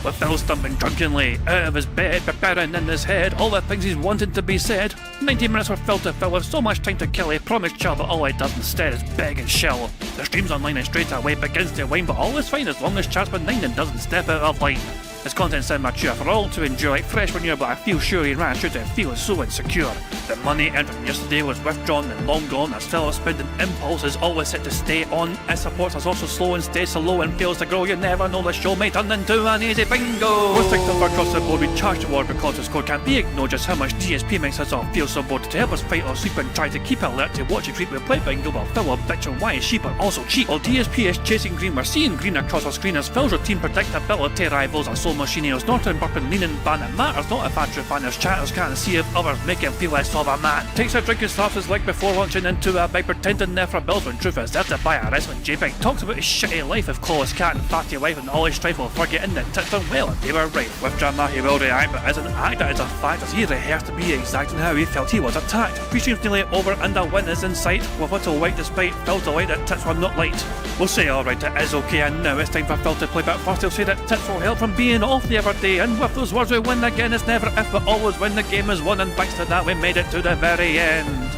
with Phil stumbling drunkenly out of his bed, preparing in his head all the things he's wanted to be said. 90 minutes for Phil to fill with so much time to kill, he promised chill, but all he does instead is beg and shill. The stream's online and straight away begins to whine, but all is fine as long as chat's benign and doesn't step out of line. His content's immature for all to enjoy, like fresh when you're, but I feel sure he ran through to feel so insecure. The money earned from yesterday was withdrawn and long gone, as Phil's spending impulse is always set to stay on. His supports us also slow and stays so low and fails to grow. You never know, the show may turn into an easy bingo. Most TikTok across the board, we charge the ward because this code can't be ignored. Just how much DSP makes us all feel so bored. To help us fight or sleep and try to keep alert to watch it creep, we play bingo while Phil will bitch on why his sheep are also cheap. While DSP is chasing green, we're seeing green across our screen as Phil's routine predictability rivals our soul machine. He's not in burping, leaning, ban. It matters not if our true fan his chatters can't see if others make him feel less of a man. Takes a drink and slaps his leg before launching into a bike, pretending there for bills when truth is there to buy a wrestling JPEG. Talks about his shitty life with Clawless Cat and Fatty Wife and all his strife while forgetting that tits done well and they were right. With drama he will react, but as an actor it's a fact as he rehearsed to be exact in how he felt he was attacked. 3 streams nearly over and a win is in sight, with little white despite Phil's delight that tits were not light. We'll say alright, it is okay, and now it's time for Phil to play, but first he'll say that tits will help from being off the other day, and with those words we win again. It's never if but always when the game is won, and thanks to that we made it to the very end.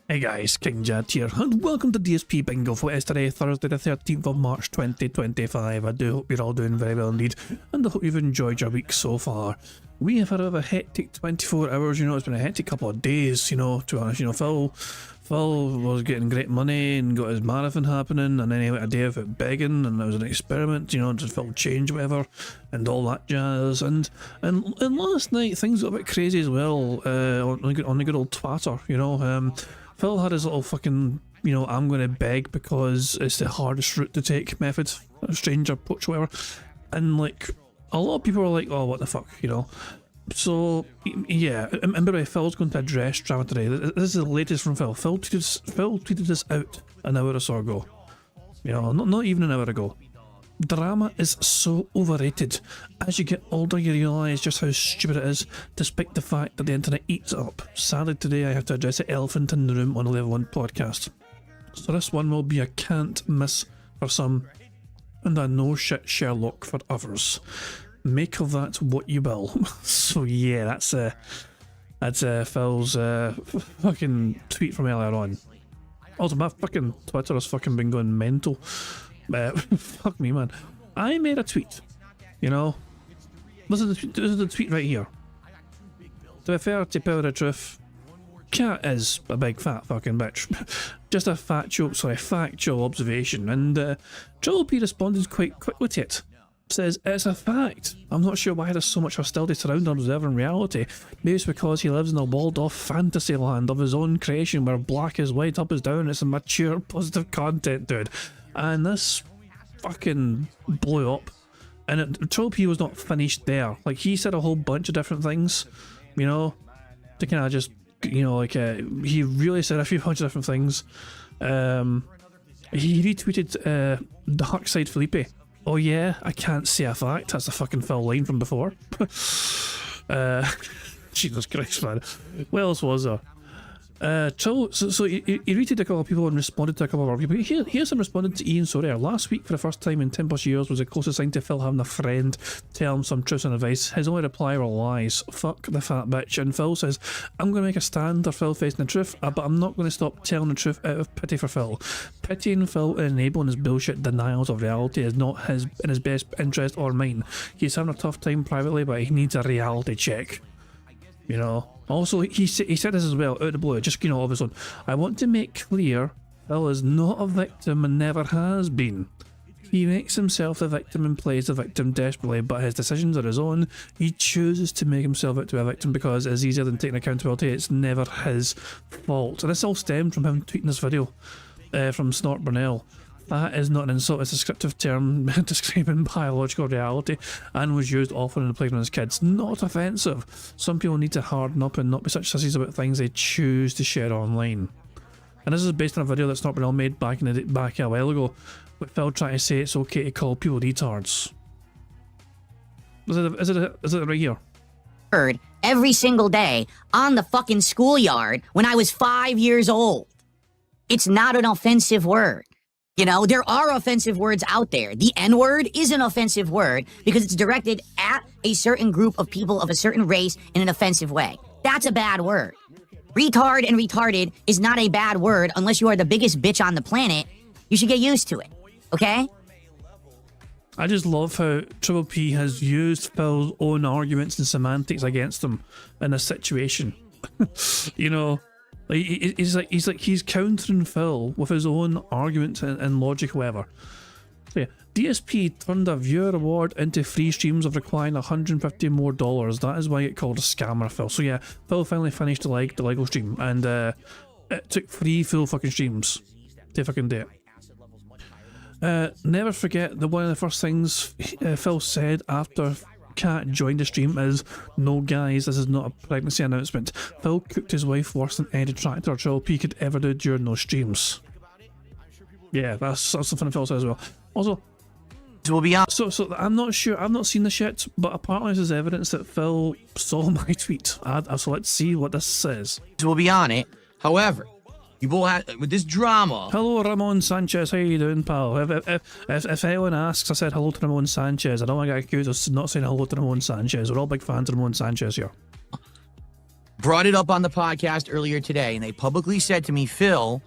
Hey guys, King Jad here, and welcome to DSP Bingo for today, Thursday the 13th of March 2025. I do hope you're all doing very well indeed, and I hope you've enjoyed your week so far. We have had a hectic 24 hours, it's been a hectic couple of days, to be honest. Phil was getting great money and got his marathon happening, and then he went a day without begging, and it was an experiment, just Phil change whatever, and all that jazz, and last night things got a bit crazy as well, on the good old Twitter, Phil had his little fucking, I'm going to beg because it's the hardest route to take method, a strange approach, whatever. And like, a lot of people were like, oh, what the fuck, So, yeah, and by the way, Phil's going to address drama today. This is the latest from Phil. Phil tweeted this out an hour or so ago. Not even an hour ago. Drama is so overrated. As you get older, you realise just how stupid it is, despite the fact that the internet eats it up. Sadly, today I have to address the elephant in the room on the Level 1 podcast. So this one will be a can't miss for some, and a no shit Sherlock for others. Make of that what you will. So yeah, that's Phil's fucking tweet from earlier on. Also, my fucking Twitter has fucking been going mental. Fuck me, man. I made a tweet, This is the tweet right here. To be fair to Power of Truth, Cat is a big fat fucking bitch. Just a factual observation, and Joel P responded quite quickly to it. Says, it's a fact. I'm not sure why there's so much hostility surrounding Observer in reality. Maybe it's because he lives in a walled-off fantasy land of his own creation where black is white, up is down, it's a mature, positive content, dude. And this fucking blew up. And Tropy was not finished there. Like, he said a whole bunch of different things, to kind of just, he really said a bunch of different things. He retweeted Darkside Felipe. Oh yeah, I can't say a fact. That's a fucking Phil line from before. Jesus Christ, man. What else was there? So he retweeted a couple of people and responded to a couple of other people. Here's him responding to Ian Sawyer. Last week, for the first time in 10 plus years, was the closest thing to Phil having a friend tell him some truths and advice. His only reply were lies. Fuck the fat bitch. And Phil says, I'm going to make a stand for Phil facing the truth, but I'm not going to stop telling the truth out of pity for Phil. Pitying Phil and enabling his bullshit denials of reality is not in his best interest or mine. He's having a tough time privately, but he needs a reality check. Also, he said this as well, out of the blue, just, of his own. I want to make clear, Phil is not a victim and never has been. He makes himself the victim and plays the victim desperately, but his decisions are his own. He chooses to make himself out to be a victim because it's easier than taking accountability. It's never his fault. And this all stemmed from him tweeting this video from Snort Burnell. That is not an insult, it's a descriptive term describing biological reality and was used often in the playground as kids. Not offensive. Some people need to harden up and not be such sissies about things they choose to share online. And this is based on a video that Snort Burnell made back a while ago, with Phil trying to say it's okay to call people retards. Is it right here? word every single day on the fucking schoolyard when I was 5 years old. It's not an offensive word. You know, there are offensive words out there. The N-word is an offensive word because it's directed at a certain group of people of a certain race in an offensive way. That's a bad word. Retard and retarded is not a bad word unless you are the biggest bitch on the planet. You should get used to it, okay? I just love how Triple P has used Phil's own arguments and semantics against him in a situation. You know, like he's countering Phil with his own arguments and logic, however. So yeah, DSP turned a viewer reward into free streams of requiring $150 more. That is why it called a scammer, Phil. So yeah, Phil finally finished the Lego stream, and it took 3 full fucking streams to fucking do it. Never forget that one of the first things Phil said after Kat joined the stream is, "No guys, this is not a pregnancy announcement." Phil cooked his wife worse than any detractor Triple P could ever do during those streams. Yeah, that's something Phil said as well. Also, We'll be honest. so I'm not sure, I've not seen this yet, but apparently this is evidence that Phil saw my tweet. So let's see what this says. We'll be on it. However, people have, with this drama. Hello, Ramon Sanchez. How you doing, pal? If anyone asks, I said hello to Ramon Sanchez. I don't want to get accused of not saying hello to Ramon Sanchez. We're all big fans of Ramon Sanchez here. Brought it up on the podcast earlier today, and they publicly said to me, "Phil,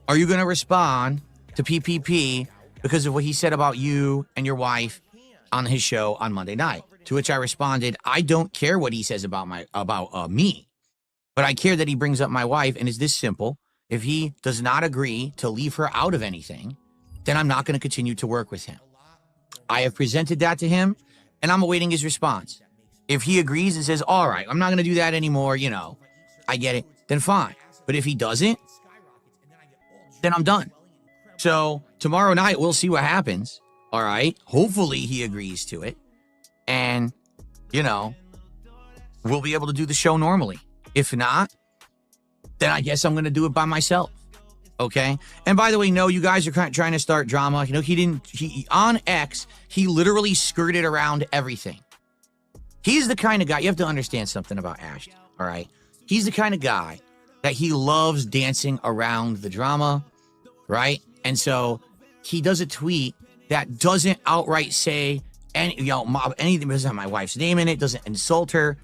are you going to respond to PPP because of what he said about you and your wife on his show on Monday night?" To which I responded, "I don't care what he says about me, but I care that he brings up my wife, and it's this simple. If he does not agree to leave her out of anything, then I'm not going to continue to work with him." I have presented that to him, and I'm awaiting his response. If he agrees and says, "All right, I'm not going to do that anymore, you know, I get it," then fine. But if he doesn't, then I'm done. So tomorrow night, we'll see what happens. All right. Hopefully he agrees to it. And, you know, we'll be able to do the show normally. If not, then I guess I'm going to do it by myself. Okay. And by the way, no, you guys are trying to start drama. You know, he on X, he literally skirted around everything. He's the kind of guy, you have to understand something about Ashton. All right. He's the kind of guy that he loves dancing around the drama. Right. And so he does a tweet that doesn't outright say anything, doesn't have my wife's name in it, doesn't insult her.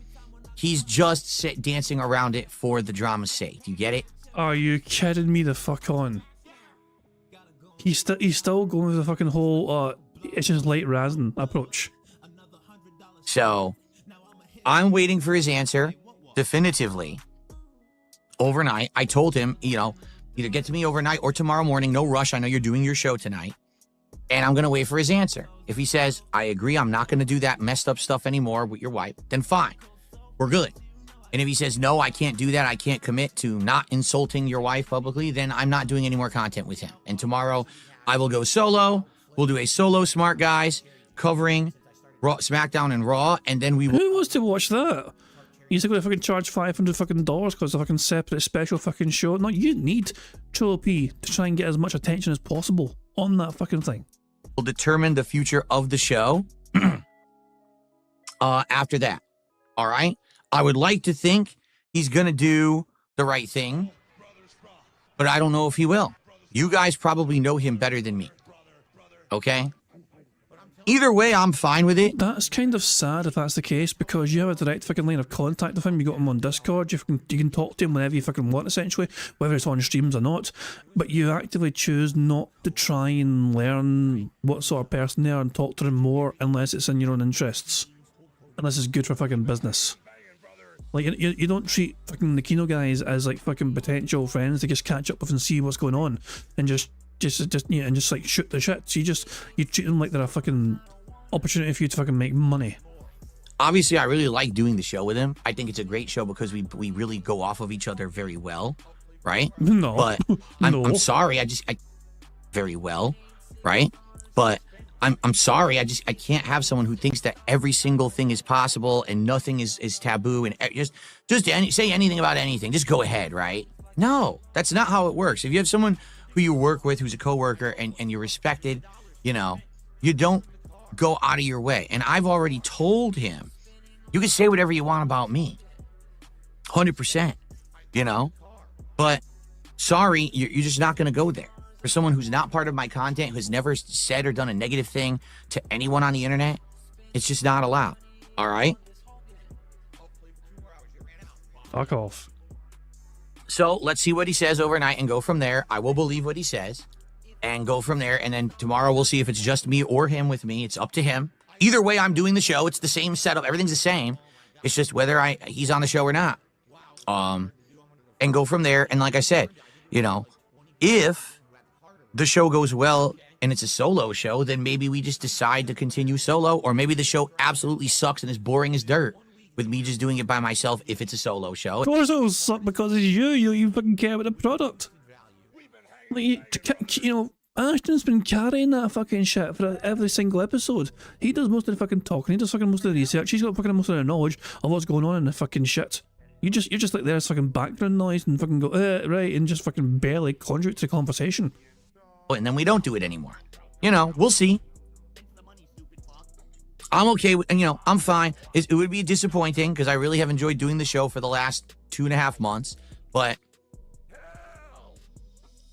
He's just dancing around it for the drama's sake. You get it? Are you kidding me the fuck on? He's still going with the fucking whole it's just late razzing approach. So I'm waiting for his answer definitively overnight. I told him, you know, either get to me overnight or tomorrow morning. No rush. I know you're doing your show tonight. And I'm going to wait for his answer. If he says, "I agree, I'm not going to do that messed up stuff anymore with your wife," then fine. We're good. And if he says, "No, I can't do that, I can't commit to not insulting your wife publicly," then I'm not doing any more content with him. And tomorrow I will go solo. We'll do a solo Smart Guys covering Raw, SmackDown and Raw. And then we will. Who wants to watch that? You're going to fucking charge $500 fucking dollars because it's a fucking separate special fucking show. No, you need Triple P to try and get as much attention as possible on that fucking thing. Will determine the future of the show after that. All right. I would like to think he's going to do the right thing, but I don't know if he will. You guys probably know him better than me. Okay. Either way, I'm fine with it. That's kind of sad if that's the case, because you have a direct fucking line of contact with him. You got him on Discord. You can talk to him whenever you fucking want, essentially, whether it's on streams or not. But you actively choose not to try and learn what sort of person they are and talk to them more unless it's in your own interests. Unless it's good for fucking business. Like, you don't treat fucking the Kino guys as like fucking potential friends to just catch up with and see what's going on and just like shoot the shit. So you treat them like they're a fucking opportunity for you to fucking make money. Obviously, I really like doing the show with him. I think it's a great show because we really go off of each other very well, right? No, but I'm sorry. I very well, right? But I'm sorry. I can't have someone who thinks that every single thing is possible and nothing is taboo and just say anything about anything. Just go ahead, right? No, that's not how it works. If you have someone who you work with who's a coworker and you're respected, you know, you don't go out of your way. And I've already told him You can say whatever you want about me. 100%, you know? But sorry, you're just not going to go there. For someone who's not part of my content, who's never said or done a negative thing to anyone on the internet, it's just not allowed. All right? Fuck off. So let's see what he says overnight and go from there. I will believe what he says and go from there. And then tomorrow we'll see if it's just me or him with me. It's up to him. Either way, I'm doing the show. It's the same setup. Everything's the same. It's just whether he's on the show or not. And go from there. And like I said, you know, if the show goes well and it's a solo show, then maybe we just decide to continue solo, or maybe the show absolutely sucks and is boring as dirt with me just doing it by myself if it's a solo show. Of course it'll suck because it's you fucking care about the product. Like, you know, Ashton's been carrying that fucking shit for every single episode. He does most of the fucking talking, he does fucking most of the research, he's got fucking most of the knowledge of what's going on in the fucking shit. You're just like there's fucking background noise and fucking go, right, and just fucking barely contribute to the conversation. And then we don't do it anymore. You know, we'll see. I'm okay with, and you know, I'm fine. It would be disappointing because I really have enjoyed doing the show for the last 2.5 months, but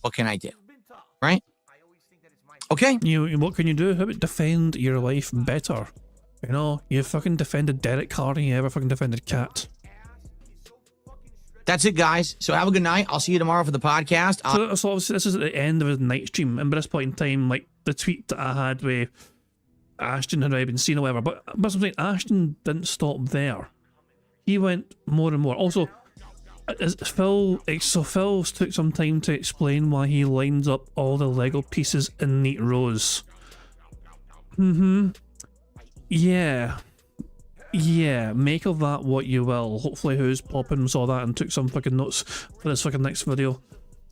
what can I do? Right? Okay. What can you do? How about defend your life better? You know, you fucking defended Derek Carney, you ever fucking defended Cat. That's it, guys. So have a good night. I'll see you tomorrow for the podcast. So obviously this is at the end of his night stream, and by this point in time, like the tweet that I had with Ashton had already been seen or whatever, but I'm saying Ashton didn't stop there. He went more and more. Also, Phil took some time to explain why he lines up all the Lego pieces in neat rows. Yeah, make of that what you will. Hopefully Who's Poppin' saw that and took some fucking notes for this fucking next video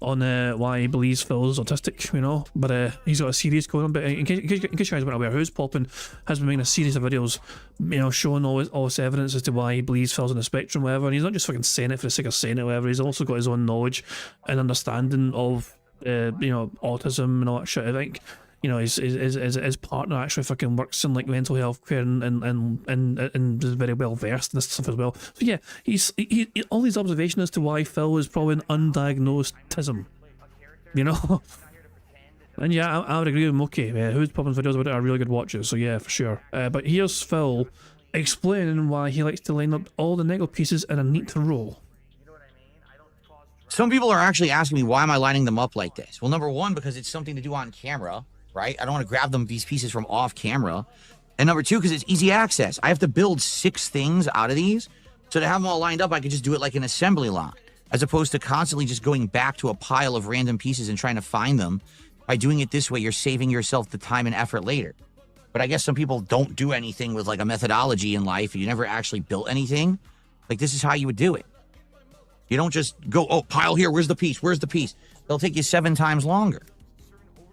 on why he believes Phil's autistic, you know. But he's got a series going on. But in case you guys weren't aware, Who's Poppin' has been making a series of videos, you know, showing all this evidence as to why he believes Phil's on the spectrum, whatever. And he's not just fucking saying it for the sake of saying it, whatever. He's also got his own knowledge and understanding of, you know, autism and all that shit. I think, you know, his partner actually fucking works in like mental health care and is very well versed in this stuff as well. So yeah, he all these observations as to why Phil is probably an undiagnosed autism, you know. And yeah, I would agree with him. Okay, Who's Poppin's videos about it are really good watches. So yeah, for sure. But here's Phil explaining why he likes to line up all the Lego pieces in a neat row. Some people are actually asking me, why am I lining them up like this? Well, number one, because it's something to do on camera. Right? I don't want to grab these pieces from off camera. And number two, because it's easy access. I have to build 6 things out of these. So to have them all lined up, I could just do it like an assembly line, as opposed to constantly just going back to a pile of random pieces and trying to find them. By doing it this way, you're saving yourself the time and effort later. But I guess some people don't do anything with like a methodology in life. You never actually built anything. Like, this is how you would do it. You don't just go, oh, pile here. Where's the piece? Where's the piece? They'll take you 7 times longer.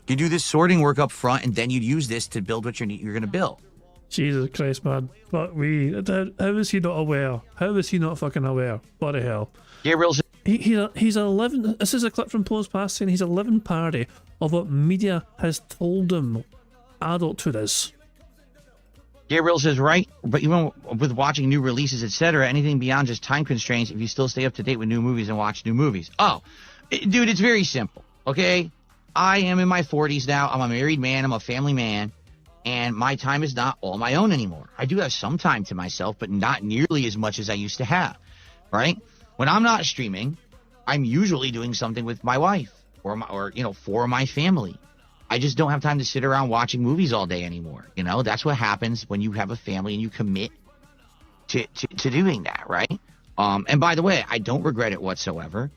You do this sorting work up front, and then you'd use this to build what you're going to build. Jesus Christ, man. Fuck me. How is he not aware? How is he not fucking aware? What the hell? Gabriel's... He's 11... This is a clip from Post Past saying he's a living parody of what media has told him adulthood is. Gabriel says, right, but even with watching new releases, etc., anything beyond just time constraints, if you still stay up to date with new movies and watch new movies. Oh, dude, it's very simple, okay? I am in my 40s now. I'm a married man. I'm a family man. And my time is not all my own anymore. I do have some time to myself, but not nearly as much as I used to have, right? When I'm not streaming, I'm usually doing something with my wife or you know, for my family. I just don't have time to sit around watching movies all day anymore. You know, that's what happens when you have a family and you commit to doing that, right? And by the way, I don't regret it whatsoever.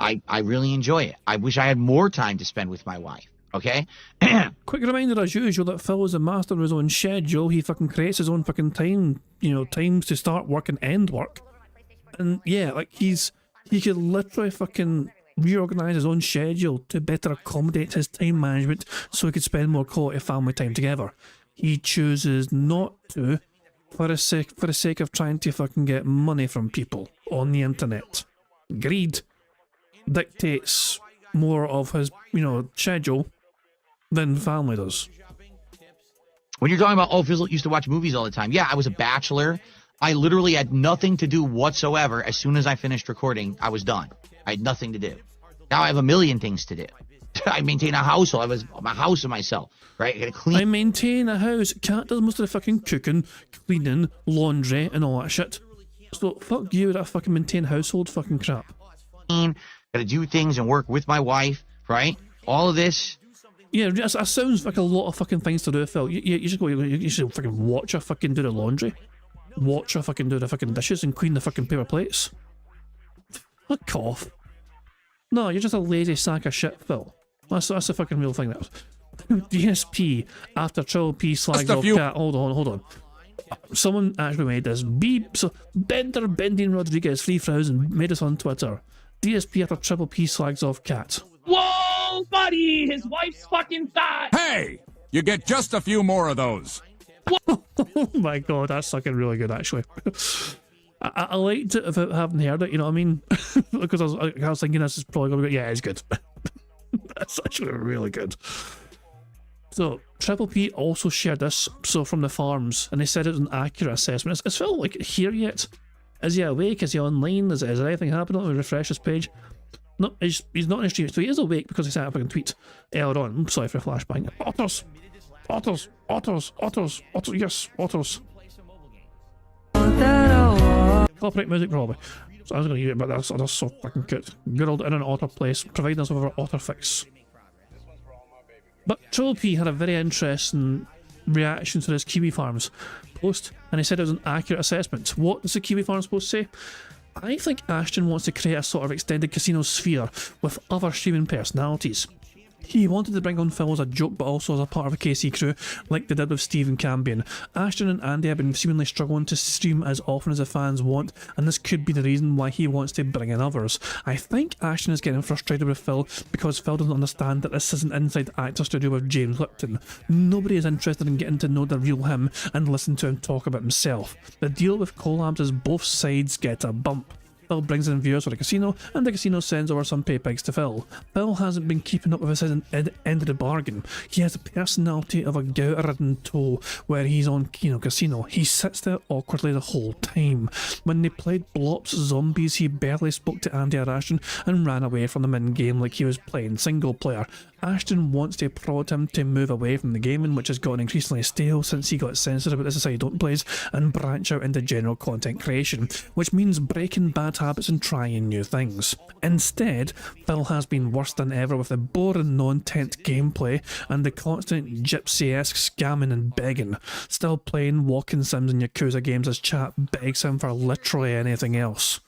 I really enjoy it. I wish I had more time to spend with my wife, okay? Quick reminder as usual that Phil is a master of his own schedule. He fucking creates his own fucking time, you know, times to start work and end work. And yeah, like he could literally fucking reorganize his own schedule to better accommodate his time management so he could spend more quality family time together. He chooses not to for the sake of trying to fucking get money from people on the internet. Greed dictates more of his, you know, schedule than family does. When you're talking about, oh, Fizzle used to watch movies all the time. Yeah, I was a bachelor. I literally had nothing to do whatsoever. As soon as I finished recording, I was done. I had nothing to do. Now I have a million things to do. I maintain a household. I was my house and myself, right? I gotta clean. I maintain a house. Cat does most of the fucking cooking, cleaning, laundry, and all that shit. So fuck you with that fucking maintain household fucking crap. Gotta do things and work with my wife, right? All of this. Yeah, that sounds like a lot of fucking things to do, Phil. You should go. You should fucking watch her fucking do the laundry, watch her fucking do the fucking dishes, and clean the fucking paper plates. Fuck off. No, you're just a lazy sack of shit, Phil. That's a fucking real thing. That DSP after Triple P slags off Cat. Hold on. Someone actually made this. So Bender Bending Rodriguez 3000 made this on Twitter. DSP after Triple P slags off Cat. Whoa, buddy! His wife's fucking thigh! Hey! You get just a few more of those. Oh my god, that's fucking really good, actually. I liked it if I haven't heard it, you know what I mean? Because I was thinking this is probably going to be... Yeah, it's good. That's actually really good. So, Triple P also shared this, so from the farms, and they said it was an accurate assessment. Is Phil, like, here yet? Is he awake? Is he online? Is there anything happening? Let me refresh his page. No, he's not in the stream, so he is awake because he sent up a tweet earlier on. I'm sorry for a flashbang. Otters! Otters! Otters! Otters! Otters! Yes! Otters! Copyright music, probably. So I was going to use it, but that's so fucking good. Good old internet otter place, providing us with our otter fix. But Triple P had a very interesting reaction to this Kiwi Farms post, and he said it was an accurate assessment. What does the Kiwi Farms post say? I think Ashton wants to create a sort of extended casino sphere with other streaming personalities. He wanted to bring on Phil as a joke, but also as a part of a KC crew, like they did with Steve and Cambion. Ashton and Andy have been seemingly struggling to stream as often as the fans want, and this could be the reason why he wants to bring in others. I think Ashton is getting frustrated with Phil because Phil doesn't understand that this is an inside actor studio with James Lipton. Nobody is interested in getting to know the real him and listen to him talk about himself. The deal with collabs is both sides get a bump. Phil brings in viewers for the casino, and the casino sends over some pay pigs to Phil. Phil hasn't been keeping up with his end of the bargain. He has the personality of a gout-ridden toe where he's on Casino. He sits there awkwardly the whole time. When they played Blops Zombies, he barely spoke to Andy or Ashton and ran away from them in-game like he was playing single player. Ashton wants to prod him to move away from the gaming, which has gotten increasingly stale since he got censored about This Is How You Don't Plays, and branch out into general content creation, which means breaking bad habits and trying new things. Instead, Phil has been worse than ever with the boring non-tent gameplay and the constant gypsy-esque scamming and begging, still playing walking sims and Yakuza games as chat begs him for literally anything else.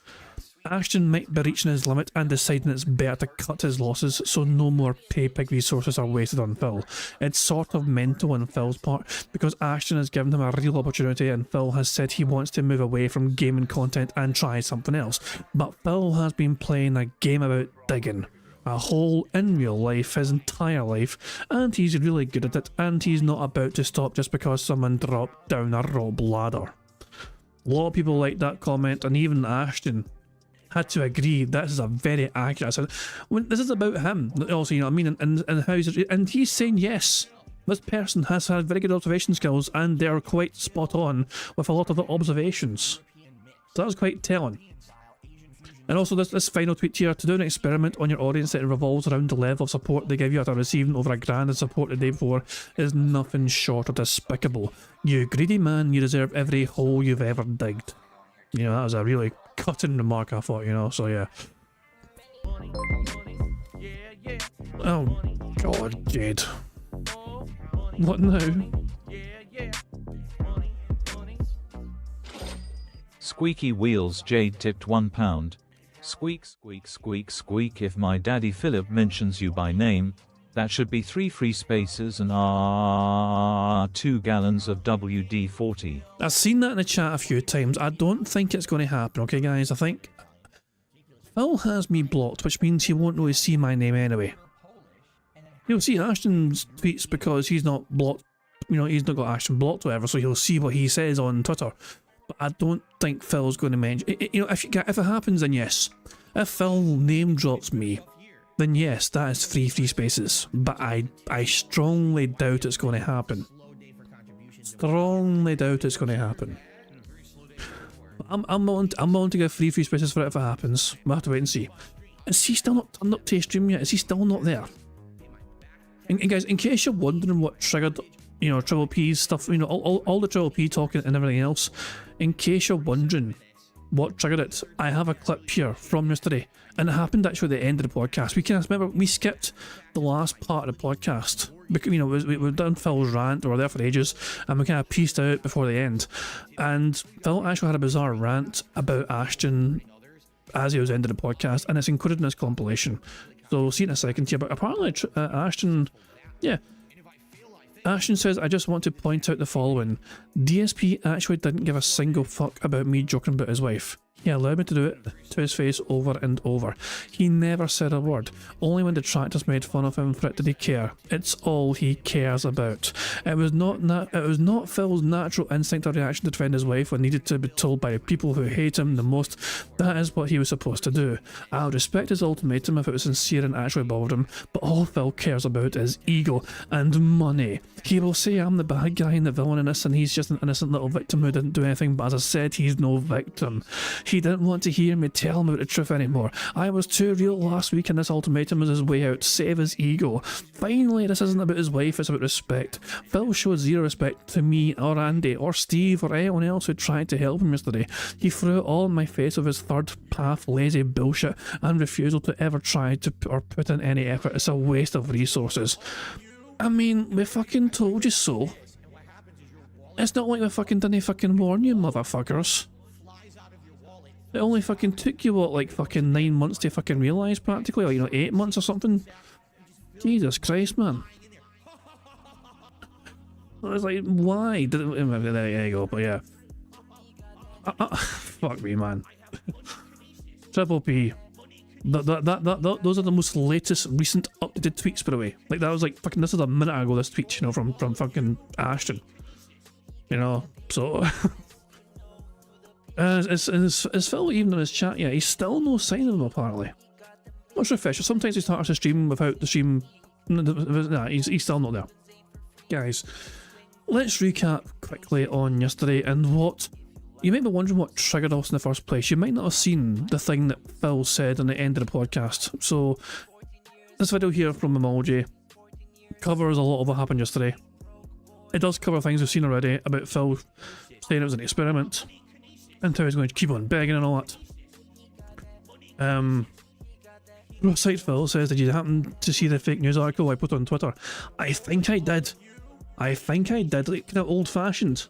Ashton might be reaching his limit and deciding it's better to cut his losses so no more pay pig resources are wasted on Phil. It's sort of mental on Phil's part because Ashton has given him a real opportunity and Phil has said he wants to move away from gaming content and try something else. But Phil has been playing a game about digging. A hole in real life his entire life, and he's really good at it, and he's not about to stop just because someone dropped down a rope ladder. A lot of people like that comment, and even Ashton had to agree this is a very accurate. When this is about him, also, you know what I mean, and how he's saying yes. This person has had very good observation skills, and they are quite spot on with a lot of the observations. So that's quite telling. And also this final tweet here: to do an experiment on your audience that revolves around the level of support they give you after receiving over $1,000 in support the day before is nothing short of despicable. You greedy man, you deserve every hole you've ever digged. You know, that was a really cutting remark, I thought, you know, so yeah. Oh god, Jade. What now? Squeaky wheels. Jade tipped £1. Squeak, squeak, squeak, squeak. If my daddy Philip mentions you by name, that should be 3 free spaces and 2 gallons of WD-40. I've seen that in the chat a few times. I don't think it's going to happen, okay guys? I think Phil has me blocked, which means he won't really see my name anyway. He'll see Ashton's tweets because he's not blocked, you know, he's not got Ashton blocked or whatever, so he'll see what he says on Twitter. But I don't think Phil's going to mention... You know, if it happens, then yes. If Phil name drops me, then yes, that is 3 free spaces. But I strongly doubt it's going to happen. Strongly doubt it's going to happen. I'm willing to give free spaces for it if it happens. We'll have to wait and see. Is he still not turned up to his stream yet? Is he still not there? And guys, in case you're wondering what triggered, you know, Triple P's stuff, you know, all the Triple P talking and everything else, in case you're wondering what triggered it, I have a clip here from yesterday, and it happened actually at the end of the podcast. We can remember we skipped the last part of the podcast because, you know, we've done Phil's rant, we were there for ages, and we kind of pieced out before the end. And Phil actually had a bizarre rant about Ashton as he was ending the podcast, and it's included in this compilation. So we'll see in a second here. But apparently, Ashton says, I just want to point out the following. DSP actually didn't give a single fuck about me joking about his wife. He allowed me to do it to his face over and over. He never said a word. Only when detractors made fun of him for it did he care. It's all he cares about. It was not Phil's natural instinct or reaction to defend his wife when needed to be told by people who hate him the most. That is what he was supposed to do. I would respect his ultimatum if it was sincere and actually bothered him, but all Phil cares about is ego and money. He will say I'm the bad guy and the villain in this, and he's just an innocent little victim who didn't do anything, but as I said, he's no victim. He didn't want to hear me tell him about the truth anymore. I was too real last week, and this ultimatum was his way out. Save his ego. Finally, this isn't about his wife, it's about respect. Phil showed zero respect to me or Andy or Steve or anyone else who tried to help him yesterday. He threw it all in my face with his third path lazy bullshit and refusal to ever try to put in any effort. It's a waste of resources. I mean, we fucking told you so. It's not like we fucking didn't fucking warn you, motherfuckers. It only fucking took you, what, like fucking 9 months to fucking realise practically, or, you know, 8 months or something? Jesus Christ, man. I was like, why? There you go, but yeah. Fuck me, man. Triple P. Those are the most latest, recent, updated tweets, by the way. Like, that was like, fucking, this is a minute ago, this tweet, you know, from fucking Ashton. You know, so... is Phil even in his chat yet? He's still no sign of him, apparently. Not refresher. Sometimes he starts a stream without the stream... Nah, he's still not there. Guys, let's recap quickly on yesterday and what... You might be wondering what triggered us in the first place. You might not have seen the thing that Phil said on the end of the podcast. So, this video here from Emolji covers a lot of what happened yesterday. It does cover things we've seen already about Phil saying it was an experiment and how he's going to keep on begging and all that. Site Phil says, did you happen to see the fake news article I put on Twitter? I think I did. Like, kind of old fashioned.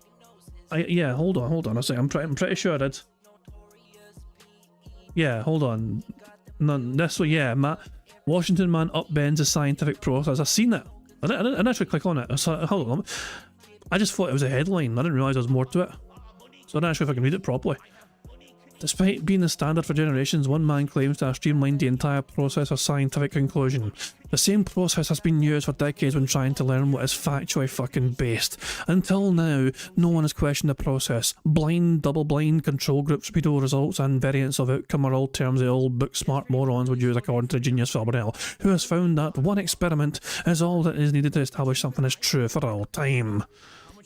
Yeah, hold on a second. I'm pretty sure I did. Yeah, hold on. None this way, yeah, Washington man upbends the scientific process. I've seen it. I didn't actually click on it. Hold on. I just thought it was a headline. I didn't realise there was more to it. So I don't actually if I can read it properly. Despite being the standard for generations, one man claims to have streamlined the entire process of scientific conclusion. The same process has been used for decades when trying to learn what is factually fucking based. Until now, no one has questioned the process. Blind, double-blind, control groups, repeatable results, and variants of outcome are all terms the old book-smart morons would use according to genius Phil Burnell, who has found that one experiment is all that is needed to establish something is true for all time.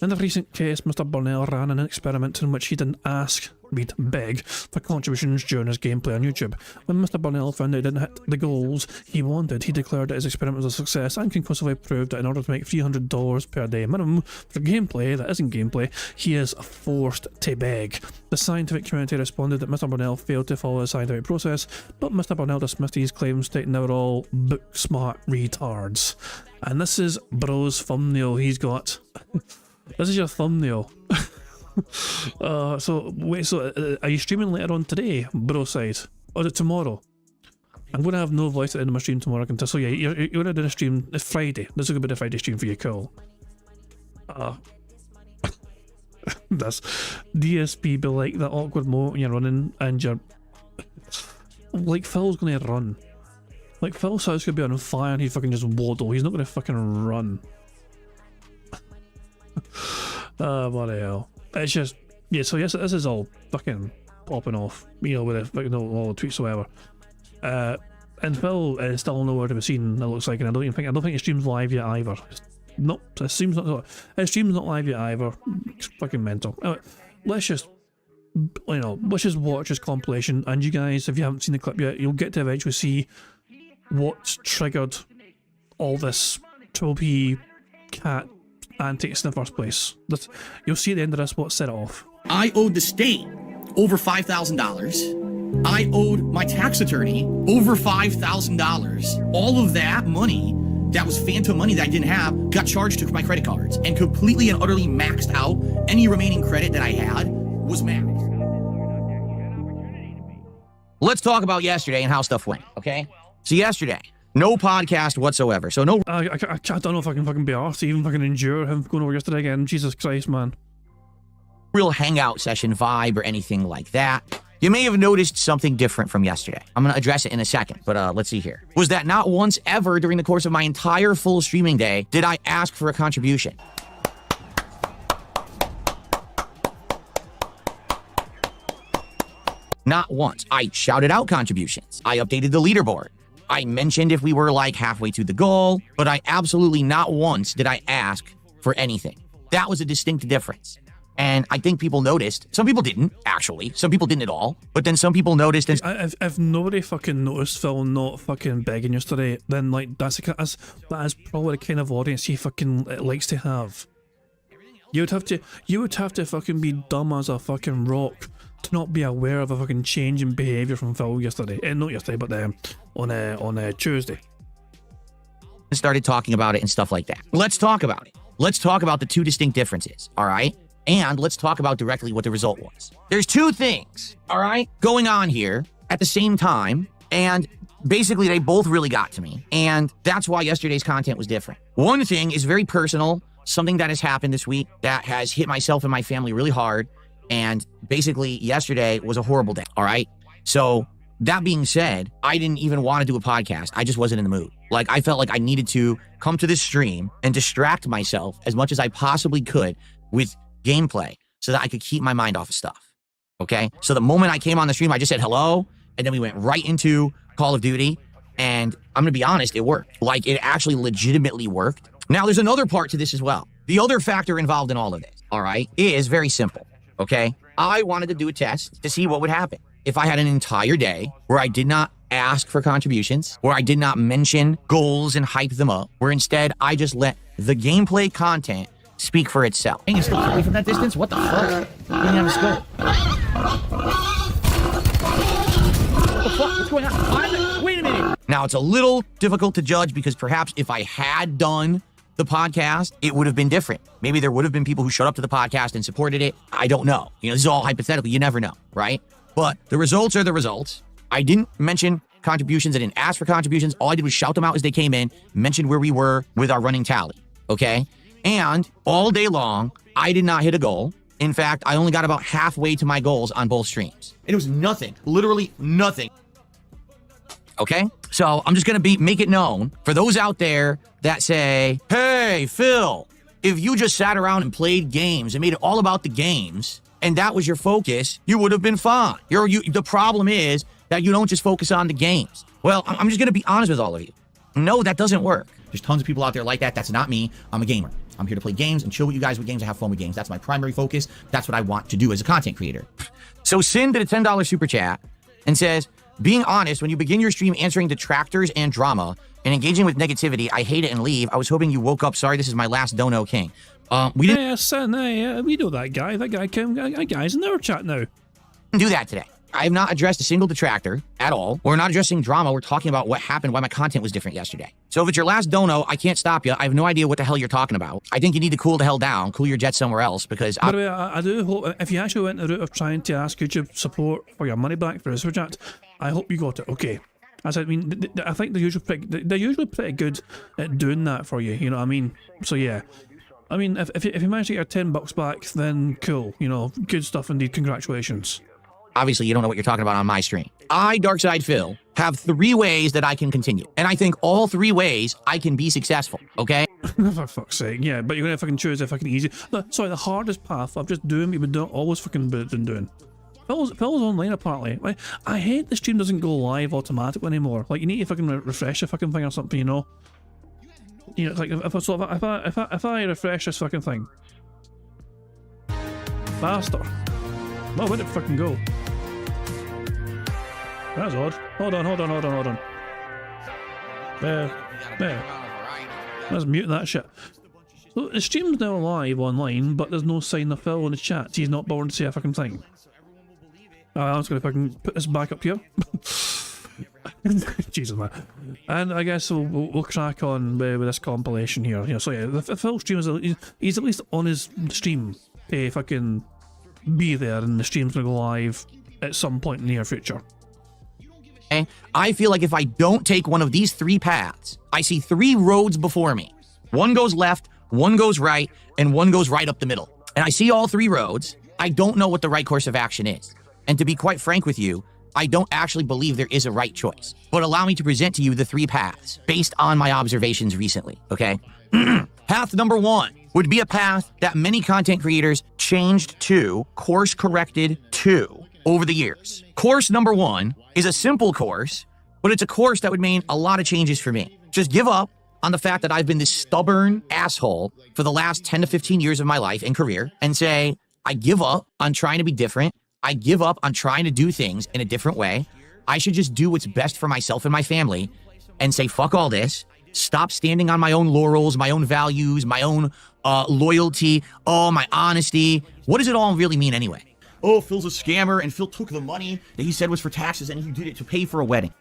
In the recent case, Mr. Burnell ran an experiment in which he didn't ask, beg, for contributions during his gameplay on YouTube. When Mr. Burnell found that he didn't hit the goals he wanted, he declared that his experiment was a success and conclusively proved that in order to make $300 per day minimum for gameplay that isn't gameplay, he is forced to beg. The scientific community responded that Mr. Burnell failed to follow the scientific process, but Mr. Burnell dismissed these claims, stating they were all book-smart retards. And this is bro's thumbnail he's got. This is your thumbnail. So are you streaming later on today, bro side? Or is it tomorrow? I'm going to have no voice at the end of my stream tomorrow, I can tell. So yeah, you're going to do a stream, it's Friday. This is going to be the Friday stream for you, cool. This DSP be like that awkward moment when you're running and you're... Like Phil's going to run. Like Phil's house could be on fire and he'd fucking just waddle. He's not going to fucking run. Bloody hell. It's just, yeah, so yes, this is all fucking popping off, you know, with the, all the tweets or whatever. And Phil is still nowhere to be seen, it looks like, and I don't think his stream's live yet either. Nope, his stream's not live yet either. It's fucking mental. Anyway, let's just you know, let's just watch this compilation, and you guys, if you haven't seen the clip yet, you'll get to eventually see what's triggered all this Triple P cat antics in the first place. You'll see at the end of this what set it off. I owed the state over $5,000. I owed my tax attorney over $5,000. All of that money that was phantom money that I didn't have got charged to my credit cards and completely and utterly maxed out. Any remaining credit that I had was maxed. Let's talk about yesterday and how stuff went, okay? So yesterday, no podcast whatsoever. So no... I don't know if I can fucking be arsed to even fucking endure him going over yesterday again. Jesus Christ, man. Real hangout session vibe or anything like that. You may have noticed something different from yesterday. I'm going to address it in a second, but let's see here. Was that not once ever during the course of my entire full streaming day did I ask for a contribution. Not once. I shouted out contributions. I updated the leaderboard. I mentioned if we were like halfway to the goal, but I absolutely not once did I ask for anything. That was a distinct difference. And I think people noticed. Some people didn't, actually. Some people didn't at all. But then some people noticed. And if nobody fucking noticed Phil not fucking begging yesterday, then like that is probably the kind of audience he fucking likes to have. You would have to fucking be dumb as a fucking rock to not be aware of a fucking change in behaviour from Phil yesterday. Not yesterday, but on Tuesday. started talking about it and stuff like that. Let's talk about it. Let's talk about the two distinct differences, all right? And let's talk about directly what the result was. There's two things, all right, going on here at the same time, and basically they both really got to me, and that's why yesterday's content was different. One thing is very personal, something that has happened this week that has hit myself and my family really hard, and basically yesterday was a horrible day, all right? So that being said, I didn't even want to do a podcast. I just wasn't in the mood. Like, I felt like I needed to come to this stream and distract myself as much as I possibly could with gameplay so that I could keep my mind off of stuff, okay? So the moment I came on the stream, I just said hello, and then we went right into Call of Duty, and I'm gonna be honest, it worked. Like, it actually legitimately worked. Now, there's another part to this as well. The other factor involved in all of this, all right, is very simple, okay? I wanted to do a test to see what would happen if I had an entire day where I did not ask for contributions, where I did not mention goals and hype them up, where instead I just let the gameplay content speak for itself. Dang, it's still away from that distance? What the fuck? We didn't have a scope. What the fuck? What's going on? Wait a minute. Now, it's a little difficult to judge because perhaps if I had done the podcast, it would have been different. Maybe there would have been people who showed up to the podcast and supported it. I don't know. You know, this is all hypothetical. You never know, right? But the results are the results. I didn't mention contributions. I didn't ask for contributions. All I did was shout them out as they came in, mention where we were with our running tally, okay? And all day long, I did not hit a goal. In fact, I only got about halfway to my goals on both streams. It was nothing, literally nothing. Okay? So I'm just gonna make it known for those out there that say, hey, Phil, if you just sat around and played games and made it all about the games, and that was your focus, you would have been fine. The problem is that you don't just focus on the games. Well, I'm just gonna be honest with all of you. No, that doesn't work. There's tons of people out there like that. That's not me. I'm a gamer. I'm here to play games and chill with you guys with games and have fun with games. That's my primary focus. That's what I want to do as a content creator. So Sin did a $10 super chat and says, being honest, when you begin your stream answering detractors and drama and engaging with negativity, I hate it and leave. I was hoping you woke up. Sorry, this is my last dono king. We didn't we know that guy. That guy's in our chat now. do that today. I have not addressed a single detractor at all. We're not addressing drama. We're talking about what happened, why my content was different yesterday. So if it's your last dono, I can't stop you. I have no idea what the hell you're talking about. I think you need to cool the hell down, cool your jet somewhere else, because By the way, I do hope if you actually went the route of trying to ask YouTube support for your money back for a super chat, I hope you got it okay. As I mean, I think they're usually pretty good at doing that for you. You know what I mean? So yeah. I mean, if you manage to get your $10 back, then cool. You know, good stuff indeed. Congratulations. obviously you don't know what you're talking about on my stream. I, Darkside Phil, have 3 ways that I can continue. And I think all 3 ways I can be successful, okay? For fuck's sake, yeah, but you're gonna fucking choose a fucking easy... Sorry, the hardest path of just doing what you've been always fucking been doing. Phil's online apparently. Like, I hate the stream doesn't go live automatically anymore. Like, you need to fucking refresh the fucking thing or something, you know? You know, like, if I refresh this fucking thing... faster... Oh, where'd it fucking go? That's odd. Hold on. There. Let's mute that shit. So the stream's now live online, but there's no sign of Phil in the chat. He's not bothered to say a fucking thing. I'm just gonna fucking put this back up here. Jesus, man. And I guess we'll crack on with this compilation here. So yeah, the Phil stream is he's at least on his stream to fucking be there, and the stream's gonna go live at some point in the near future. I feel like if I don't take one of these 3 paths, I see 3 roads before me. One goes left, one goes right, and one goes right up the middle. And I see all 3 roads. I don't know what the right course of action is. And to be quite frank with you, I don't actually believe there is a right choice. But allow me to present to you the 3 paths based on my observations recently, okay? Path number 1 would be a path that many content creators changed to, course-corrected to, over the years. Course number 1 is a simple course, but it's a course that would mean a lot of changes for me. Just give up on the fact that I've been this stubborn asshole for the last 10 to 15 years of my life and career and say, I give up on trying to be different. I give up on trying to do things in a different way. I should just do what's best for myself and my family and say, fuck all this. Stop standing on my own laurels, my own values, my own loyalty, my honesty. What does it all really mean anyway? Oh, Phil's a scammer, and Phil took the money that he said was for taxes, and he did it to pay for a wedding.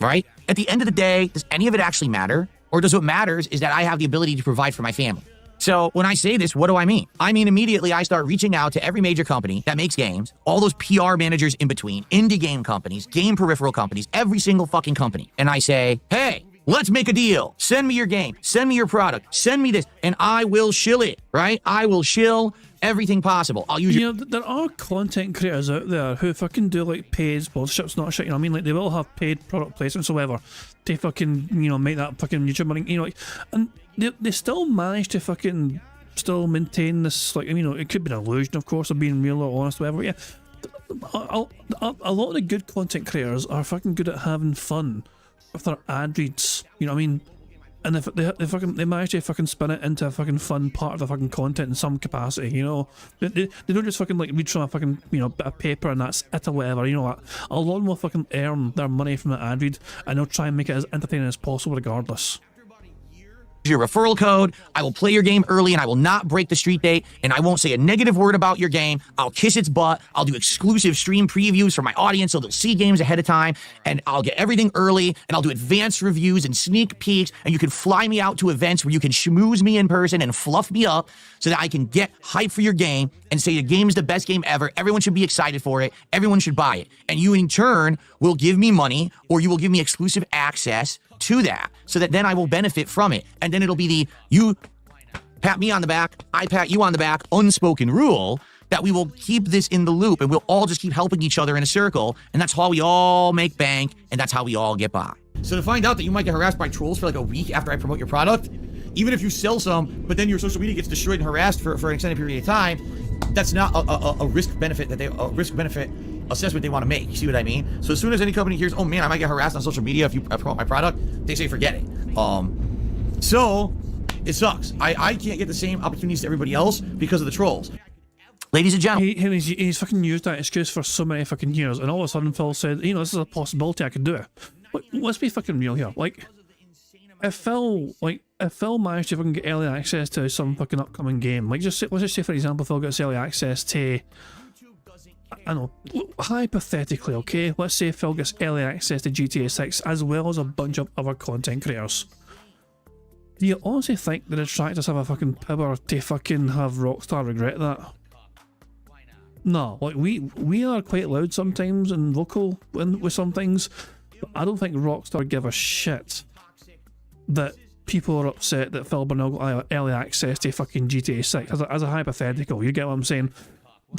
Right? At the end of the day, does any of it actually matter? Or does what matters is that I have the ability to provide for my family? So when I say this, what do I mean? I mean, immediately I start reaching out to every major company that makes games, all those PR managers in between, indie game companies, game peripheral companies, every single fucking company. And I say, hey, let's make a deal. Send me your game. Send me your product. Send me this, and I will shill it, right? I will shill everything possible. I'll use you know, there are content creators out there who fucking do like paid sponsorships, not shit, you know what I mean? Like they will have paid product placements or whatever to fucking, you know, make that fucking YouTube money, you know, like, and they still manage to fucking still maintain this, like, you know, it could be an illusion, of course, of being real or honest, whatever, yeah. A lot of the good content creators are fucking good at having fun with their ad reads, you know what I mean? And they manage to fucking spin it into a fucking fun part of the fucking content in some capacity, you know. They don't just fucking like read from a fucking, you know, bit of paper and that's it or whatever, you know. Like, a lot will fucking earn their money from the ad read, and they'll try and make it as entertaining as possible regardless. Your referral code. I will play your game early, and I will not break the street date, and I won't say a negative word about your game. I'll kiss its butt. I'll do exclusive stream previews for my audience so they'll see games ahead of time, and I'll get everything early, and I'll do advanced reviews and sneak peeks, and you can fly me out to events where you can schmooze me in person and fluff me up so that I can get hype for your game and say your game is the best game ever. Everyone should be excited for it. Everyone should buy it. And you in turn will give me money, or you will give me exclusive access to that, so that then I will benefit from it. And then it'll be the you pat me on the back, I pat you on the back unspoken rule that we will keep this in the loop, and we'll all just keep helping each other in a circle, and that's how we all make bank, and that's how we all get by. So to find out that you might get harassed by trolls for like a week after I promote your product, even if you sell some, but then your social media gets destroyed and harassed for an extended period of time, that's not a risk benefit assessment they want to make. You see what I mean? So as soon as any company hears, oh man, I might get harassed on social media if you promote my product, they say forget it. So it sucks. I can't get the same opportunities to everybody else because of the trolls. Ladies and gentlemen, he's fucking used that excuse for so many fucking years, and all of a sudden Phil said, you know, this is a possibility, I could do it. Like, let's be fucking real here. Like, if Phil managed to fucking get early access to some fucking upcoming game, like let's just say for example Phil gets early access to, I know, hypothetically, okay, let's say Phil gets early access to GTA 6 as well as a bunch of other content creators. Do you honestly think the detractors have a fucking power to fucking have Rockstar regret that? No, like we are quite loud sometimes and vocal with some things, but I don't think Rockstar give a shit that people are upset that Phil Burnell got early access to fucking GTA 6 as a hypothetical, you get what I'm saying?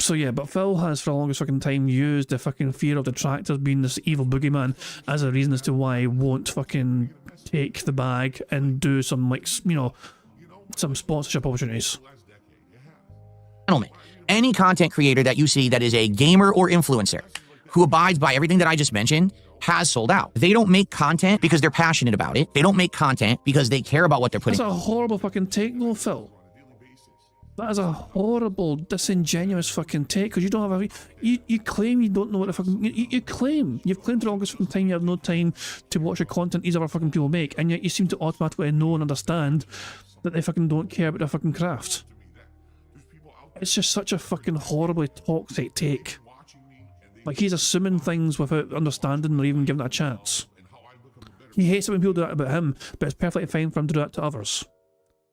So yeah, but Phil has for the longest fucking time used the fucking fear of detractors being this evil boogeyman as a reason as to why he won't fucking take the bag and do some, like, you know, some sponsorship opportunities. Gentlemen, any content creator that you see that is a gamer or influencer who abides by everything that I just mentioned has sold out. They don't make content because they're passionate about it. They don't make content because they care about what they're putting. That's a horrible fucking take though, Phil. That is a horrible, disingenuous fucking take, because you don't have a... You claim you don't know what the fucking... You claim. You've claimed for the longest fucking time you have no time to watch the content these other fucking people make, and yet you seem to automatically know and understand that they fucking don't care about their fucking craft. It's just such a fucking horribly toxic take. Like, he's assuming things without understanding or even giving it a chance. He hates it when people do that about him, but it's perfectly fine for him to do that to others.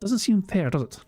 Doesn't seem fair, does it?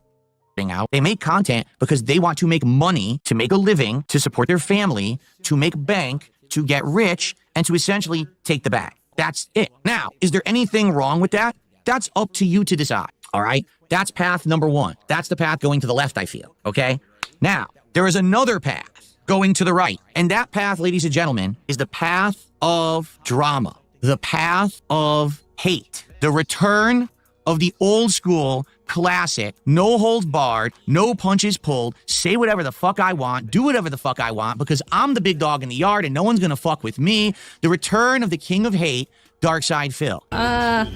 Out. They make content because they want to make money, to make a living, to support their family, to make bank, to get rich, and to essentially take the bag. That's it. Now, is there anything wrong with that? That's up to you to decide, all right? That's path number one. That's the path going to the left, I feel, okay? Now, there is another path going to the right, and that path, ladies and gentlemen, is the path of drama, the path of hate, the return of the old school classic, no holds barred, no punches pulled, say whatever the fuck I want, do whatever the fuck I want, because I'm the big dog in the yard and no one's gonna fuck with me. The return of the king of hate, Darkside Phil. That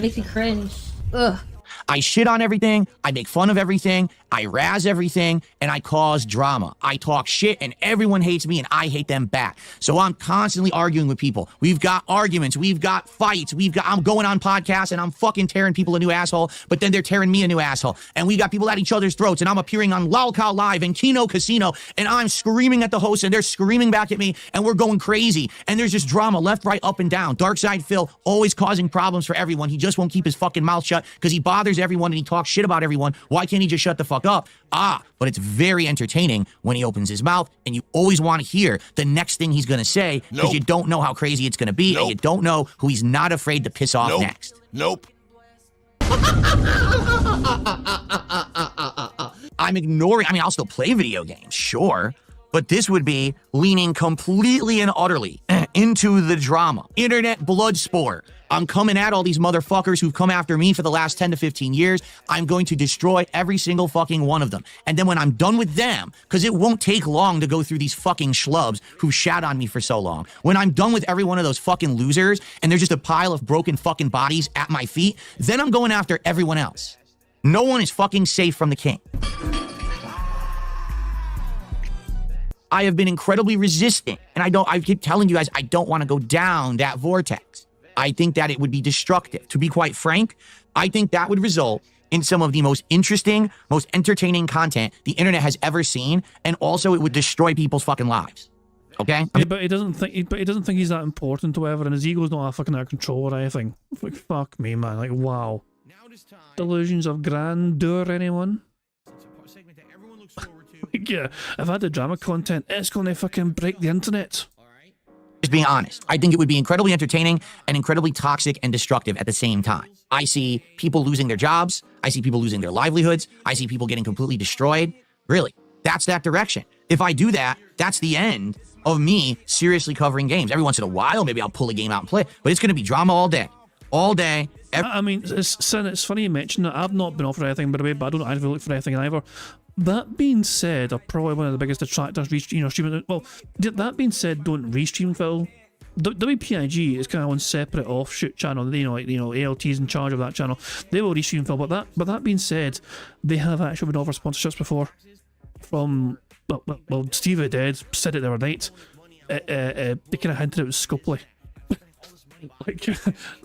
makes me cringe. Ugh. I shit on everything, I make fun of everything, I razz everything, and I cause drama. I talk shit and everyone hates me and I hate them back. So I'm constantly arguing with people. We've got arguments, we've got fights, I'm going on podcasts and I'm fucking tearing people a new asshole, but then they're tearing me a new asshole. And we got people at each other's throats and I'm appearing on Lolcow Live and Kino Casino and I'm screaming at the host and they're screaming back at me and we're going crazy. And there's just drama left, right, up and down. Darkside Phil always causing problems for everyone. He just won't keep his fucking mouth shut because he bothers everyone and he talks shit about everyone. Why can't he just shut the fuck up? But it's very entertaining when he opens his mouth and you always want to hear the next thing he's going to say because you don't know how crazy it's going to be and you don't know who he's not afraid to piss off next. I'm ignoring, I'll still play video games, sure, but this would be leaning completely and utterly into the drama. Internet blood sport. I'm coming at all these motherfuckers who've come after me for the last 10 to 15 years. I'm going to destroy every single fucking one of them. And then when I'm done with them, because it won't take long to go through these fucking schlubs who shat on me for so long. When I'm done with every one of those fucking losers and there's just a pile of broken fucking bodies at my feet, then I'm going after everyone else. No one is fucking safe from the king. I have been incredibly resistant, and I keep telling you guys, I don't want to go down that vortex. I think that it would be destructive. To be quite frank, I think that would result in some of the most interesting, most entertaining content the internet has ever seen, and also it would destroy people's fucking lives. Okay? Yeah, but he doesn't think he's that important or whatever, and his ego's not fucking out of control or anything. Like, fuck me, man. Like, wow. Delusions of grandeur, anyone? Like, yeah, I've had the drama content. It's gonna fucking break the internet. Just being honest, I think it would be incredibly entertaining and incredibly toxic and destructive at the same time. I see people losing their jobs. I see people losing their livelihoods. I see people getting completely destroyed. Really, that's that direction. If I do that, that's the end of me seriously covering games. Every once in a while, maybe I'll pull a game out and play, but it's going to be drama all day. All day. I mean, it's funny you mention that. I've not been offered anything, by the way, but I don't actually look for anything either. That being said, probably one of the biggest detractors, streaming. Well, that being said, don't restream Phil. WPIG is kind of one separate offshoot channel. ALT's in charge of that channel. They will restream Phil, but that being said, they have actually been offered sponsorships before. From well, Steve Dead said it the other night. They kind of hinted it was Scopely. Like,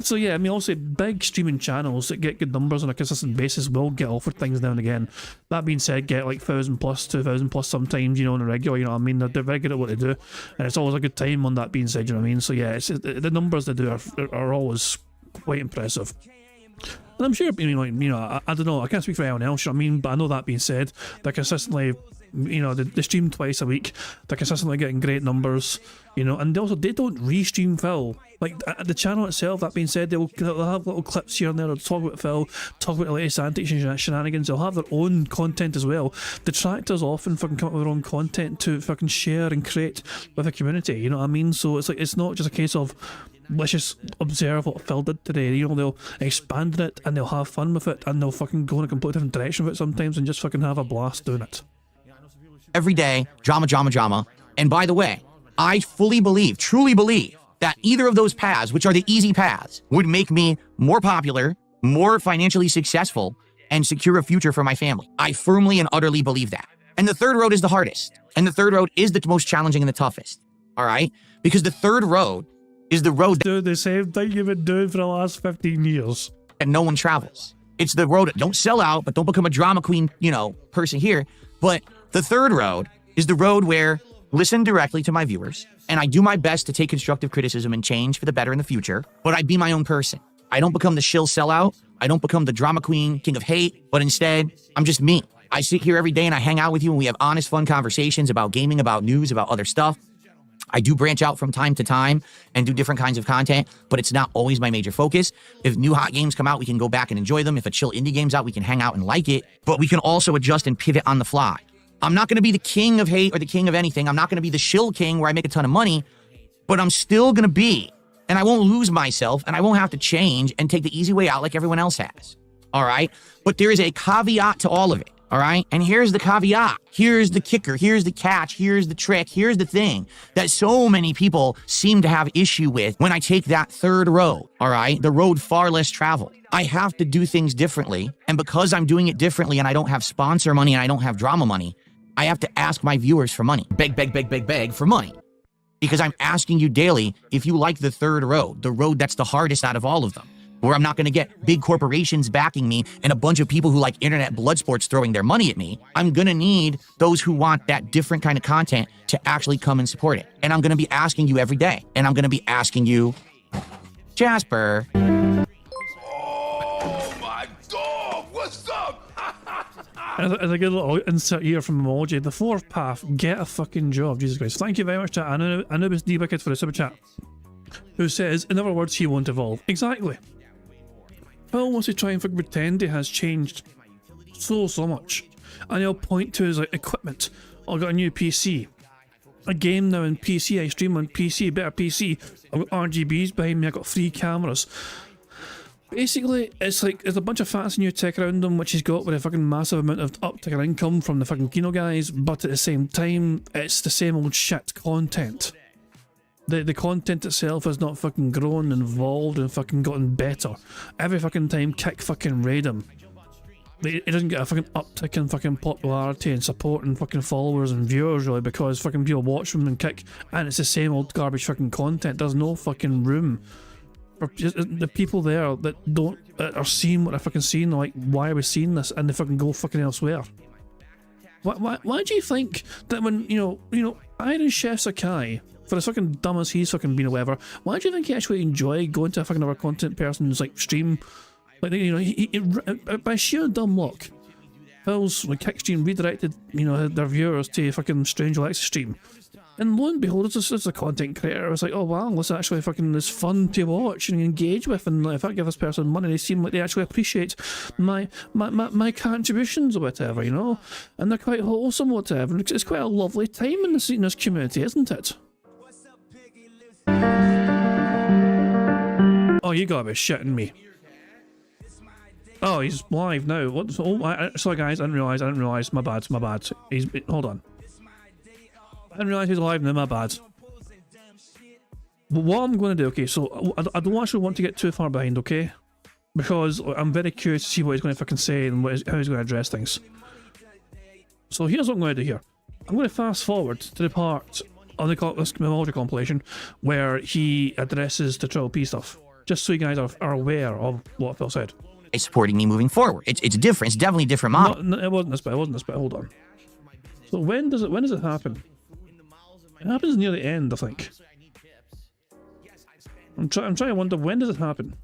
so yeah, I mean, also big streaming channels that get good numbers on a consistent basis will get offered things now and again. That being said, get like 1,000 plus, 2,000 plus sometimes, on a regular, you know what I mean? They're very good at what they do, and it's always a good time on that being said, you know what I mean? So yeah, the numbers they do are always quite impressive. And I'm sure, I don't know, I can't speak for anyone else, you know what I mean? But I know that being said, they're consistently, they stream twice a week, they're consistently getting great numbers, and they don't restream Phil. Like, the channel itself, that being said, they'll have little clips here and there, they'll talk about Phil, talk about the latest antics and shenanigans, they'll have their own content as well. Detractors often fucking come up with their own content to fucking share and create with the community, you know what I mean? So it's like, it's not just a case of, let's just observe what Phil did today, they'll expand it and they'll have fun with it and they'll fucking go in a completely different direction with it sometimes and just fucking have a blast doing it. Every day, drama. And by the way, I truly believe that either of those paths, which are the easy paths, would make me more popular, more financially successful, and secure a future for my family. I firmly and utterly believe that. And the third road is the hardest. And the third road is the most challenging and the toughest. All right? Because the third road is the road Do the same thing you've been doing for the last 15 years. that no one travels. It's the road, don't sell out, but don't become a drama queen, person here. But the third road is the road where listen directly to my viewers, and I do my best to take constructive criticism and change for the better in the future, but I be my own person. I don't become the shill sellout. I don't become the drama queen, king of hate, but instead, I'm just me. I sit here every day and I hang out with you and we have honest, fun conversations about gaming, about news, about other stuff. I do branch out from time to time and do different kinds of content, but it's not always my major focus. If new hot games come out, we can go back and enjoy them. If a chill indie game's out, we can hang out and like it, but we can also adjust and pivot on the fly. I'm not going to be the king of hate or the king of anything. I'm not going to be the shill king where I make a ton of money, but I'm still going to be, and I won't lose myself, and I won't have to change and take the easy way out like everyone else has. All right? But there is a caveat to all of it. All right? And here's the caveat. Here's the kicker. Here's the catch. Here's the trick. Here's the thing that so many people seem to have issue with when I take that third road. All right? The road far less traveled. I have to do things differently. And because I'm doing it differently and I don't have sponsor money and I don't have drama money, I have to ask my viewers for money. Beg for money. Because I'm asking you daily if you like the third road, the road that's the hardest out of all of them, where I'm not going to get big corporations backing me and a bunch of people who like internet blood sports throwing their money at me. I'm going to need those who want that different kind of content to actually come and support it. And I'm going to be asking you every day. And I'm going to be asking you, Jasper. Oh my God, what's up? As a good little insert here from Emoji, the fourth path, get a fucking job, Jesus Christ. Thank you very much to Anubis D Wicked for the super chat, who says, in other words, he won't evolve. Exactly. Phil wants to try and fucking pretend he has changed so much. And he'll point to his like equipment. I got a new PC. A game now in PC, I stream on PC, better PC. I've got RGBs behind me, I've got 3 cameras. Basically, it's like there's a bunch of fancy new tech around him, which he's got with a fucking massive amount of uptick in income from the fucking Kino guys, but at the same time, it's the same old shit content. The content itself has not fucking grown and evolved and fucking gotten better. Every fucking time Kick fucking raid him, he doesn't get a fucking uptick in fucking popularity and support and fucking followers and viewers really, because fucking people watch him and Kick, and it's the same old garbage fucking content. There's no fucking room for the people there that are seeing what they're fucking seeing. They're like, why are we seeing this? And they fucking go fucking elsewhere. Why do you think that when Iron Chef Sakai, for as fucking dumb as he's fucking been or whatever, why do you think he actually enjoy going to a fucking other content person's like stream? Like, he by sheer dumb luck, Phil's Kick stream redirected their viewers to fucking Strange Alexa's stream, and lo and behold, it's a content creator. It's like, oh wow, this actually fucking is fun to watch and engage with, and if I give this person money, they seem like they actually appreciate my contributions or whatever, and they're quite wholesome or whatever. It's quite a lovely time in this community, isn't it? Oh, you gotta be shitting me. Oh, he's live now. What? Oh, sorry guys, I didn't realise. My bad. Hold on. I didn't realise he's live now, my bad. But what I'm going to do, okay, so I don't actually want to get too far behind, okay? Because I'm very curious to see what he's going to fucking say and how he's going to address things. So here's what I'm going to do here. I'm going to fast forward to the part on this Memology compilation where he addresses the Triple P stuff, just so you guys are aware of what Phil said. It's supporting me moving forward. It's different. It's definitely a different model. No, it wasn't this bit. Hold on. So when does it happen? It happens near the end, I think. I'm trying to wonder, when does it happen?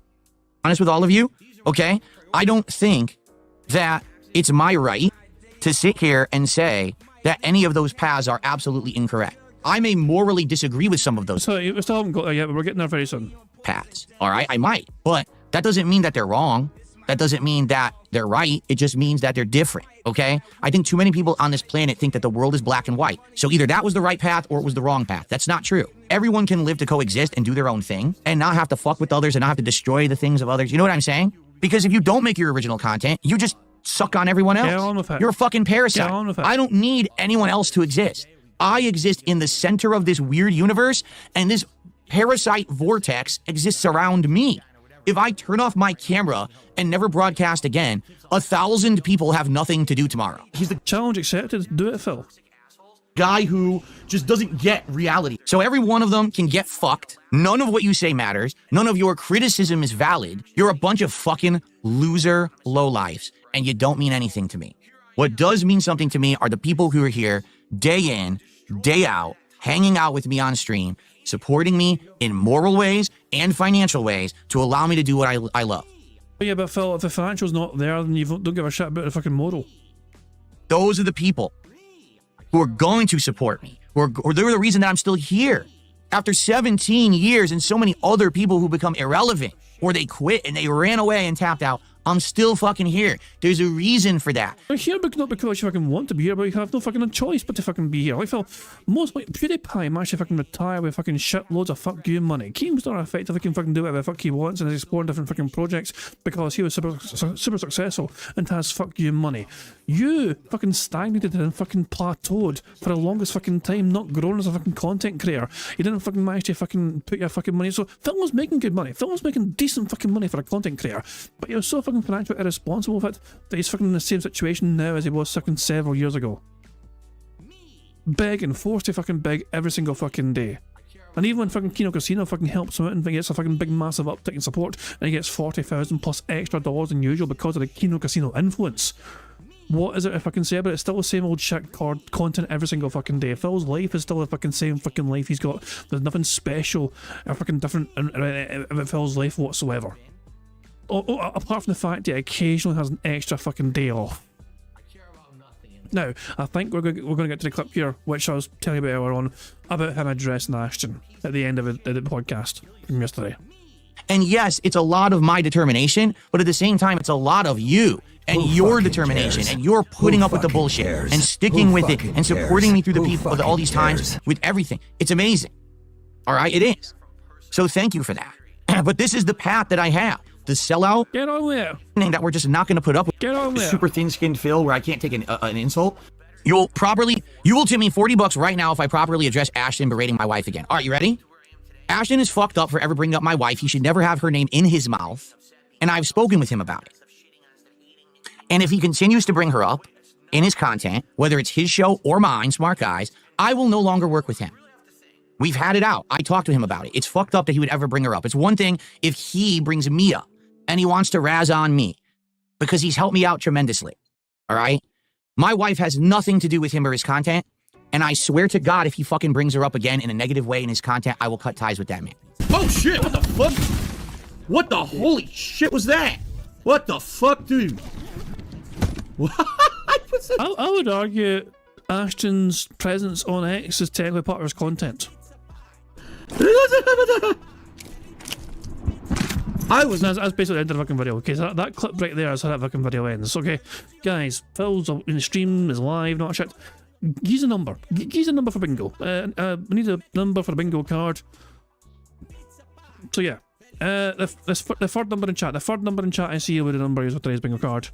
Honest with all of you, okay? I don't think that it's my right to sit here and say that any of those paths are absolutely incorrect. I may morally disagree with some of those So we still haven't got there yet, but we're getting there very soon. paths, all right? I might, but that doesn't mean that they're wrong. That doesn't mean that they're right. It just means that they're different, okay? I think too many people on this planet think that the world is black and white. So either that was the right path or it was the wrong path. That's not true. Everyone can live to coexist and do their own thing and not have to fuck with others and not have to destroy the things of others. You know what I'm saying? Because if you don't make your original content, you just suck on everyone else. Get on with it. You're a fucking parasite. Get on with it. I don't need anyone else to exist. I exist in the center of this weird universe, and this parasite vortex exists around me. If I turn off my camera and never broadcast again, 1,000 people have nothing to do tomorrow. He's the Challenge accepted. Do it, Phil. guy who just doesn't get reality. So every one of them can get fucked. None of what you say matters. None of your criticism is valid. You're a bunch of fucking loser lowlifes, and you don't mean anything to me. What does mean something to me are the people who are here day in, day out, hanging out with me on stream, supporting me in moral ways and financial ways to allow me to do what I love. Yeah, but Phil, if the financial's not there, then you don't give a shit about the fucking moral. Those are the people who are going to support me, or they're the reason that I'm still here. After 17 years and so many other people who become irrelevant, or they quit and they ran away and tapped out, I'm still fucking here. There's a reason for that. You're here not because you fucking want to be here, but you have no fucking choice but to fucking be here. Like, Phil, most, like, PewDiePie managed to fucking retire with fucking shitloads of fuck you money. Keem's not effective, he can fucking do whatever the fuck he wants and is exploring different fucking projects because he was super successful and has fuck you money. You fucking stagnated and fucking plateaued for the longest fucking time, not grown as a fucking content creator. You didn't fucking manage to fucking put your fucking money. So Phil was making good money. Phil was making decent fucking money for a content creator, but he was so fucking financially irresponsible with it that he's fucking in the same situation now as he was fucking several years ago. Beg and forced to fucking beg every single fucking day. And even when fucking Kino Casino fucking helps him out and gets a fucking big massive uptick in support and he gets 40,000 plus extra dollars than usual because of the Kino Casino influence. What is it if I can say about it? It's still the same old shit content every single fucking day. Phil's life is still the fucking same fucking life he's got. There's nothing special or fucking different about Phil's life whatsoever. Apart from the fact that he occasionally has an extra fucking day off. Now, I think we're going to get to the clip here, which I was telling you about earlier on, about him addressing Ashton at the end of the podcast from yesterday. And yes, it's a lot of my determination, but at the same time, it's a lot of you and your determination, and you're putting up with the bullshit and sticking with it and supporting me through the people all these times with everything. It's amazing. All right, it is. So thank you for that. But this is the path that I have. The sellout. Get on there. That we're just not going to put up with. Get on there. Super thin-skinned Phil where I can't take an insult. You will tip me $40 right now if I properly address Ashton berating my wife again. All right, you ready? Ashton is fucked up for ever bringing up my wife. He should never have her name in his mouth. And I've spoken with him about it. And if he continues to bring her up in his content, whether it's his show or mine, Smart Guys, I will no longer work with him. We've had it out. I talked to him about it. It's fucked up that he would ever bring her up. It's one thing if he brings me up and he wants to razz on me because he's helped me out tremendously. All right? My wife has nothing to do with him or his content. And I swear to God, if he fucking brings her up again in a negative way in his content, I will cut ties with that man. Oh shit, what the fuck? What the holy shit was that? What the fuck, dude? What? I would argue Ashton's presence on X is technically part of his content. That's basically the end of the fucking video. Okay, so that clip right there is how that fucking video ends. Okay, guys, Phil's in the stream, is live, not shit. Use a number. Use a number for bingo. We need a number for the bingo card. So yeah, the third number in chat. The third number in chat I see with the number is for today's bingo card.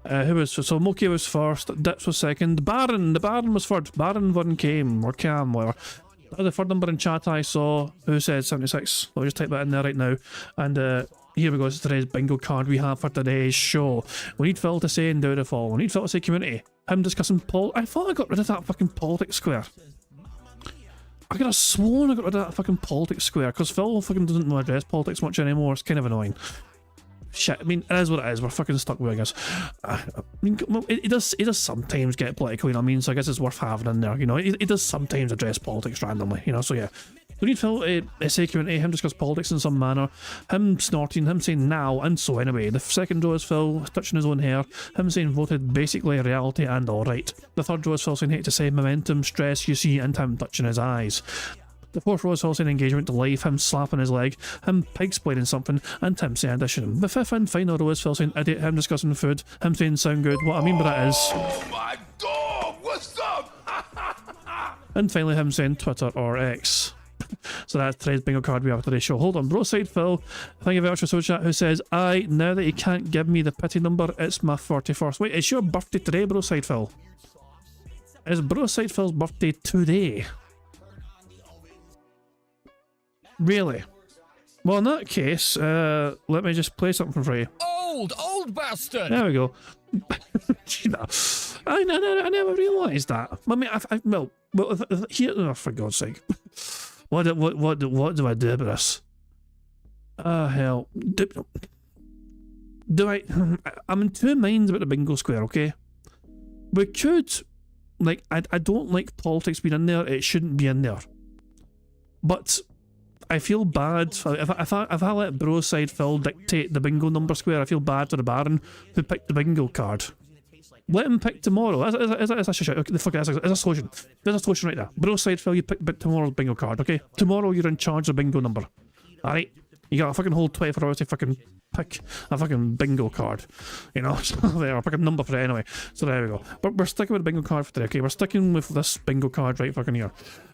Who was so Moki was first, Dips was second, Baron. The Baron was third. Baron one came or Cam whatever. The third number in chat I saw who said 76. I'll just type that in there right now. And here we go. This is today's bingo card we have for today's show. We need Phil to say and do the fall. We need Phil to say community. Him discussing I thought I got rid of that fucking politics square. I could have sworn I got rid of that fucking politics square because Phil fucking doesn't know address politics much anymore. It's kind of annoying. Shit, I mean, it is what it is. We're fucking stuck with it, I guess. I mean, it does sometimes get political, you know what I mean? So I guess it's worth having in there, you know? It does sometimes address politics randomly, you know? So yeah. We need Phil to say community, him discuss politics in some manner, him snorting, him saying now, and so anyway. The second row is Phil touching his own hair, him saying voted basically reality and alright. The third row is Phil saying hate to say momentum, stress, you see, and him touching his eyes. The fourth row is Phil saying engagement to life, him slapping his leg, him pig-splaining something, and him saying addition. The fifth and final row is Phil saying idiot, him discussing food, him saying sound good. What I mean by that is... Oh my dog, what's up? And finally him saying Twitter or X. So that's today's bingo card we have today's show. Hold on, Broside Phil, thank you very much for Social Chat, who says, now that you can't give me the pity number, it's my 41st. Wait, it's your birthday today, Broside Phil? Is Broside Phil's birthday today? Really? Well, in that case, let me just play something for you. Old bastard! There we go. You know, I never realised that. I mean, well, here, oh, for God's sake. What do I do about this? Hell. Do I... I'm in two minds about the bingo square, okay? We could... Like, I don't like politics being in there. It shouldn't be in there. But I feel bad. If I let Bro Side Phil dictate the bingo number square, I feel bad for the Baron who picked the bingo card. Let him pick tomorrow. Is a solution. There's a solution right there. Bro Side Phil, you pick tomorrow's bingo card, okay? Tomorrow you're in charge of bingo number. Alright? You got a fucking whole 24 hours to fucking pick a fucking bingo card. You know, so there, I'll pick a number for it anyway. So there we go. But we're sticking with the bingo card for today, okay? We're sticking with this bingo card right fucking here.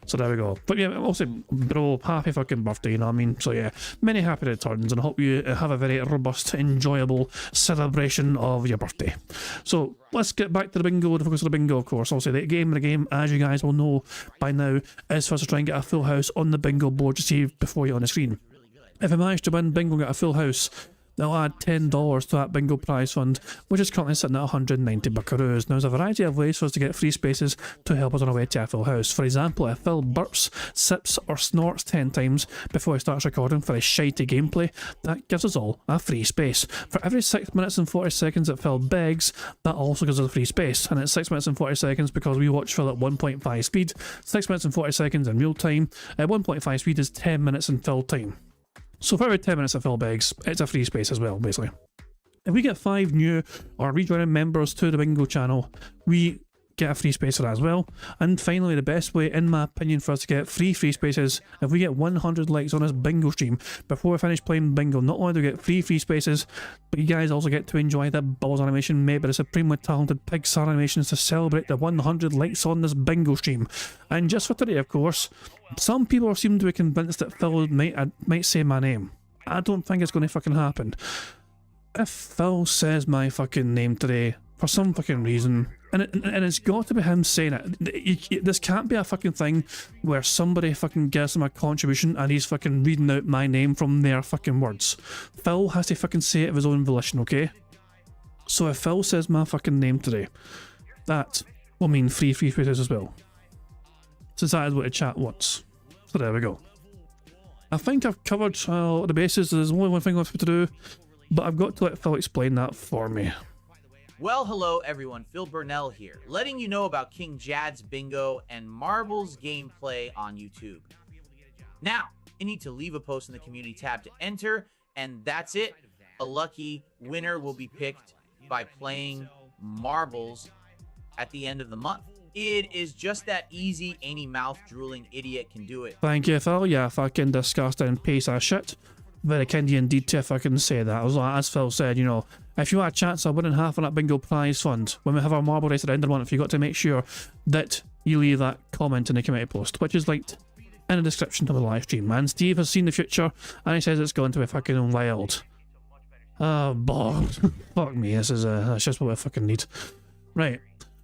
So there we go. But yeah, also, bro, happy fucking birthday, you know what I mean? So yeah, many happy returns, and I hope you have a very robust, enjoyable celebration of your birthday. So let's get back to the bingo, the focus of the bingo, of course. Also, the game, as you guys will know by now, is for us to try and get a full house on the bingo board to see before you on the screen. If I manage to win bingo and get a full house, they'll add $10 to that bingo prize fund, which is currently sitting at 190 buckaroos. Now, there's a variety of ways for us to get free spaces to help us on our way to a full house. For example, if Phil burps, sips or snorts 10 times before he starts recording for his shitey gameplay, that gives us all a free space. For every 6 minutes and 40 seconds that Phil begs, that also gives us a free space. And it's 6 minutes and 40 seconds because we watch Phil at 1.5 speed. 6 minutes and 40 seconds in real time. At 1.5 speed is 10 minutes in Phil time. So for every 10 minutes of Phil begs, it's a free space as well, basically. If we get 5 new or rejoining members to the bingo channel, we get a free space for that as well. And finally, the best way, in my opinion, for us to get free spaces, if we get 100 likes on this bingo stream before we finish playing bingo, not only do we get free spaces, but you guys also get to enjoy that balls animation made by the supremely talented Pixar Animations to celebrate the 100 likes on this bingo stream. And just for today, of course, some people seem to be convinced that Phil might say my name. I don't think it's going to fucking happen. If Phil says my fucking name today, for some fucking reason, and it's got to be him saying it. This can't be a fucking thing where somebody fucking gives him a contribution and he's fucking reading out my name from their fucking words. Phil has to fucking say it of his own volition, okay? So if Phil says my fucking name today, that will mean free spaces as well. Since that is what the chat wants. So there we go. I think I've covered the bases. There's only one thing left to do, but I've got to let Phil explain that for me. Well, hello everyone, Phil Burnell here, letting you know about King Jad's Bingo and Marbles gameplay on YouTube. Now, you need to leave a post in the community tab to enter, and that's it. A lucky winner will be picked by playing Marbles at the end of the month. It is just that easy, any mouth-drooling idiot can do it. Thank you, Phil. Yeah, fucking disgusting piece of shit. Very kindy indeed to if I can say that. As Phil said, you know, if you want a chance of winning half on that bingo prize fund, when we have our marble race at the end of the month, you've got to make sure that you leave that comment in the community post, which is linked in the description of the live stream. And Steve has seen the future, and he says it's going to be fucking wild. Oh, bored. Fuck me, this is that's just what I fucking need. Right.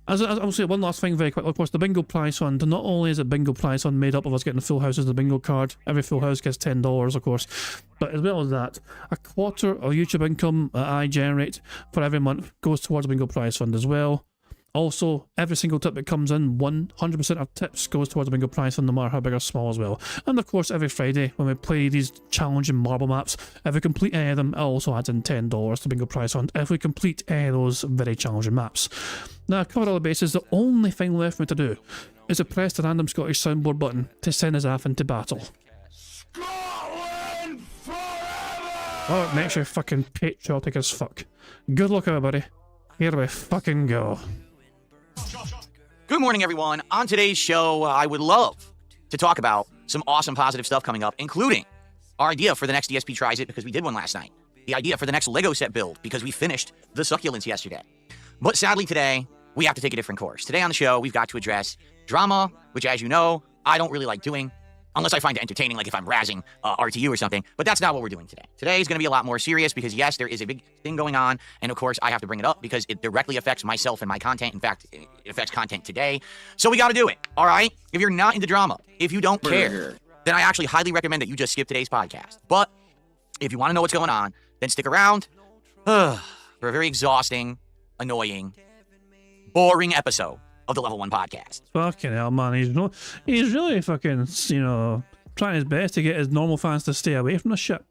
I'll say one last thing very quickly. Of course, the bingo prize fund, not only is it bingo prize fund made up of us getting full houses, the bingo card, every full house gets $10, of course, but as well as that, a quarter of YouTube income that I generate for every month goes towards the bingo prize fund as well. Also, every single tip that comes in, 100% of tips goes towards the bingo prize fund, no matter how big or small as well. And of course, every Friday, when we play these challenging marble maps, if we complete any of them, it also adds in $10 to bingo prize fund if we complete any of those very challenging maps. Now, I've covered all the bases. The only thing left for me to do is to press the random Scottish soundboard button to send his aff into battle. Scotland forever! Oh, it makes you fucking patriotic as fuck. Good luck, everybody. Here we fucking go. Good morning, everyone. On today's show, I would love to talk about some awesome positive stuff coming up, including our idea for the next DSP Tries It, because we did one last night. The idea for the next Lego set build, because we finished the succulents yesterday. But sadly today, we have to take a different course. Today on the show, we've got to address drama, which, as you know, I don't really like doing, unless I find it entertaining, like if I'm razzing RTU or something. But that's not what we're doing today. Today is going to be a lot more serious because, yes, there is a big thing going on. And, of course, I have to bring it up because it directly affects myself and my content. In fact, it affects content today. So we got to do it, all right? If you're not into drama, if you don't care, then I actually highly recommend that you just skip today's podcast. But If you want to know what's going on, then stick around for a very exhausting, annoying, boring episode of the Level 1 podcast. Fucking hell, man. He's really fucking, trying his best to get his normal fans to stay away from this shit.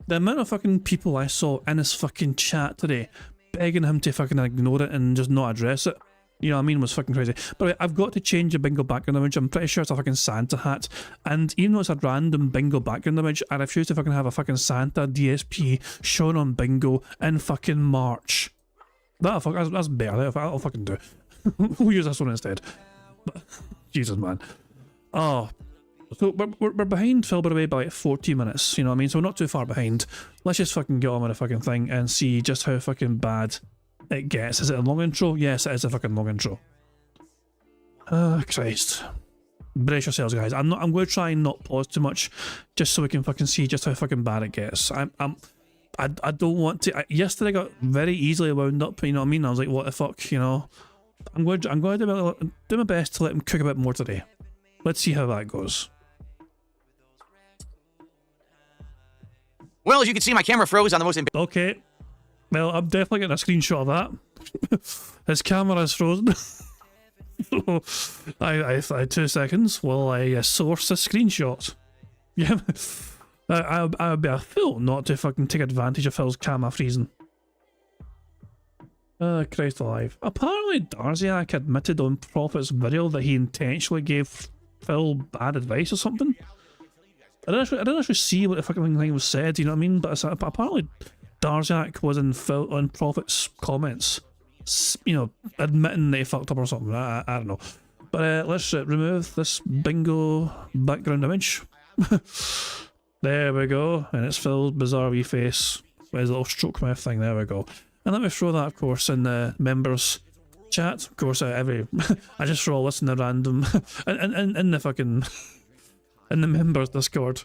The amount of fucking people I saw in his fucking chat today begging him to fucking ignore it and just not address it, you know what I mean, was fucking crazy. But I've got to change the bingo background image. I'm pretty sure it's a fucking Santa hat. And even though it's a random bingo background image, I refuse to fucking have a fucking Santa DSP shown on bingo in fucking March. That's better. I'll fucking do. We'll use this one instead. But, Jesus, man. Oh. So we're behind Phil, by the way, by like 40 minutes, you know what I mean? So we're not too far behind. Let's just fucking get on with the fucking thing and see just how fucking bad it gets. Is it a long intro? Yes, it is a fucking long intro. Oh, Christ. Brace yourselves, guys. I'm going to try and not pause too much, just so we can fucking see just how fucking bad it gets. I don't want to. Yesterday I got very easily wound up, you know what I mean? I was like, what the fuck, you know? I'm going to do my best to let him cook a bit more today. Let's see how that goes. Well, as you can see, my camera froze on the most Okay. Well, I'm definitely getting a screenshot of that. His camera is frozen. So, I had 2 seconds while I source a screenshot. Yeah. I would be a fool not to fucking take advantage of Phil's camera freezing. Christ alive. Apparently Darziak admitted on Prophet's video that he intentionally gave Phil bad advice or something. I didn't actually see what the fucking thing was said, you know what I mean? But apparently Darziak was on Prophet's comments, you know, admitting that he fucked up or something. I don't know. But let's remove this bingo background image. There we go. And it's Phil's bizarre wee face with his little stroke mouth thing. There we go. And let me throw that, of course, in the members chat. Of course, I just throw all this in the random in the fucking in the members Discord.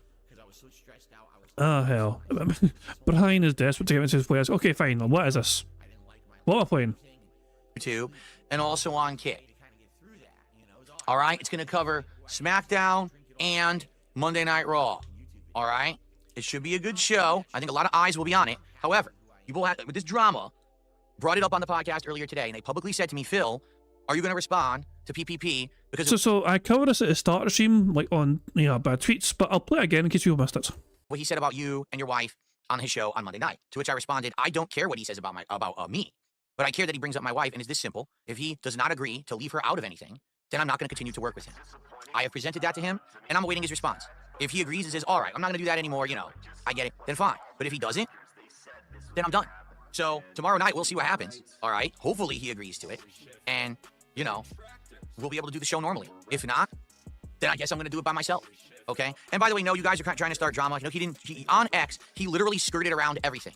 Ah, hell. Brian is desperate to get into his players. Okay, fine. What is this? What am I playing? YouTube and also on Kick. All right, it's going to cover SmackDown and Monday Night Raw. All right, it should be a good show. I think a lot of eyes will be on it. However, people with this drama brought it up on the podcast earlier today, and they publicly said to me, Phil, are you going to respond to PPP? Because so I covered this at the start of the stream, like on bad tweets, but I'll play it again in case people missed it. What he said about you and your wife on his show on Monday night. To which I responded, I don't care what he says about me, but I care that he brings up my wife, and it's this simple. If he does not agree to leave her out of anything, then I'm not going to continue to work with him. I have presented that to him, and I'm awaiting his response. If he agrees and says, all right, I'm not going to do that anymore, I get it, then fine. But if he doesn't, then I'm done. So tomorrow night, we'll see what happens, all right? Hopefully he agrees to it, and, we'll be able to do the show normally. If not, then I guess I'm going to do it by myself, okay? And by the way, no, you guys are trying to start drama. On X, he literally skirted around everything.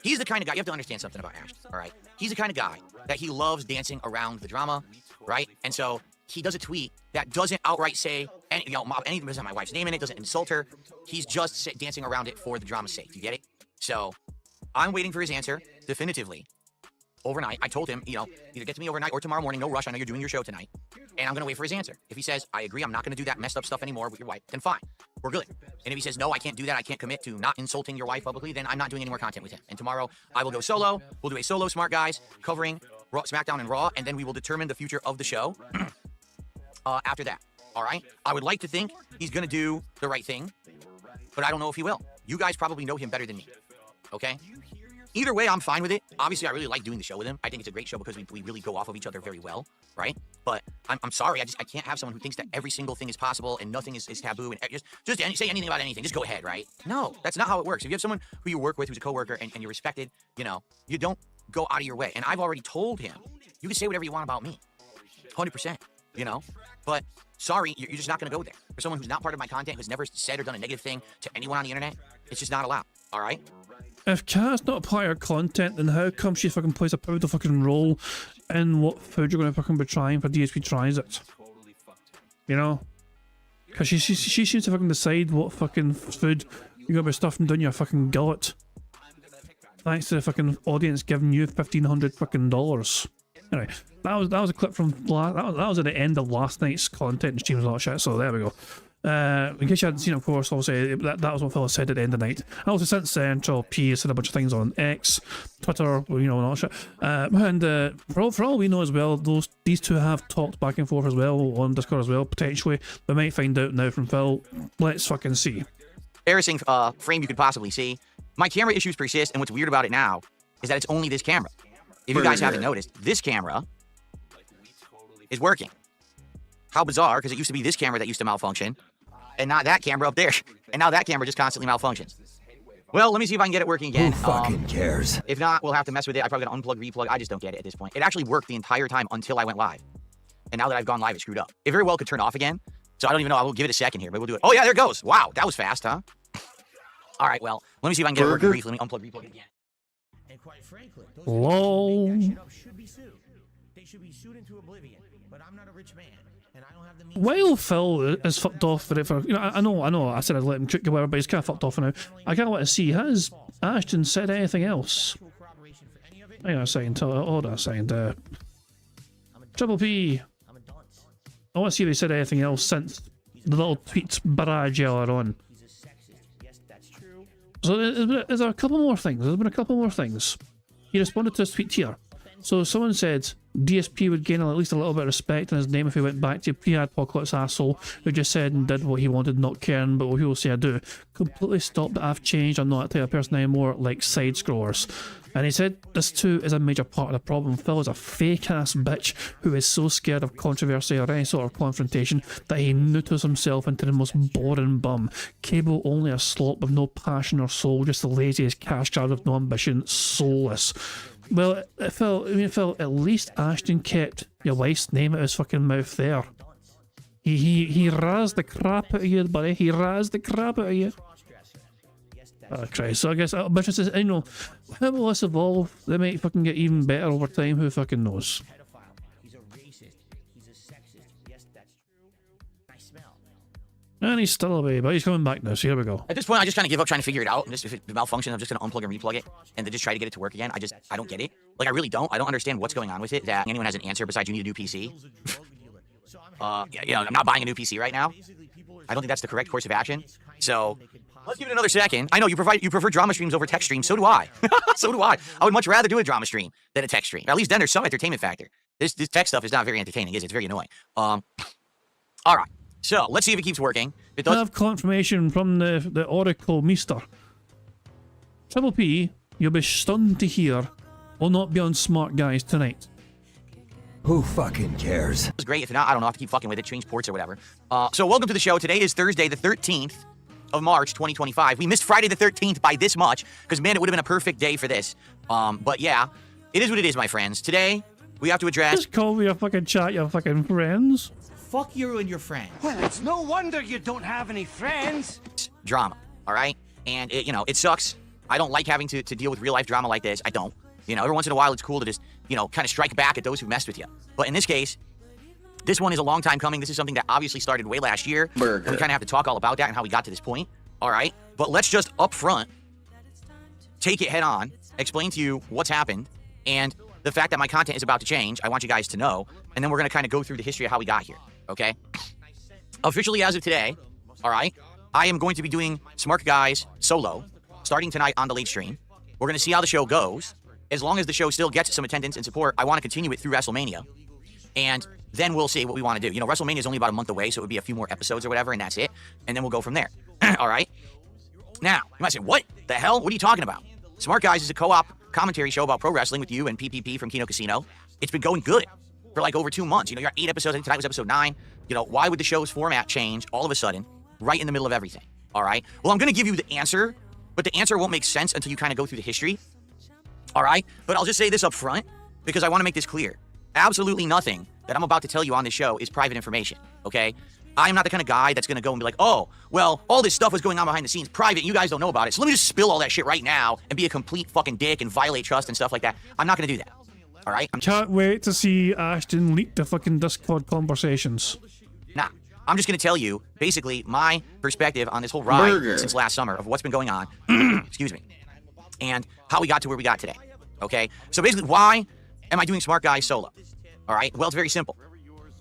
He's the kind of guy, you have to understand something about Ash, all right? He's the kind of guy that he loves dancing around the drama, right? And so he does a tweet that doesn't outright say, anything doesn't have my wife's name in it, doesn't insult her. He's just dancing around it for the drama's sake. You get it? So I'm waiting for his answer definitively overnight. I told him, either get to me overnight or tomorrow morning. No rush. I know you're doing your show tonight. And I'm going to wait for his answer. If he says, I agree, I'm not going to do that messed up stuff anymore with your wife, then fine. We're good. And if he says, no, I can't do that, I can't commit to not insulting your wife publicly, then I'm not doing any more content with him. And tomorrow I will go solo. We'll do a solo Smart Guys covering Raw, SmackDown and Raw, and then we will determine the future of the show after that. All right? I would like to think he's going to do the right thing, but I don't know if he will. You guys probably know him better than me. Okay? Either way, I'm fine with it. Obviously, I really like doing the show with him. I think it's a great show because we really go off of each other very well, right? But I'm sorry, I can't have someone who thinks that every single thing is possible and nothing is taboo and just say anything about anything. Just go ahead, right? No, that's not how it works. If you have someone who you work with who's a coworker and you're respected, you don't go out of your way. And I've already told him, you can say whatever you want about me, 100%, But sorry, you're just not going to go there. For someone who's not part of my content, who's never said or done a negative thing to anyone on the internet, it's just not allowed, all right? If Kat's not a part of her content, then how come she fucking plays a pivotal fucking role in what food you're going to fucking be trying for DSP tries it? Because she seems to fucking decide what fucking food you're going to be stuffing down your fucking gullet. Thanks to the fucking audience giving you $1,500 fucking dollars. Anyway, that was a clip from that was at the end of last night's content and streams and all that shit. So there we go. In case you hadn't seen, of course, obviously that was what Phil said at the end of the night. And also since then, Triple P has said a bunch of things on X, Twitter, you know, and all that shit. And for all we know as well, these two have talked back and forth as well on Discord as well. Potentially, we might find out now from Phil. Let's fucking see. Embarrassing frame you could possibly see. My camera issues persist, and what's weird about it now is that it's only this camera. If you guys haven't noticed, this camera is working. How bizarre, because it used to be this camera that used to malfunction, and not that camera up there. And now that camera just constantly malfunctions. Well, let me see if I can get it working again. Who fucking cares? If not, we'll have to mess with it. I probably gotta unplug, replug. I just don't get it at this point. It actually worked the entire time until I went live. And now that I've gone live, it screwed up. It very well could turn off again. So I don't even know. I will give it a second here, but we'll do it. Oh yeah, there it goes. Wow, that was fast, huh? All right, well, let me see if I can get it working briefly. Let me unplug, replug it again. And quite frankly, those LOL. should be sued. They should be sued into oblivion. But I'm not a rich man. And I don't have the means. While Phil is fucked off for it for, you know, I know, I said I'd let him cook or whatever, but he's kind of fucked off now. I kind of want to see, has Ashton said anything else? Hang on a second, hold on a second. Triple P. I want to see if he said anything else since the little tweet barrage earlier on. So is there a couple more things? There's been a couple more things. He responded to his tweet here. So someone said DSP would gain at least a little bit of respect in his name if he went back to pre-apocalypse asshole who just said and did what he wanted, not caring about what people say I do. Completely stopped that I've changed, I'm not that type of person anymore, like side scrollers. And he said this too is a major part of the problem. Phil is a fake ass bitch who is so scared of controversy or any sort of confrontation that he neuters himself into the most boring bum. Cable only a slop with no passion or soul, just the laziest cash grab with no ambition, soulless. Well, Phil, at least Ashton kept your wife's name out of his fucking mouth there. He razzed the crap out of you, buddy. He razzed the crap out of you. Oh, Christ. So I guess, but just, you know, how will this evolve? They might fucking get even better over time. Who fucking knows? And he's still away, but he's coming back now, so here we go. At this point, I just kind of give up trying to figure it out. And just, if it malfunctions, I'm just going to unplug and replug it and then just try to get it to work again. I don't get it. Like, I really don't. I don't understand what's going on with it. That anyone has an answer besides you need a new PC. I'm not buying a new PC right now. I don't think that's the correct course of action. So let's give it another second. I know you prefer drama streams over text streams. So do I. So do I. I would much rather do a drama stream than a text stream. At least then there's some entertainment factor. This text stuff is not very entertaining, is it? It's very annoying. All right. So let's see if it keeps working. It does. I have confirmation from the Oracle Meester. Triple P, you'll be stunned to hear, will not be on Smart Guys tonight. Who fucking cares? It's great. If not, I don't know. I have to keep fucking with it, change ports or whatever. So welcome to the show. Today is Thursday, the 13th of March, 2025. We missed Friday the 13th by this much, because man, it would have been a perfect day for this. But yeah, it is what it is, my friends. Today, we have to address... Just call me a fucking chat, your fucking friends. Fuck you and your friends. Well, it's no wonder you don't have any friends. Drama, all right? And, it sucks. I don't like having to deal with real-life drama like this. I don't. You know, every once in a while, it's cool to just, kind of strike back at those who messed with you. But in this case, this one is a long time coming. This is something that obviously started way last year. And we kind of have to talk all about that and how we got to this point, all right? But let's just up front take it head on, explain to you what's happened, and the fact that my content is about to change. I want you guys to know. And then we're going to kind of go through the history of how we got here. Okay, officially as of today, all right, I am going to be doing Smart Guys solo starting tonight on the late stream. We're going to see how the show goes. As long as the show still gets some attendance and support, I want to continue it through WrestleMania. And then we'll see what we want to do. WrestleMania is only about a month away, so it would be a few more episodes or whatever, and that's it. And then we'll go from there. All right? Now, you might say, what the hell? What are you talking about? Smart Guys is a co-op commentary show about pro wrestling with you and PPP from Kino Casino. It's been going good for like over 2 months. You're at 8 episodes. I think tonight was episode 9. Why would the show's format change all of a sudden, right in the middle of everything? All right? Well, I'm going to give you the answer, but the answer won't make sense until you kind of go through the history. All right? But I'll just say this up front because I want to make this clear. Absolutely nothing that I'm about to tell you on this show is private information, okay? I'm not the kind of guy that's going to go and be like, oh, well, all this stuff was going on behind the scenes, private, you guys don't know about it, so let me just spill all that shit right now and be a complete fucking dick and violate trust and stuff like that. I'm not going to do that, all right? Can't wait to see Ashton leak the fucking Discord conversations. Nah, I'm just going to tell you, basically, my perspective on this whole ride since last summer of what's been going on, excuse me, and how we got to where we got today, okay? So basically, why am I doing Smart Guys solo? All right? Well, it's very simple,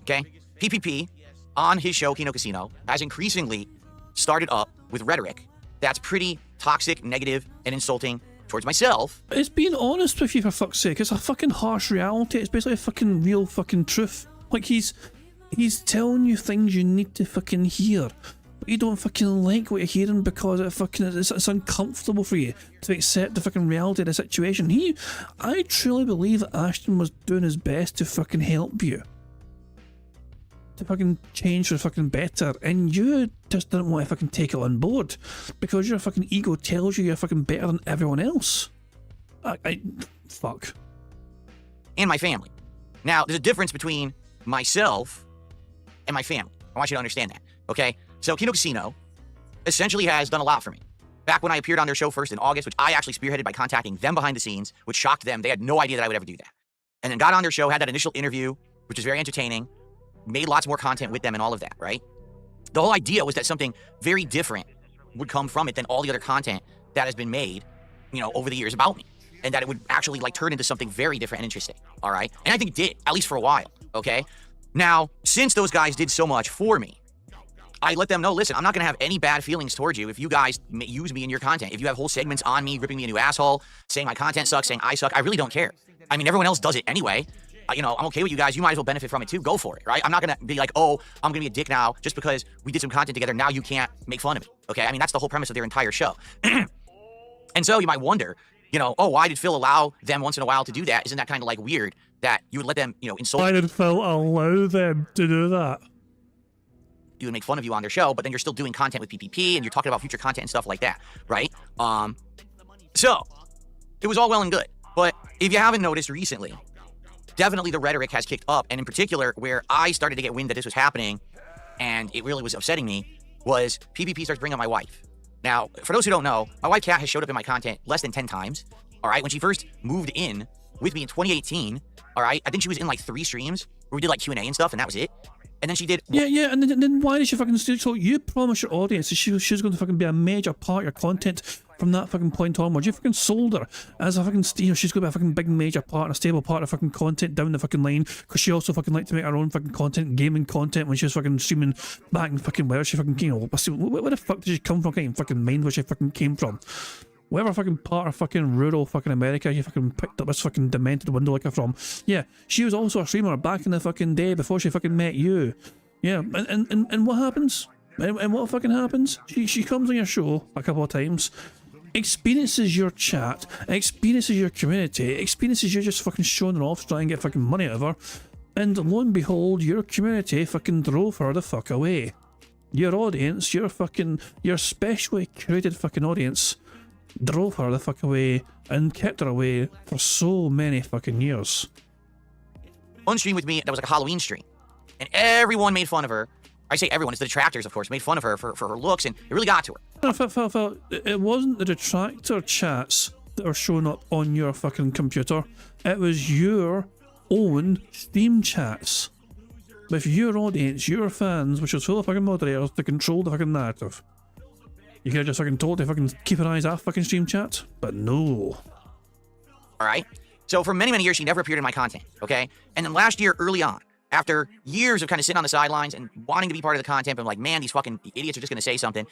okay? PPP on his show, Kino Casino, has increasingly started up with rhetoric that's pretty toxic, negative, and insulting towards myself. It's being honest with you, for fuck's sake. It's a fucking harsh reality. It's basically a fucking real fucking truth. Like, he's telling you things you need to fucking hear, but you don't fucking like what you're hearing because it's uncomfortable for you to accept the fucking reality of the situation. I truly believe that Ashton was doing his best to fucking help you, to fucking change for fucking better, and you just didn't want to fucking take it on board because your fucking ego tells you you're fucking better than everyone else. Fuck. And my family. Now, there's a difference between myself and my family. I want you to understand that, okay? So Kino Casino essentially has done a lot for me. Back when I appeared on their show first in August, which I actually spearheaded by contacting them behind the scenes, which shocked them. They had no idea that I would ever do that. And then got on their show, had that initial interview, which was very entertaining, made lots more content with them and all of that, right? The whole idea was that something very different would come from it than all the other content that has been made, over the years about me. And that it would actually turn into something very different and interesting, all right? And I think it did, at least for a while, okay? Now, since those guys did so much for me, I let them know, listen, I'm not gonna have any bad feelings towards you if you guys use me in your content. If you have whole segments on me, ripping me a new asshole, saying my content sucks, saying I suck, I really don't care. I mean, everyone else does it anyway. I'm okay with you guys. You might as well benefit from it too. Go for it, right? I'm not gonna be like, oh, I'm gonna be a dick now just because we did some content together. Now you can't make fun of me, okay? I mean, that's the whole premise of their entire show. And so you might wonder, oh, why did Phil allow them once in a while to do that? Isn't that kind of weird that you would let them, insult Why did Phil allow them to do that? you and make fun of you on their show, but then you're still doing content with PPP and you're talking about future content and stuff like that, right? So it was all well and good. But if you haven't noticed recently, definitely the rhetoric has kicked up. And in particular, where I started to get wind that this was happening and it really was upsetting me, was PPP starts bringing up my wife. Now, for those who don't know, my wife Kat has showed up in my content less than 10 times. All right, when she first moved in with me in 2018, all right, I think she was in like 3 streams where we did like Q&A and stuff, and that was it. And then she did... Yeah, and then why did she fucking... So you promised your audience that she was going to fucking be a major part of your content from that fucking point onwards. You fucking sold her as a fucking... she's going to be a fucking big major part and a stable part of fucking content down the fucking line, because she also fucking liked to make her own fucking content, gaming content, when she was fucking streaming back in fucking where she fucking... where the fuck did she come from? I can't even fucking mind where she fucking came from. Whatever fucking part of fucking rural fucking America you fucking picked up this fucking demented window licker from. Yeah, she was also a streamer back in the fucking day before she fucking met you. Yeah, and what happens? And what fucking happens? She comes on your show a couple of times, experiences your chat, experiences your community, experiences you just fucking showing her off to try and get fucking money out of her, and lo and behold, your community fucking drove her the fuck away. Your audience, your specially curated fucking audience, drove her the fuck away and kept her away for so many fucking years. One stream with me that was like a Halloween stream, and everyone made fun of her. I say everyone, it's the detractors, of course, made fun of her for her looks, and it really got to her. It wasn't the detractor chats that are showing up on your fucking computer. It was your own Steam chats with your audience, your fans, which was full of fucking moderators to control the fucking narrative. You could have just fucking told to fucking keep her eyes off fucking stream chat, but no. Alright? So for many, many years, she never appeared in my content, okay? And then last year, early on, after years of kind of sitting on the sidelines and wanting to be part of the content, but I'm like, man, these fucking idiots are just gonna say something,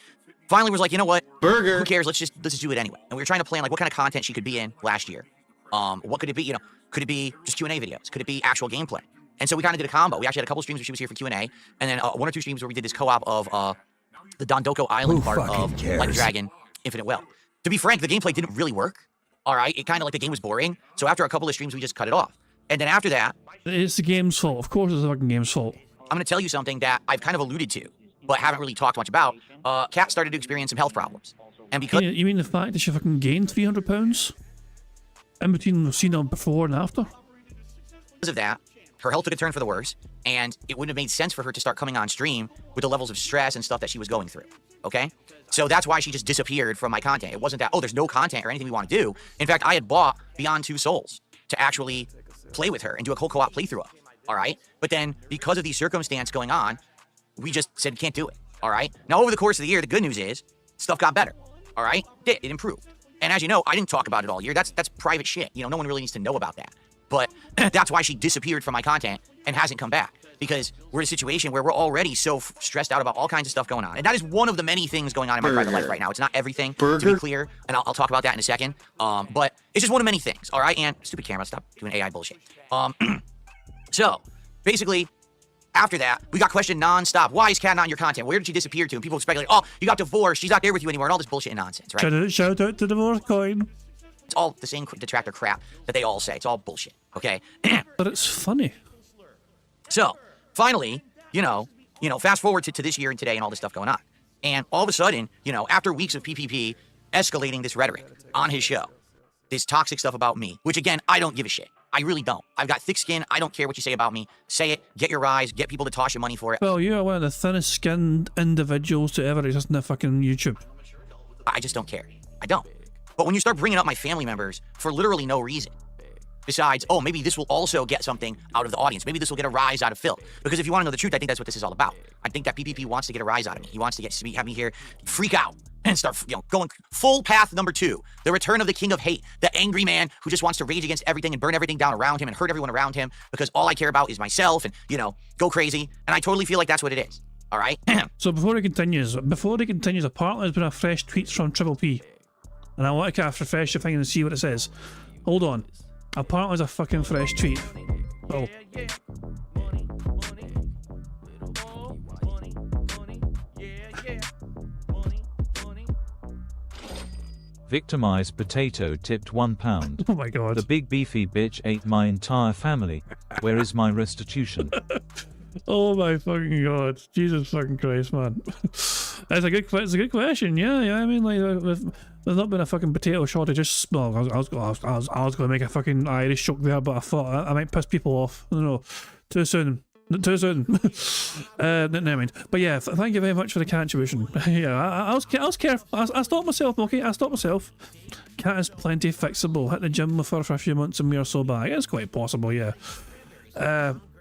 finally was like, you know what? Burger. Who cares? Let's just do it anyway. And we were trying to plan like what kind of content she could be in last year. What could it be? You know, could it be just Q&A videos? Could it be actual gameplay? And so we kind of did a combo. We actually had a couple streams where she was here for Q&A, and then 1 or 2 streams where we did this co-op of the Dondoko Island part of Like a Dragon Infinite Well. To be frank, the gameplay didn't really work. All right, it kind of like the game was boring. So after a couple of streams, we just cut it off. And then after that, it's the game's fault. Of course, it's the fucking game's fault. I'm going to tell you something that I've kind of alluded to, but haven't really talked much about. Kat started to experience some health problems, and because you mean the fact that she fucking gained 300 pounds in between the scene before and after? Because of that, her health took a turn for the worse, and it wouldn't have made sense for her to start coming on stream with the levels of stress and stuff that she was going through, okay? So that's why she just disappeared from my content. It wasn't that, oh, there's no content or anything we want to do. In fact, I had bought Beyond Two Souls to actually play with her and do a whole co-op playthrough of, all right? But then, because of these circumstances going on, we just said, can't do it, all right? Now, over the course of the year, the good news is, stuff got better, all right? It improved. And as you know, I didn't talk about it all year. That's private shit. You know, no one really needs to know about that. But that's why she disappeared from my content and hasn't come back. Because we're in a situation where we're already so stressed out about all kinds of stuff going on. And that is one of the many things going on in my private life right now. It's not everything, to be clear, and I'll talk about that in a second. But it's just one of many things, all right? And stupid camera, stop doing AI bullshit. So, basically, after that, we got questioned nonstop. Why is Kat not in your content? Where did she disappear to? And people speculate, oh, you got divorced, she's not there with you anymore, and all this bullshit and nonsense, right? Shout out to Divorce Coin. It's all the same detractor crap that they all say. It's all bullshit, okay? But it's funny. So, finally, you know, fast forward to this year and today and all this stuff going on. And all of a sudden, after weeks of PPP escalating this rhetoric on his show, this toxic stuff about me, which again, I don't give a shit. I really don't. I've got thick skin. I don't care what you say about me. Say it, get your rise, get people to toss you money for it. Well, you are one of the thinnest skinned individuals to ever exist in the fucking YouTube. I just don't care. I don't. But when you start bringing up my family members for literally no reason, besides, oh, maybe this will also get something out of the audience. Maybe this will get a rise out of Phil. Because if you want to know the truth, I think that's what this is all about. I think that PPP wants to get a rise out of me. He wants to have me here freak out and start, going full path number 2. The return of the king of hate. The angry man who just wants to rage against everything and burn everything down around him and hurt everyone around him because all I care about is myself and, go crazy. And I totally feel like that's what it is. All right? So before he continues, apparently there's been a fresh tweet from Triple P. And I want to refresh the thing and see what it says. Hold on. Apparently there's a fucking fresh tweet. Oh. Victimized potato tipped £1. Oh my god. The big beefy bitch ate my entire family. Where is my restitution? Oh my fucking god. Jesus fucking Christ, man. It's a good question. Yeah. I mean, like, there's not been a fucking potato shortage. Just, well, I was going to make a fucking Irish joke there, but I thought I might piss people off. I don't know. Too soon. Never mind. But yeah, thank you very much for the contribution. Yeah, I was careful. I stopped myself. Okay, I stopped myself. Cat is plenty fixable. Hit the gym with her for a few months and we are so back. It's quite possible. Yeah.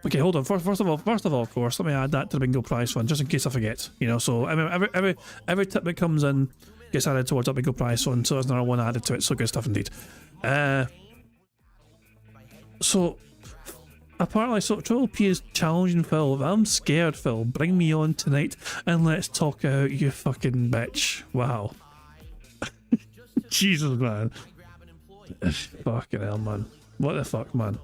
Okay, hold on. First of all, of course, let me add that to the bingo prize fund, just in case I forget. So every tip that comes in gets added towards that bingo prize fund, so there's another one added to it. So good stuff indeed. So apparently, Triple P is challenging Phil. I'm scared, Phil. Bring me on tonight and let's talk out, you fucking bitch. Wow. Jesus, man. Fucking hell, man. What the fuck, man.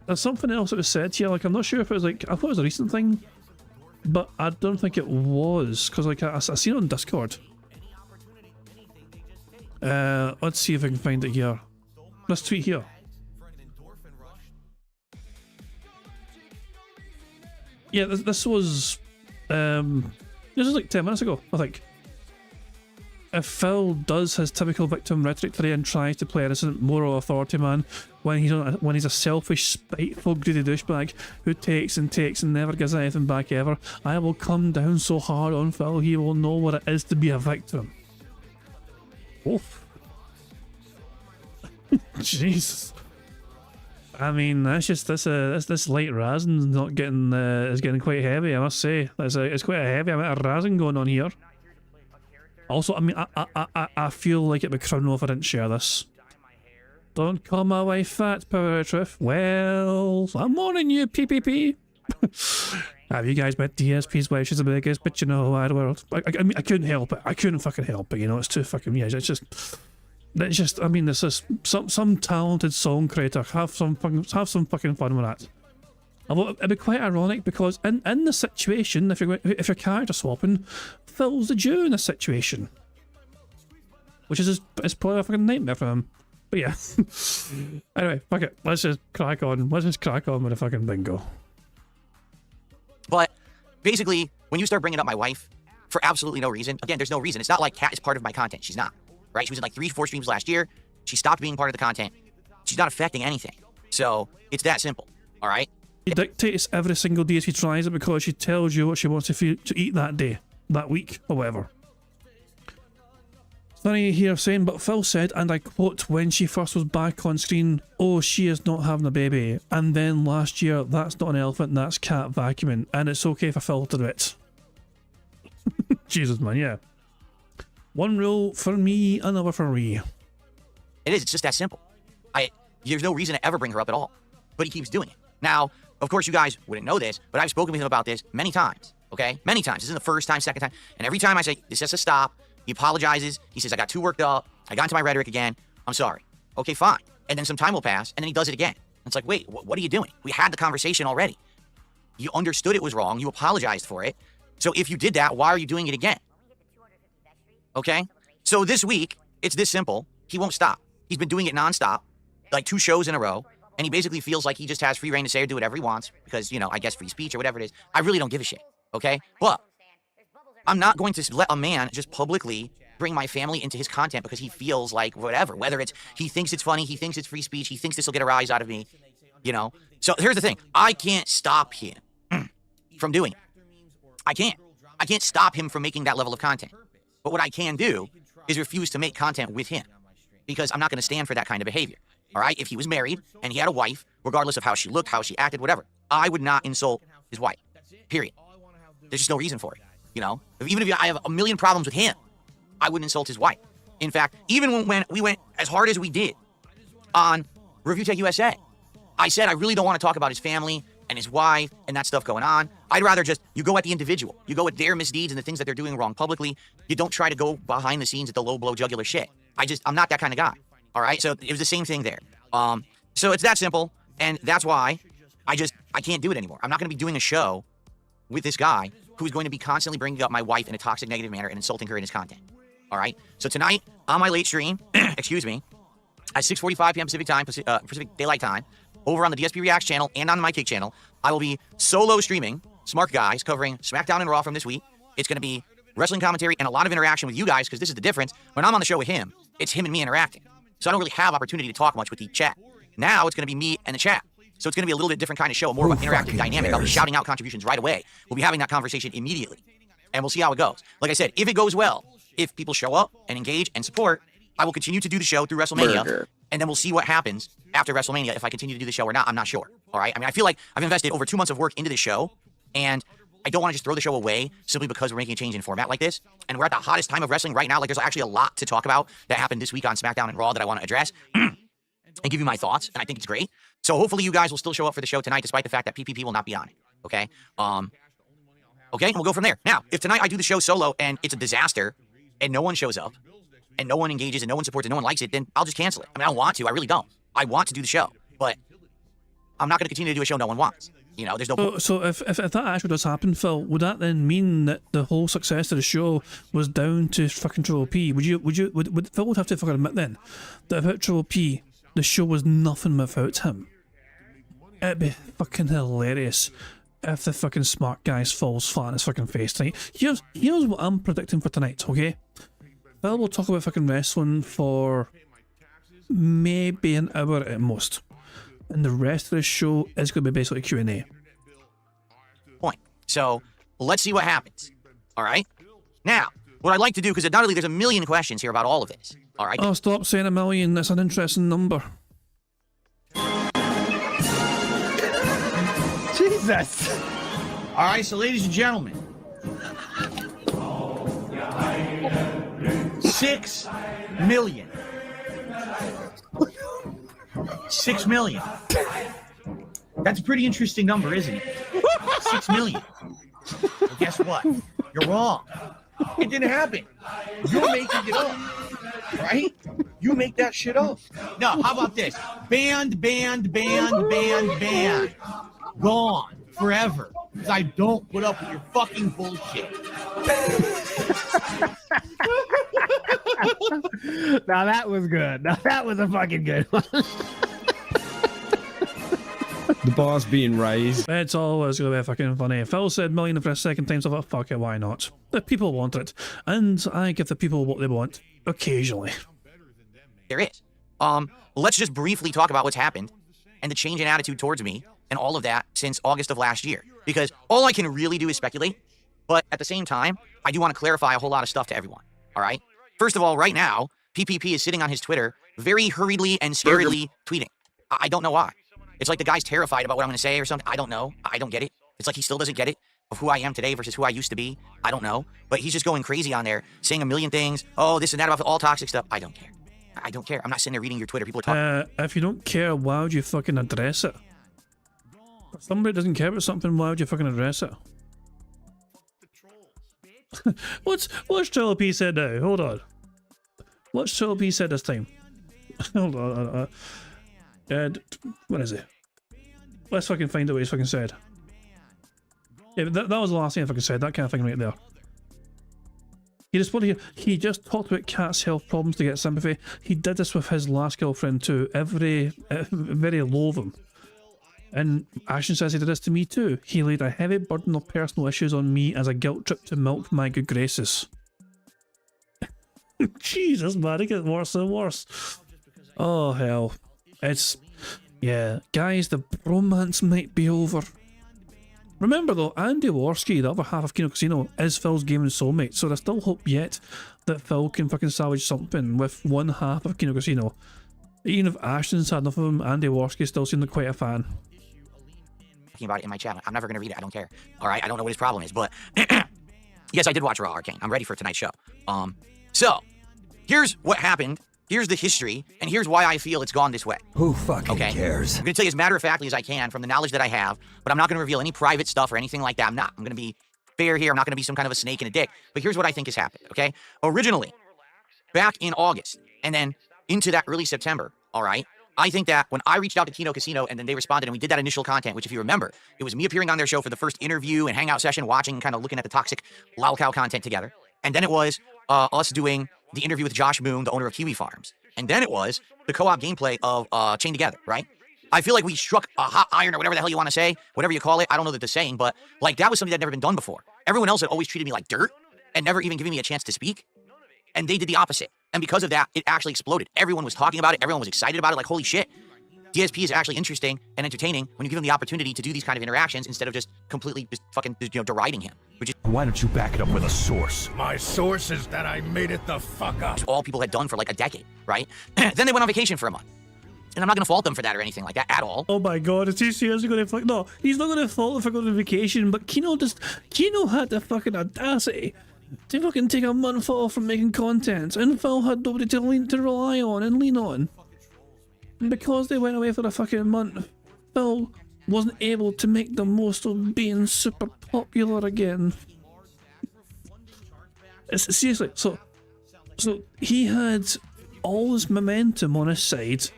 There's something else that was said here, like, I'm not sure if it was, like, I thought it was a recent thing, but I don't think it was, because, like, I seen it on Discord. Let's see if I can find it here. Let's tweet here. Yeah, this was like 10 minutes ago, I think. If Phil does his typical victim rhetoric today and tries to play innocent moral authority man when he's a selfish, spiteful, greedy douchebag who takes and never gives anything back ever, I will come down so hard on Phil he will know what it is to be a victim. Oof. Jesus. I mean, that's just this light razzing not getting is getting quite heavy. I must say, it's quite a heavy amount of razzing going on here. Also, I mean, I feel like it'd be criminal if I didn't share this. Don't call my wife fat, power of truth. Well, I'm warning you, PPP. Have you guys met DSP's wife? She's the biggest bitch in the whole wide world. I mean, I couldn't help it. I couldn't fucking help it. It's too fucking, yeah, it's just. I mean, this is some talented song creator. Have some fucking fun with that. Although it'd be quite ironic because in the situation, if you're character swapping, Phil's the Jew in this situation, which is probably a fucking nightmare for him. But yeah. Anyway, fuck it. Let's just crack on with the fucking bingo. But basically, when you start bringing up my wife for absolutely no reason, again, there's no reason. It's not like Kat is part of my content. She's not. Right? She was in like 3-4 streams last year. She stopped being part of the content. She's not affecting anything. So it's that simple. All right? She dictates every single day she tries it because she tells you what she wants to eat that day, that week, or whatever. Funny here saying, but Phil said, and I quote, when she first was back on screen, oh, she is not having a baby. And then last year, that's not an elephant, that's cat vacuuming. And it's okay for Phil to do it. Jesus, man, yeah. One rule for me, another for me. It is. It's just that simple. There's no reason to ever bring her up at all. But he keeps doing it. Now, of course, you guys wouldn't know this, but I've spoken with him about this many times, okay? Many times. This isn't the first time, second time. And every time I say, this has to stop, he apologizes. He says, I got too worked up. I got into my rhetoric again. I'm sorry. Okay, fine. And then some time will pass, and then he does it again. It's like, wait, what are you doing? We had the conversation already. You understood it was wrong. You apologized for it. So if you did that, why are you doing it again? Okay? So this week, it's this simple. He won't stop. He's been doing it nonstop, like 2 shows in a row. And he basically feels like he just has free reign to say or do whatever he wants because, you know, I guess free speech or whatever it is. I really don't give a shit, okay? But I'm not going to let a man just publicly bring my family into his content because he feels like whatever, whether it's he thinks it's funny, he thinks it's free speech, he thinks this will get a rise out of me, you know? So here's the thing. I can't stop him from doing it. I can't stop him from making that level of content. But what I can do is refuse to make content with him because I'm not going to stand for that kind of behavior. All right? If he was married and he had a wife, regardless of how she looked, how she acted, whatever, I would not insult his wife. Period. There's just no reason for it. You know? Even if I have a million problems with him, I wouldn't insult his wife. In fact, even when we went as hard as we did on Review Tech USA, I said I really don't want to talk about his family and his wife and that stuff going on. I'd rather just, you go at the individual. You go at their misdeeds and the things that they're doing wrong publicly. You don't try to go behind the scenes at the low blow jugular shit. I'm not that kind of guy. All right? So it was the same thing there. So it's that simple. And that's why I can't do it anymore. I'm not going to be doing a show with this guy who's going to be constantly bringing up my wife in a toxic, negative manner and insulting her in his content. All right? So tonight, on my late stream, excuse me, at 6:45 p.m. Pacific time, Pacific Daylight Time, over on the DSP Reacts channel and on my Kick channel, I will be solo streaming Smart Guys covering SmackDown and Raw from this week. It's going to be wrestling commentary and a lot of interaction with you guys because this is the difference. When I'm on the show with him, it's him and me interacting. So I don't really have opportunity to talk much with the chat. Now it's going to be me and the chat. So it's going to be a little bit different kind of show, more of an interactive dynamic. I'll be shouting out contributions right away. We'll be having that conversation immediately. And we'll see how it goes. Like I said, if it goes well, if people show up and engage and support, I will continue to do the show through WrestleMania. And then we'll see what happens after WrestleMania. If I continue to do the show or not, I'm not sure. All right? I mean, I feel like I've invested over 2 months of work into this show. And I don't want to just throw the show away simply because we're making a change in format like this. And we're at the hottest time of wrestling right now. Like, there's actually a lot to talk about that happened this week on SmackDown and Raw that I want to address and give you my thoughts. And I think it's great. So hopefully you guys will still show up for the show tonight, despite the fact that PPP will not be on it. Okay? Okay, and we'll go from there. Now, if tonight I do the show solo and it's a disaster and no one shows up and no one engages and no one supports and no one likes it, then I'll just cancel it. I mean, I don't want to. I really don't. I want to do the show, but I'm not going to continue to do a show no one wants. You know, there's no point. So if that actually does happen, Phil, would that then mean that the whole success of the show was down to fucking Triple P? Would Phil would have to fucking admit then that without Triple P, the show was nothing without him? It'd be fucking hilarious if the fucking Smart Guys falls flat on his fucking face tonight. Here's what I'm predicting for tonight, okay? Phil will talk about fucking wrestling for maybe an hour at most. And the rest of the show is going to be basically Q&A. Point. So, let's see what happens. All right? Now, what I'd like to do, because undoubtedly there's a million questions here about all of this. All right? Oh, stop saying a million. That's an interesting number. Jesus! All right, so ladies and gentlemen, 6 million. 6 million. That's a pretty interesting number, isn't it? 6 million. Well, guess what? You're wrong. It didn't happen. You're making it up, right? You make that shit up. No, how about this? Banned. Gone forever. Because I don't put up with your fucking bullshit. Now that was good. Now that was a fucking good one. The bar's being raised. It's always going to be fucking funny. Phil said million for a second time, so I thought, fuck it, why not? The people want it. And I give the people what they want. Occasionally. There is. Let's just briefly talk about what's happened and the change in attitude towards me and all of that since August of last year. Because all I can really do is speculate. But at the same time, I do want to clarify a whole lot of stuff to everyone. All right? First of all, right now, PPP is sitting on his Twitter very hurriedly and scaredly tweeting. I don't know why. It's like the guy's terrified about what I'm going to say or something. I don't know. I don't get it. It's like he still doesn't get it of who I am today versus who I used to be. I don't know. But he's just going crazy on there, saying a million things. Oh, this and that about all toxic stuff. I don't care. I don't care. I'm not sitting there reading your Twitter. People are talking. If you don't care, why would you fucking address it? If somebody doesn't care about something, why would you fucking address it? What's Trill P said now? Hold on. What's Trill P said this time? Hold on. What is it? Let's fucking find out what he's fucking said. Yeah, but that was the last thing I fucking said. That kind of thing right there. He just talked about Cat's health problems to get sympathy. He did this with his last girlfriend too. Very low of him. And Ashton says he did this to me too. He laid a heavy burden of personal issues on me as a guilt trip to milk my good graces. Jesus, man, it gets worse and worse. Oh, hell. Yeah, guys, the bromance might be over. Remember though, Andy Worski, the other half of Kino Casino, is Phil's gaming soulmate, so there's still hope yet that Phil can fucking salvage something with one half of Kino Casino. Even if Ashton's had enough of him, Andy Worski still seemed like quite a fan. About it in my chat. I'm never going to read it. I don't care. All right. I don't know what his problem is, but yes, I did watch Raw Arcane. I'm ready for tonight's show. So here's what happened. Here's the history, and here's why I feel it's gone this way. Who fucking cares? I'm going to tell you as matter-of-factly as I can from the knowledge that I have, but I'm not going to reveal any private stuff or anything like that. I'm not. I'm going to be fair here. I'm not going to be some kind of a snake and a dick. But here's what I think has happened, okay? Originally, back in August, and then into that early September, all right? I think that when I reached out to Kino Casino and then they responded and we did that initial content, which if you remember, it was me appearing on their show for the first interview and hangout session, watching and kind of looking at the toxic lolcow content together. And then it was us doing the interview with Josh Moon, the owner of Kiwi Farms. And then it was the co-op gameplay of Chained Together, right? I feel like we struck a hot iron or whatever the hell you want to say, whatever you call it. I don't know the saying, but like that was something that had never been done before. Everyone else had always treated me like dirt and never even given me a chance to speak. And they did the opposite. And because of that, it actually exploded. Everyone was talking about it. Everyone was excited about it. Like, holy shit. DSP is actually interesting and entertaining when you give him the opportunity to do these kind of interactions instead of just completely just fucking deriding him. Which is Why don't you back it up with a source? My source is that I made it the fuck up. all people had done for like a decade, right? Then they went on vacation for a month. And I'm not going to fault them for that or anything like that at all. Oh my god, is he seriously going to no, he's not going to fault him for going on vacation, but Kino had the fucking audacity to fucking take a month off from making content, and Phil had nobody to rely on and lean on. And because they went away for a fucking month, Phil wasn't able to make the most of being super popular again. Seriously, so he had all this momentum on his side,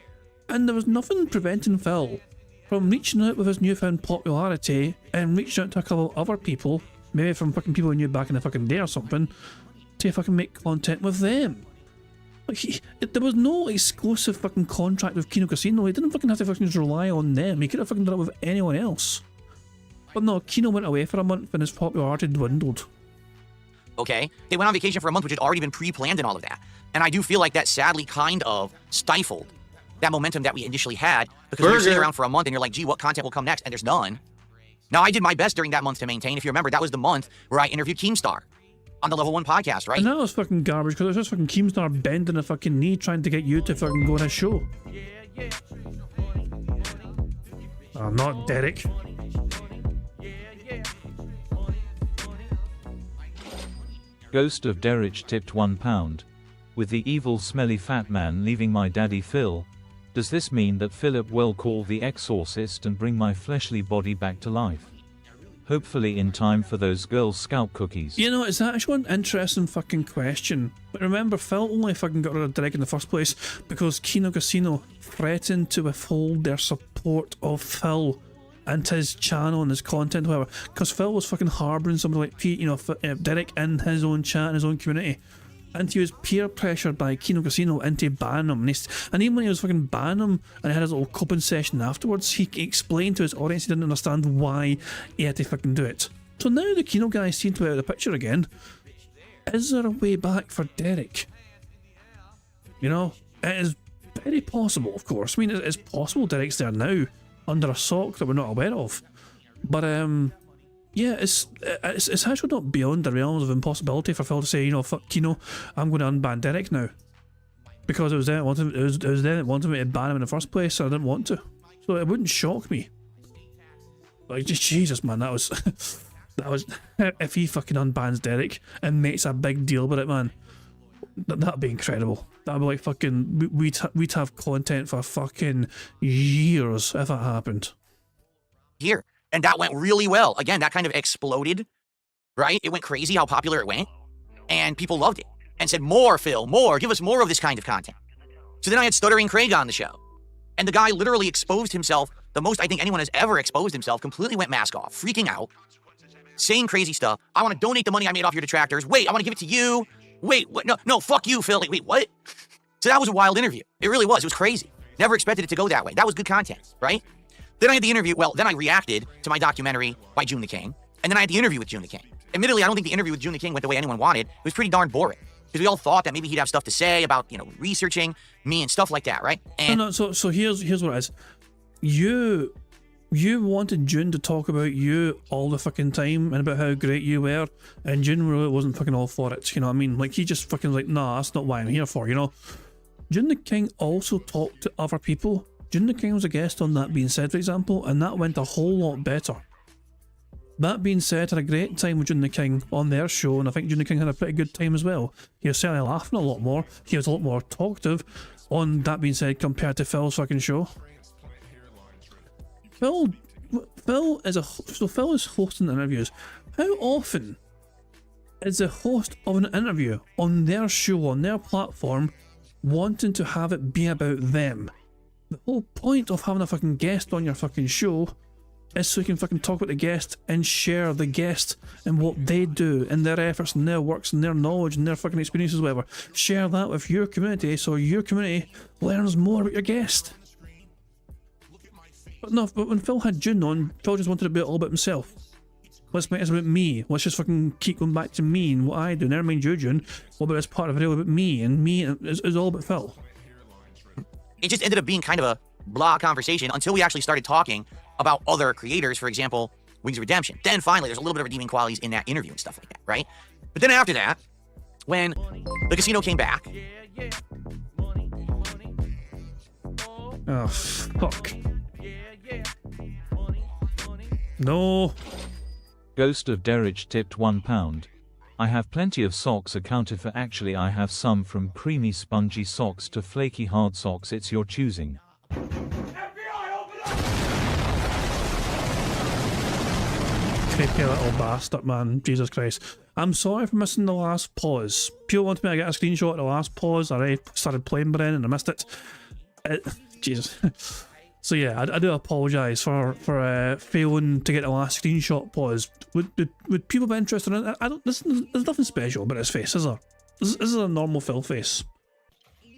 and there was nothing preventing Phil from reaching out with his newfound popularity and reaching out to a couple other people, maybe from fucking people he knew back in the fucking day or something, to fucking make content with them. Like there was no exclusive fucking contract with Kino Casino. He didn't fucking have to fucking just rely on them. He could have fucking done it with anyone else. But no, Kino went away for a month and his popularity dwindled. Okay? They went on vacation for a month, which had already been pre-planned and all of that. And I do feel like that sadly kind of stifled that momentum that we initially had, because you're sitting around for a month and you're like, gee, what content will come next? And there's none. Now, I did my best during that month to maintain. If you remember, that was the month where I interviewed Keemstar on the Level 1 podcast, right? And that was fucking garbage, because it was just fucking Keemstar bending a fucking knee trying to get you to fucking go on his show. Oh, not Derek. Ghost of Derek tipped £1. With the evil smelly fat man leaving my daddy Phil, does this mean that Philip will call the exorcist and bring my fleshly body back to life? Hopefully in time for those Girl Scout cookies. You know, it's actually an interesting fucking question. But remember, Phil only fucking got rid of Derek in the first place because Kino Casino threatened to withhold their support of Phil and his channel and his content, whatever. Because Phil was fucking harbouring somebody like Pete, you know, Derek in his own chat, in his own community. And he was peer pressured by Kino Casino into ban him. And even when he was fucking ban him and he had his little coping session afterwards, he explained to his audience he didn't understand why he had to fucking do it. So now the Kino guys seem to be out of the picture again. Is there a way back for Derek? You know, it is very possible, of course. I mean, it's possible Derek's there now, under a sock that we're not aware of. But, yeah, it's actually not beyond the realms of impossibility for Phil to say, you know, fuck Kino, I'm going to unban Derek now. Because it was then it wanted me to ban him in the first place, so I didn't want to. So it wouldn't shock me. Like, just Jesus, man, that was... that was... If he fucking unbans Derek and makes a big deal about it, man, That'd be incredible. That'd be like fucking, we'd have content for fucking years if it happened. Here. And that went really well. Again, that kind of exploded, right? It went crazy how popular it went. And people loved it and said, more, Phil, more. Give us more of this kind of content. So then I had Stuttering Craig on the show. And the guy literally exposed himself, the most I think anyone has ever exposed himself, completely went mask off, freaking out, saying crazy stuff. I want to donate the money I made off your detractors. Wait, I want to give it to you. Wait, what? No, fuck you, Phil. Like, wait, what? So that was a wild interview. It really was. It was crazy. Never expected it to go that way. That was good content, right? Then I had the interview. Well, then I reacted to my documentary by June the King. And then I had the interview with June the King. Admittedly, I don't think the interview with June the King went the way anyone wanted. It was pretty darn boring. Because we all thought that maybe he'd have stuff to say about, researching me and stuff like that, right? And no, so here's what it is. You wanted June to talk about you all the fucking time and about how great you were, and June really wasn't fucking all for it, you know what I mean? Like, he just fucking like, nah, that's not what I'm here for, June the King also talked to other people. June the King was a guest on That Being Said, for example, and that went a whole lot better. That being said, had a great time with June the King on their show, and I think June the King had a pretty good time as well. He was certainly laughing a lot more. He was a lot more talkative on That Being Said compared to Phil's fucking show. Phil is hosting interviews. How often is the host of an interview on their show, on their platform, wanting to have it be about them? The whole point of having a fucking guest on your fucking show is so you can fucking talk about the guest and share the guest and what they do and their efforts and their works and their knowledge and their fucking experiences, whatever. Share that with your community so your community learns more about your guest. But when Phil had June on, Phil just wanted to be all about himself. Let's make this about me. Let's just fucking keep going back to me and what I do. Never mind you, June. What about this part of the video about me? And me is all about Phil. it just ended up being kind of a blah conversation until we actually started talking about other creators, for example, Wings of Redemption. Then finally, there's a little bit of redeeming qualities in that interview and stuff like that, right? But then after that, when the casino came back... Oh, fuck. No. Ghost of Derridge tipped £1. I have plenty of socks accounted for. Actually, I have some from creamy spongy socks to flaky hard socks. It's your choosing. Creepy little bastard, man. Jesus Christ. I'm sorry for missing the last pause. People wanted me to get a screenshot of the last pause. I started playing by then and I missed it. Jesus. So yeah, I do apologise for failing to get the last screenshot pause. Would people be interested in it? There's nothing special about his face, is there? This is a normal Phil face.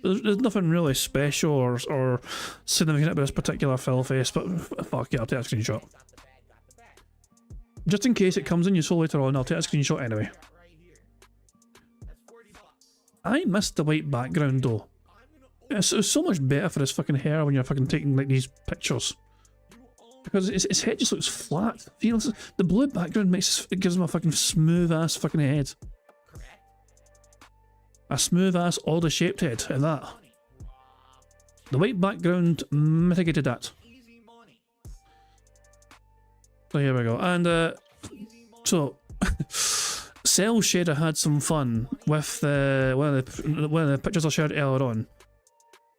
There's nothing really special or significant about this particular Phil face, but fuck yeah, I'll take a screenshot. Just in case it comes in useful later on, I'll take a screenshot anyway. I missed the white background though. It's so much better for his fucking hair when you're fucking taking like these pictures. Because his head just looks flat. Feels the blue background gives him a fucking smooth ass fucking head. A smooth ass oddly shaped head and that. The white background mitigated that. So here we go. And so Cell Shader had some fun with one of the pictures I shared earlier on.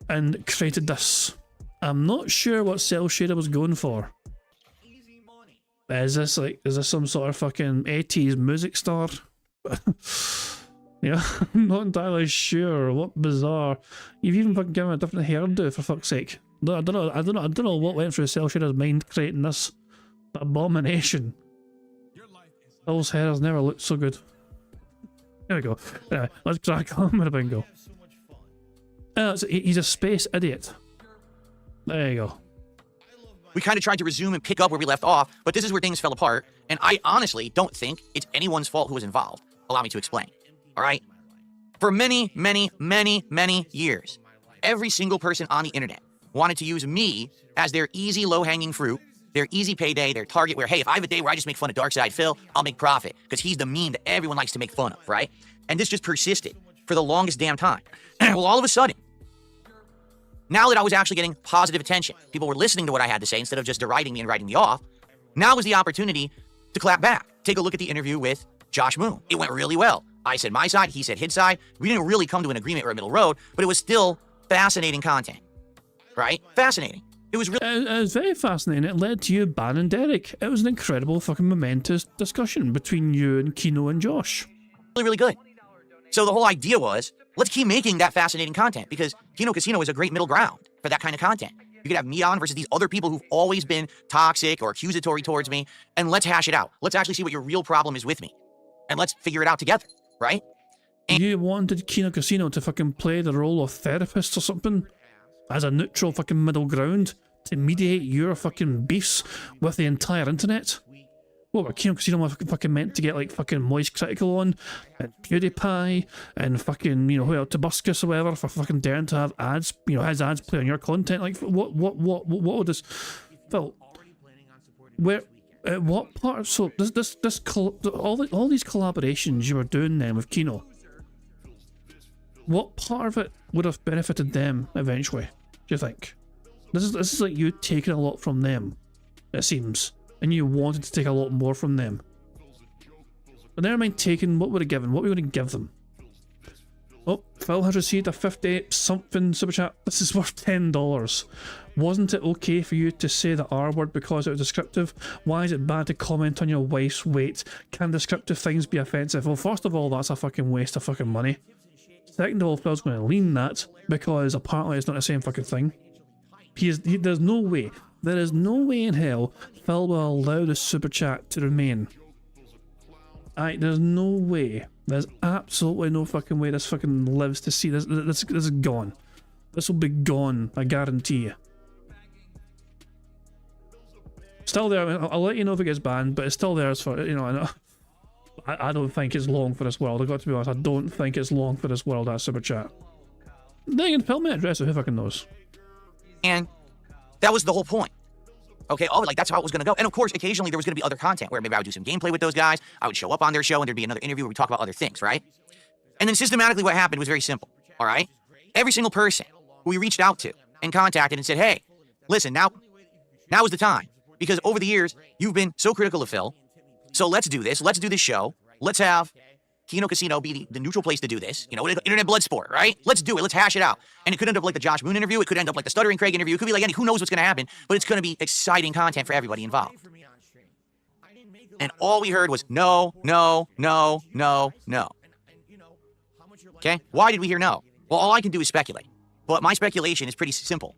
And created this. I'm not sure what Cell Shader was going for. Is this some sort of fucking 80s music star? Yeah, I'm not entirely sure. What bizarre. You've even fucking given him a different hairdo for fuck's sake. I don't know what went through Cell Shader's mind creating this abomination. Phil's hair has never looked so good. There we go. Anyway, let's crack on with the bingo. So he's a space idiot. There you go. We kind of tried to resume and pick up where we left off, but this is where things fell apart, and I honestly don't think it's anyone's fault who was involved. Allow me to explain. All right? For many, many, many, many years, every single person on the internet wanted to use me as their easy, low-hanging fruit, their easy payday, their target where, hey, if I have a day where I just make fun of Darkside Phil, I'll make profit, because he's the meme that everyone likes to make fun of, right? And this just persisted for the longest damn time. Well, all of a sudden, now that I was actually getting positive attention, people were listening to what I had to say instead of just deriding me and writing me off, now was the opportunity to clap back. Take a look at the interview with Josh Moon. It went really well. I said my side, he said his side. We didn't really come to an agreement or a middle road, but it was still fascinating content, right? Fascinating. It was really... It was very fascinating. It led to you banning Derek. It was an incredible fucking momentous discussion between you and Kino and Josh. really good. So the whole idea was, let's keep making that fascinating content because Kino Casino is a great middle ground for that kind of content. You could have me on versus these other people who've always been toxic or accusatory towards me, and let's hash it out. Let's actually see what your real problem is with me, and let's figure it out together, right? And you wanted Kino Casino to fucking play the role of therapist or something as a neutral fucking middle ground to mediate your fucking beefs with the entire internet? What were Kino Casino fucking meant to get like fucking Moist Critical on and PewDiePie and fucking, you know, who else, Tobuscus or whatever, for fucking daring to have ads, you know, his ads play on your content? Like, what would this, Phil? Where, what part? So all these collaborations you were doing then with Kino, what part of it would have benefited them eventually? Do you think? This is like you taking a lot from them, it seems. And you wanted to take a lot more from them. But never mind taking, what would have given? What we would have give them? Oh, Phil has received a 50-something super chat. This is worth $10. Wasn't it okay for you to say the R word because it was descriptive? Why is it bad to comment on your wife's weight? Can descriptive things be offensive? Well, first of all, that's a fucking waste of fucking money. Second of all, Phil's going to lean that because apparently it's not the same fucking thing. There's no way. There is no way in hell Phil will allow the super chat to remain. There's no way. There's absolutely no fucking way this fucking lives to see this. This is gone. This will be gone, I guarantee you. Still there. I'll let you know if it gets banned, but it's still there as for, you know, I don't think it's long for this world. I've got to be honest, I don't think it's long for this world, that super chat. Then again, Phil may address it, who fucking knows. And that was the whole point. Okay, like that's how it was going to go. And of course, occasionally there was going to be other content where maybe I would do some gameplay with those guys. I would show up on their show and there'd be another interview where we talk about other things, right? And then systematically what happened was very simple, all right? Every single person who we reached out to and contacted and said, hey, listen, now is the time. Because over the years, you've been so critical of Phil. So let's do this. Let's do this show. Let's have Kino Casino be the neutral place to do this. You know, internet blood sport, right? Let's do it. Let's hash it out. And it could end up like the Josh Moon interview. It could end up like the Stuttering Craig interview. It could be like who knows what's going to happen, but it's going to be exciting content for everybody involved. And all we heard was no, no, no, no, no. Okay? Why did we hear no? Well, all I can do is speculate. But my speculation is pretty simple.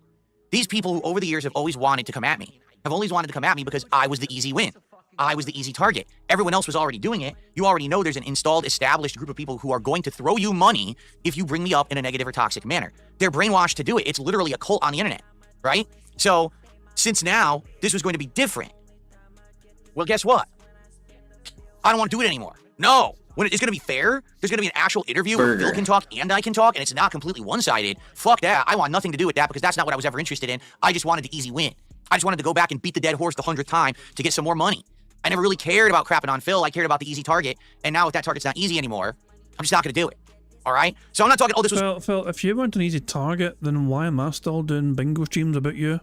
These people who over the years have always wanted to come at me have always wanted to come at me because I was the easy win. I was the easy target. Everyone else was already doing it. You already know there's an installed, established group of people who are going to throw you money if you bring me up in a negative or toxic manner. They're brainwashed to do it. It's literally a cult on the internet, right? So, since now, this was going to be different. Well, guess what? I don't want to do it anymore. No. When it's going to be fair, there's going to be an actual interview where Phil can talk and I can talk, and it's not completely one-sided. Fuck that. I want nothing to do with that because that's not what I was ever interested in. I just wanted the easy win. I just wanted to go back and beat the dead horse the 100th time to get some more money. I never really cared about crapping on Phil. I cared about the easy target. And now if that target's not easy anymore, I'm just not going to do it. All right? So I'm not talking, this was... Phil, if you weren't an easy target, then why am I still doing bingo streams about you?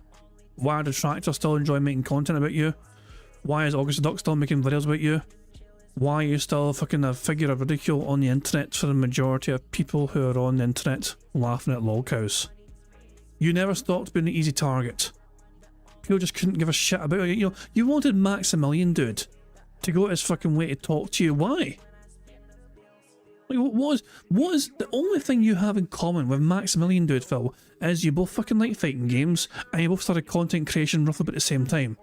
Why are detractors still enjoying making content about you? Why is August the Duck still making videos about you? Why are you still fucking a figure of ridicule on the internet for the majority of people who are on the internet laughing at lol cows? You never stopped being an easy target. People just couldn't give a shit about it. You know, you wanted Maximilian, dude, to go his fucking way to talk to you. Why? Like, what is the only thing you have in common with Maximilian, dude, Phil, is you both fucking like fighting games and you both started content creation roughly about the same time.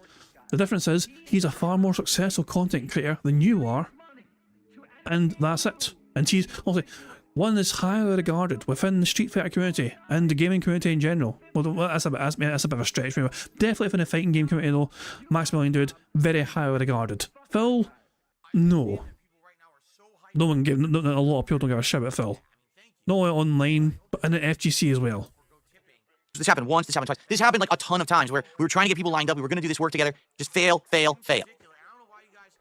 The difference is he's a far more successful content creator than you are, and that's it. And he's also one that's highly regarded within the Street Fighter community and the gaming community in general. Well, that's a bit of a stretch for me. Definitely within the fighting game community though, Maximilian, dude, very highly regarded. Phil, no. No one a lot of people don't give a shit about Phil. Not only online, but in the FGC as well. This happened once, this happened twice. This happened like a ton of times where we were trying to get people lined up. We were going to do this work together. Just fail, fail, fail.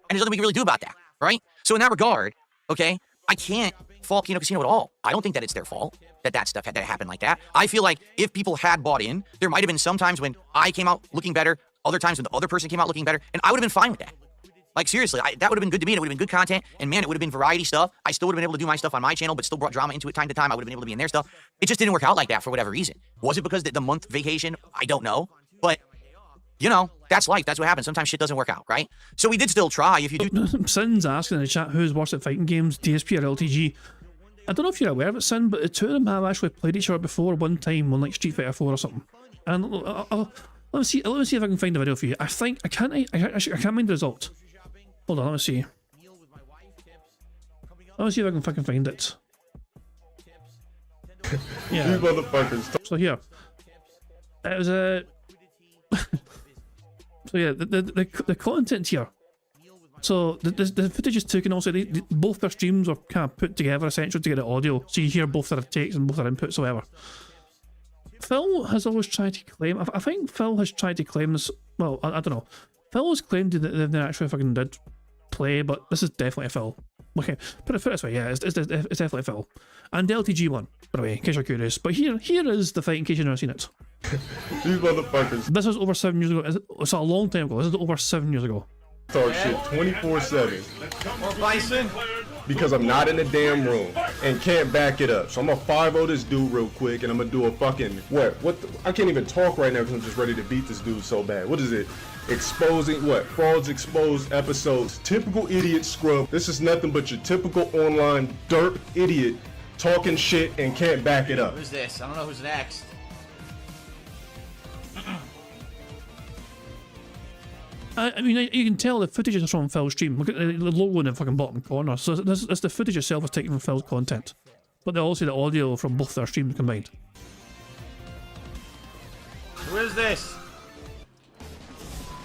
And there's nothing we can really do about that, right? So in that regard, okay, I can't fault Kino Casino at all. I don't think that it's their fault that stuff had happened like that. I feel like if people had bought in, there might have been some times when I came out looking better, other times when the other person came out looking better, and I would have been fine with that. Like, seriously, that would have been good to me, and it would have been good content, and man, it would have been variety stuff. I still would have been able to do my stuff on my channel, but still brought drama into it time to time. I would have been able to be in their stuff. It just didn't work out like that for whatever reason. Was it because the month vacation? I don't know. But, you know, that's life. That's what happens. Sometimes shit doesn't work out, right? So we did still try. If you do... Sin's asking in the chat who's worse at fighting games, DSP or LTG. I don't know if you're aware of it, Sin, but the two of them have actually played each other before one time on like Street Fighter 4 or something. And let me see if I can find the video for you. I can't find the result. Hold on, let me see. Let me see if I can fucking find it. Yeah. These motherfuckers. So here, it was a. So yeah, the content here. So the footage is taken. Also, both their streams are kind of put together essentially to get the audio, so you hear both their takes and both their inputs, or whatever. Phil has always tried to claim. I think Phil has tried to claim this. Well, I don't know. Phil has claimed that they actually fucking did play, but this is definitely a Phil. Okay, put it this way, yeah, it's definitely a Phil. And the LTG one, by the way, in case you're curious. But here is the fight in case you've never seen it. These motherfuckers. This was over 7 years ago. It's a long time ago. This is over 7 years ago. Talk shit 24/7. Or Bison. Because I'm not in the damn room and can't back it up. So I'm gonna 5-0 this dude real quick, and I'm gonna do a fucking I can't even talk right now because I'm just ready to beat this dude so bad. What is it? Exposing frauds exposed episodes. Typical idiot scrub. This is nothing but your typical online derp idiot talking shit and can't back it up. Who's this? I don't know who's next. I mean, you can tell the footage is from Phil's stream. Look at the logo in the fucking bottom corner. So that's the footage itself is taken from Phil's content. But they also the audio from both their streams combined. Who is this?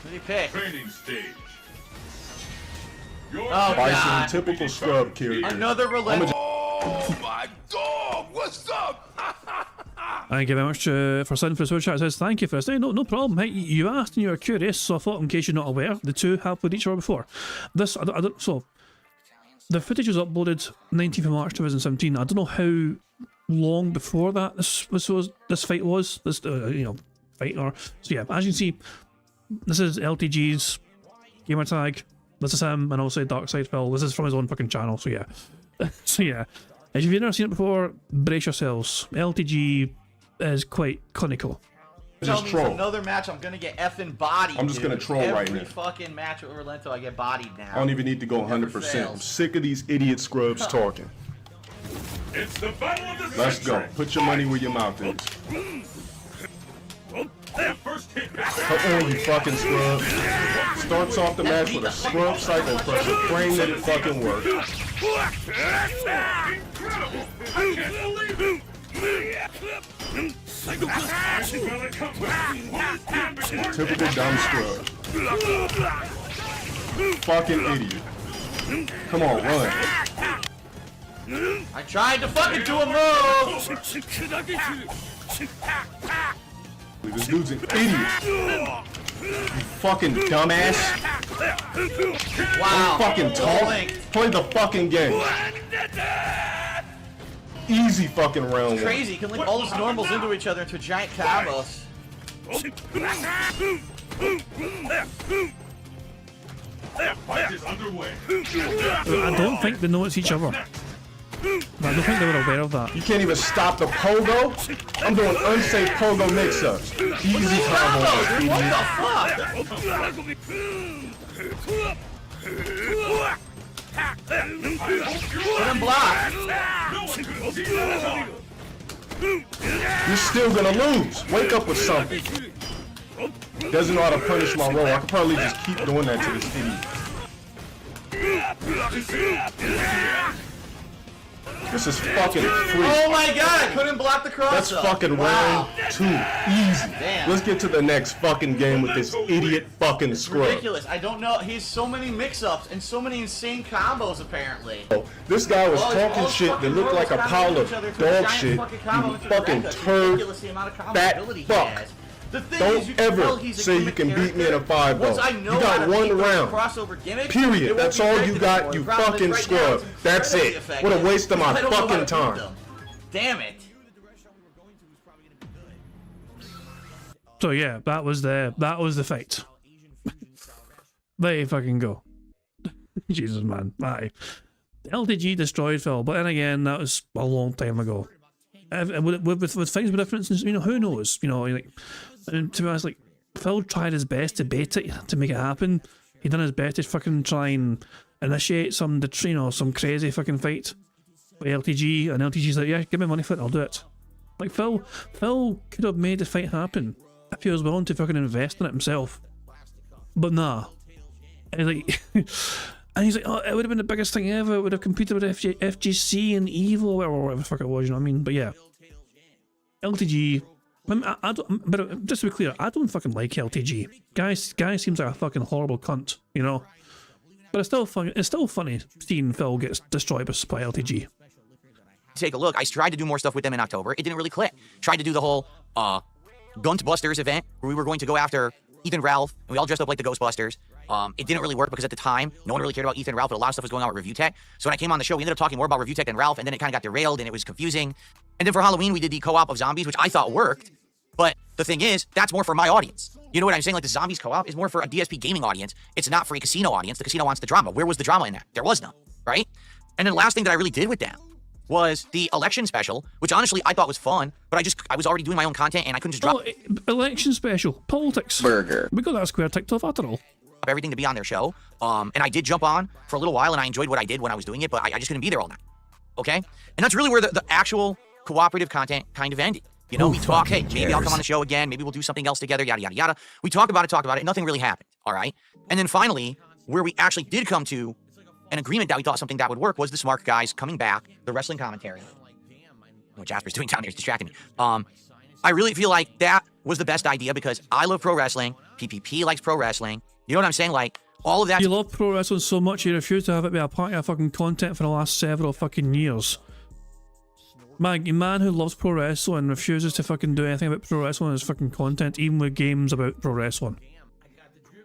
Who did he pick? Training stage. Oh, Bison, God. typical scrub character. Another religion. Oh my dog! What's up? Thank you very much for sending for the super chat. It says thank you for this. Hey, no problem. Hey, you asked and you were curious, so I thought in case you're not aware, the two have played each other before. This so the footage was uploaded 19th of March 2017. I don't know how long before that this fight was. This fight or so yeah. As you can see, this is LTG's gamer tag. This is him, and also Darkside Phil. This is from his own fucking channel. So yeah, so yeah. If you've never seen it before, brace yourselves. LTG is quite clinical. Just troll. Another match, I'm gonna get effing bodied. I'm just gonna troll right now. Every fucking match with Orlento, I get bodied now. I don't even need to go 100%. I'm sick of these idiot scrubs talking. It's the battle of the Let's go. Put your money where your mouth is. First hit. Come on, you fucking scrub. Starts off the match with a scrub cycle pressure, praying that it fucking works. Incredible! I can't believe it! Typical dumb scrub. Fucking idiot. Come on, run. I tried to fucking do a move! This dude's an idiot. You fucking dumbass. Wow. Fucking talk. Play the fucking game. Easy fucking round one. Crazy, you can link all those normals into each other into giant combos. Fight is underway. I don't think they know it's each other. I don't think they were aware of that. You can't even stop the pogo? I'm doing unsafe pogo mix-ups. Easy combo. Put him block. You're still gonna lose. Wake up with something. Doesn't know how to punish my roll. I could probably just keep doing that to this idiot. This is fucking free. Oh my god, I couldn't block the cross. That's fucking round 2. Easy. Damn. Let's get to the next fucking game with this idiot fucking scrub. Ridiculous. I don't know. He has so many mix-ups and so many insane combos, apparently. This guy was talking shit that looked like a pile of dog shit. You fucking turd, fat fuck. Don't ever say you can beat me in a 5-0. You got one round. Period. That's all you got, you fucking scrub. That's it. What a waste of my fucking time. Damn it. So yeah, that was the fight. There you fucking go. Jesus, man. Aye. LTG destroyed Phil, but then again, that was a long time ago. With things with differences, you know, who knows? You know, like, and to be honest, like, Phil tried his best to bait it, to make it happen. He done his best to fucking try and initiate some crazy fucking fight with LTG, and LTG's like, yeah, give me money for it, I'll do it. Like, Phil could have made the fight happen if he was willing to fucking invest in it himself. But nah. And like, and he's like, oh, it would have been the biggest thing ever. It would have competed with FGC and EVO or whatever the fuck it was, you know what I mean? But yeah. LTG. I don't, but just to be clear, I don't fucking like LTG. Guy seems like a fucking horrible cunt, you know? But it's still fun. It's still funny seeing Phil gets destroyed by LTG. Take a look. I tried to do more stuff with them in October. It didn't really click. Tried to do the whole Ghostbusters event where we were going to go after Ethan Ralph, and we all dressed up like the Ghostbusters. It didn't really work because at the time, no one really cared about Ethan Ralph, but a lot of stuff was going on with Review Tech. So when I came on the show, we ended up talking more about Review Tech than Ralph, and then it kind of got derailed, and it was confusing. And then for Halloween, we did the co-op of zombies, which I thought worked. But the thing is, that's more for my audience. You know what I'm saying? Like, the zombies co-op is more for a DSP gaming audience. It's not for a casino audience. The casino wants the drama. Where was the drama in that? There was none, right? And then the last thing that I really did with them was the election special, which honestly I thought was fun, but I was already doing my own content and I couldn't just drop election special, politics. Burger. We got that square ticked off after all. Everything to be on their show. And I did jump on for a little while and I enjoyed what I did when I was doing it, but I just couldn't be there all night. Okay? And that's really where the actual cooperative content kind of ended. You know, we talk, hey, maybe I'll come on the show again, maybe we'll do something else together, yada, yada, yada. We talk about it, nothing really happened, all right? And then finally, where we actually did come to an agreement that we thought something that would work was the Smart Guys coming back, the wrestling commentary. What Jasper's doing down here is distracting me. I really feel like that was the best idea because I love pro wrestling, PPP likes pro wrestling, you know what I'm saying? Like, all of that. You love pro wrestling so much you refuse to have it be a part of your fucking content for the last several fucking years. Man who loves pro wrestling refuses to fucking do anything about pro wrestling as fucking content, even with games about pro wrestling.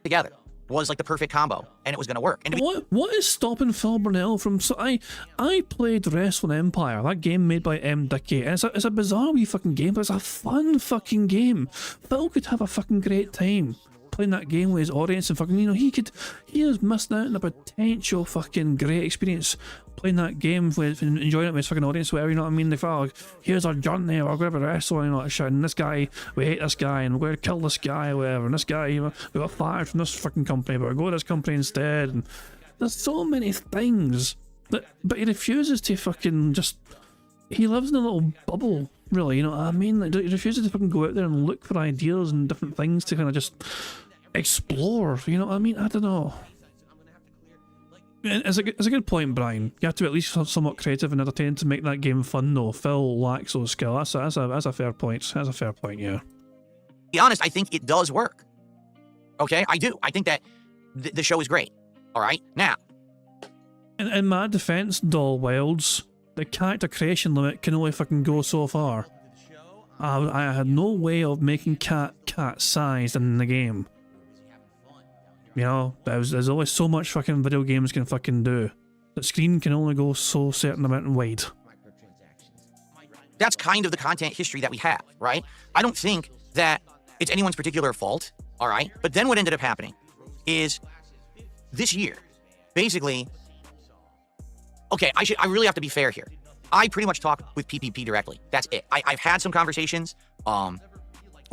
Together was like the perfect combo, and it was going to work. And what is stopping Phil Burnell from... So I played Wrestling Empire, that game made by M. Dickey, and it's a bizarre wee fucking game, but it's a fun fucking game. Phil could have a fucking great time playing that game with his audience and fucking, you know, he is missing out on a potential fucking great experience playing that game with enjoying it with his fucking audience, whatever, you know what I mean? They felt like, here's our journey, we're going to be wrestling, you know, shouting, this guy, we hate this guy, and we're going to kill this guy, whatever, and this guy, you know, we got fired from this fucking company, but we'll go to this company instead, and there's so many things, but he refuses to fucking just, he lives in a little bubble, really, you know what I mean? Like, he refuses to fucking go out there and look for ideas and different things to kind of just explore, you know what I mean? I don't know. It's a good point, Brian. You have to be at least somewhat creative and entertaining to make that game fun, though. Phil lacks those skills. That's a fair point. That's a fair point, yeah. To be honest, I think it does work. Okay? I do. I think that the show is great. All right? Now. In my defense, Doll Wilds, the character creation limit can only fucking go so far. I had no way of making cat sized in the game. You know, there's only so much fucking video games can fucking do. The screen can only go so certain amount wide. That's kind of the content history that we have, right? I don't think that it's anyone's particular fault, all right? But then what ended up happening is this year, basically, okay, I really have to be fair here. I pretty much talk with PPP directly. That's it. I've had some conversations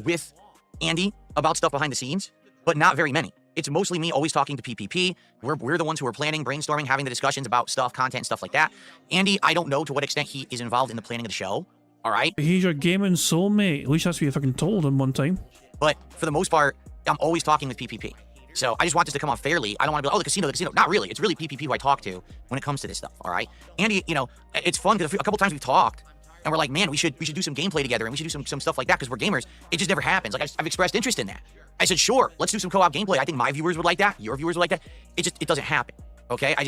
with Andy about stuff behind the scenes, but not very many. It's mostly me always talking to PPP. We're the ones who are planning, brainstorming, having the discussions about stuff, content, stuff like that. Andy, I don't know to what extent he is involved in the planning of the show. All right? He's your gaming soulmate. At least that's what you fucking told him one time. But for the most part, I'm always talking with PPP. So I just want this to come off fairly. I don't want to be like, oh, the casino. Not really. It's really PPP who I talk to when it comes to this stuff, all right? Andy, you know, it's fun because a couple times we've talked, and we're like, man, we should do some gameplay together, and we should do some stuff like that because we're gamers. It just never happens. Like, I've expressed interest in that. I said, sure, let's do some co-op gameplay. I think my viewers would like that. Your viewers would like that. It doesn't happen, okay? I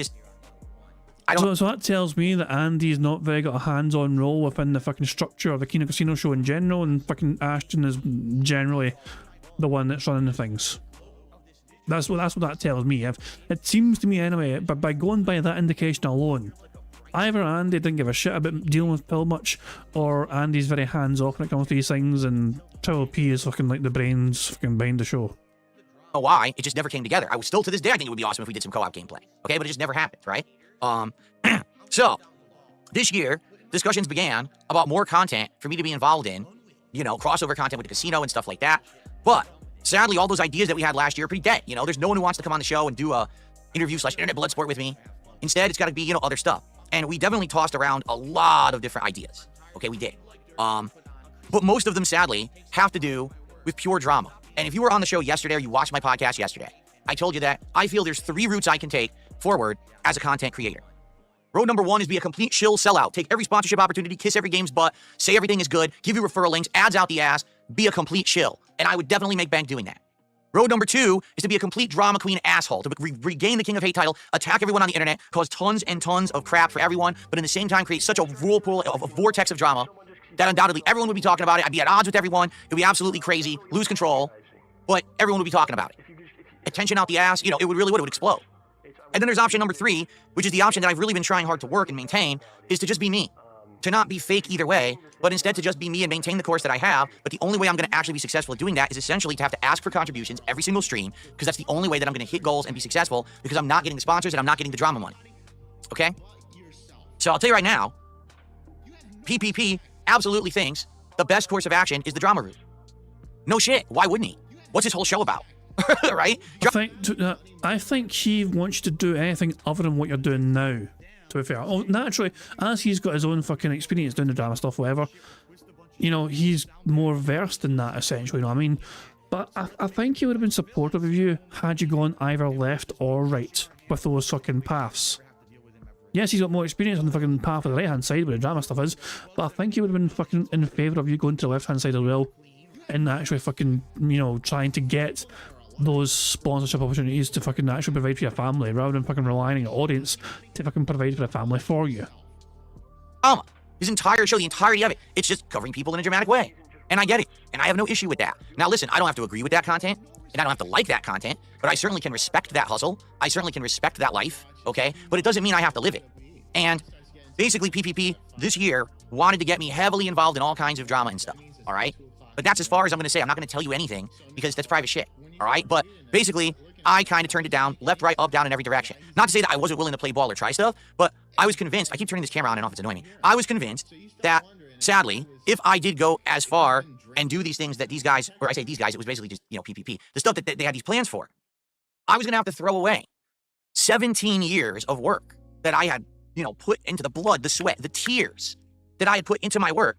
don't... So that tells me that Andy's not very got a hands-on role within the fucking structure of the Kino Casino show in general, and fucking Ashton is generally the one that's running the things. That's what that tells me. It seems to me anyway, but by going by that indication alone, either Andy didn't give a shit about dealing with Phil much, or Andy's very hands-off when it comes to these things, and Triple P is fucking like the brains fucking behind the show. know why. It just never came together. I was still, to this day, I think it would be awesome if we did some co-op gameplay. Okay, but it just never happened, right? So, this year, discussions began about more content for me to be involved in, you know, crossover content with the casino and stuff like that. But, sadly, all those ideas that we had last year are pretty dead. You know, there's no one who wants to come on the show and do a interview/internet blood sport with me. Instead, it's got to be, you know, other stuff. And we definitely tossed around a lot of different ideas. Okay, we did. But most of them, sadly, have to do with pure drama. And if you were on the show yesterday or you watched my podcast yesterday, I told you that I feel there's 3 routes I can take forward as a content creator. Road number 1 is be a complete shill sellout. Take every sponsorship opportunity, kiss every game's butt, say everything is good, give you referral links, ads out the ass, be a complete shill. And I would definitely make bank doing that. Road number 2 is to be a complete drama queen asshole, to regain the King of Hate title, attack everyone on the internet, cause tons and tons of crap for everyone, but in the same time create such a whirlpool, a vortex of drama that undoubtedly everyone would be talking about it. I'd be at odds with everyone. It would be absolutely crazy, lose control, but everyone would be talking about it. Attention out the ass, you know, it would explode. And then there's option number 3, which is the option that I've really been trying hard to work and maintain, is to just be me. To not be fake either way, but instead to just be me and maintain the course that I have. But the only way I'm going to actually be successful at doing that is essentially to have to ask for contributions every single stream, because that's the only way that I'm going to hit goals and be successful, because I'm not getting the sponsors and I'm not getting the drama money. Okay? So I'll tell you right now, PPP absolutely thinks the best course of action is the drama route. No shit. Why wouldn't he? What's his whole show about? Right? I think he wants you to do anything other than what you're doing now, to be fair. Oh, naturally, as he's got his own fucking experience doing the drama stuff, whatever, you know, he's more versed in that, essentially, you know what I mean? But I think he would have been supportive of you had you gone either left or right with those fucking paths. Yes, he's got more experience on the fucking path of the right-hand side where the drama stuff is, but I think he would have been fucking in favour of you going to the left-hand side as well, and actually fucking, you know, trying to get those sponsorship opportunities to fucking actually provide for your family, rather than fucking relying on your audience to fucking provide for the family for you. His entire show, the entirety of it, it's just covering people in a dramatic way. And I get it. And I have no issue with that. Now listen, I don't have to agree with that content, and I don't have to like that content, but I certainly can respect that hustle. I certainly can respect that life, okay? But it doesn't mean I have to live it. And basically, PPP this year wanted to get me heavily involved in all kinds of drama and stuff, all right? But that's as far as I'm going to say. I'm not going to tell you anything because that's private shit, all right? But basically, I kind of turned it down, left, right, up, down, in every direction. Not to say that I wasn't willing to play ball or try stuff, but I was convinced. I keep turning this camera on and off. It's annoying me. I was convinced that, sadly, if I did go as far and do these things that these guys, or I say these guys, it was basically just, you know, PPP, the stuff that they had these plans for, I was going to have to throw away 17 years of work that I had, you know, put into the blood, the sweat, the tears that I had put into my work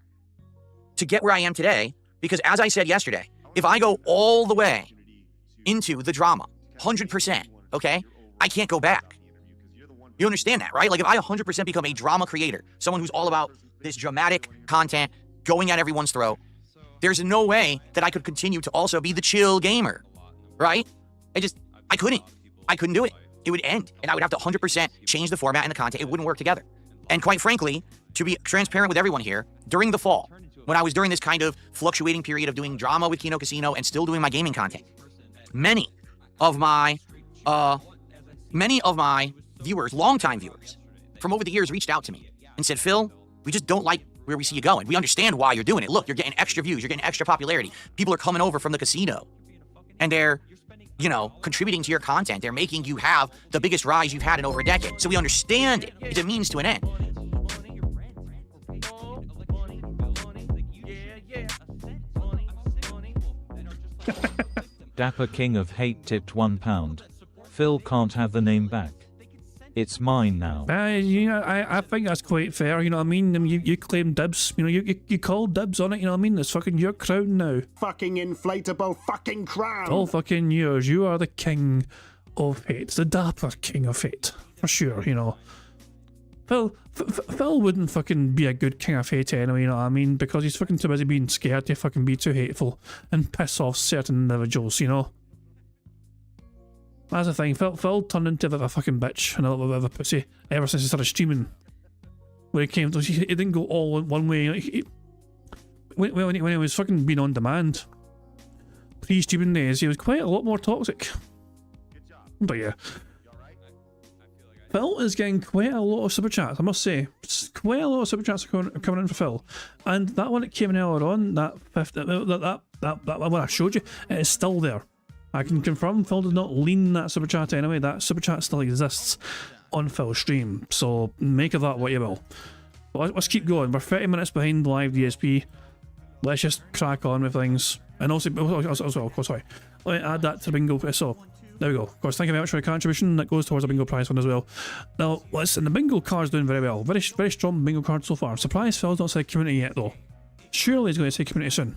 to get where I am today. Because as I said yesterday, if I go all the way into the drama, 100%, okay, I can't go back. You understand that, right? Like if I 100% become a drama creator, someone who's all about this dramatic content going at everyone's throat, there's no way that I could continue to also be the chill gamer, right? I couldn't do it. It would end, and I would have to 100% change the format and the content. It wouldn't work together. And quite frankly, to be transparent with everyone here, during the fall, when I was during this kind of fluctuating period of doing drama with Kino Casino and still doing my gaming content, many of my viewers, longtime viewers from over the years reached out to me and said, Phil, we just don't like where we see you going. We understand why you're doing it. Look, you're getting extra views. You're getting extra popularity. People are coming over from the casino and they're, you know, contributing to your content. They're making you have the biggest rise you've had in over a decade. So we understand it. It's a means to an end. Dapper King of Hate tipped £1. Phil can't have the name back. It's mine now. You know, I think that's quite fair, you know what I mean? You claim dibs, you know, you call dibs on it, you know what I mean? It's fucking your crown now. Fucking inflatable fucking crown. All fucking yours. You are the king of hate. The Dapper King of Hate. For sure, you know. Phil wouldn't fucking be a good king of hate anyway, you know what I mean? Because he's fucking too busy being scared to fucking be too hateful and piss off certain individuals, you know? That's the thing, Phil turned into a bit of a fucking bitch and a little bit of a pussy ever since he started streaming. When he came to, he didn't go all one way. Like, when he was fucking being on demand, pre-streaming days, he was quite a lot more toxic. But yeah. Phil is getting quite a lot of super chats, I must say. Quite a lot of super chats are coming in for Phil. And that one that came in earlier on, that one I showed you, it is still there. I can confirm Phil did not lean that super chat anyway. That super chat still exists on Phil's stream, so make of that what you will. But let's keep going. We're 30 minutes behind live DSP. Let's just crack on with things. And also, sorry, let me add that to the bingo. So, there we go. Of course, thank you very much for your contribution. That goes towards the bingo prize fund as well. Now, listen, the bingo card's doing very well. Very strong bingo card so far. Surprised Phil's not said community yet, though. Surely he's going to say community soon.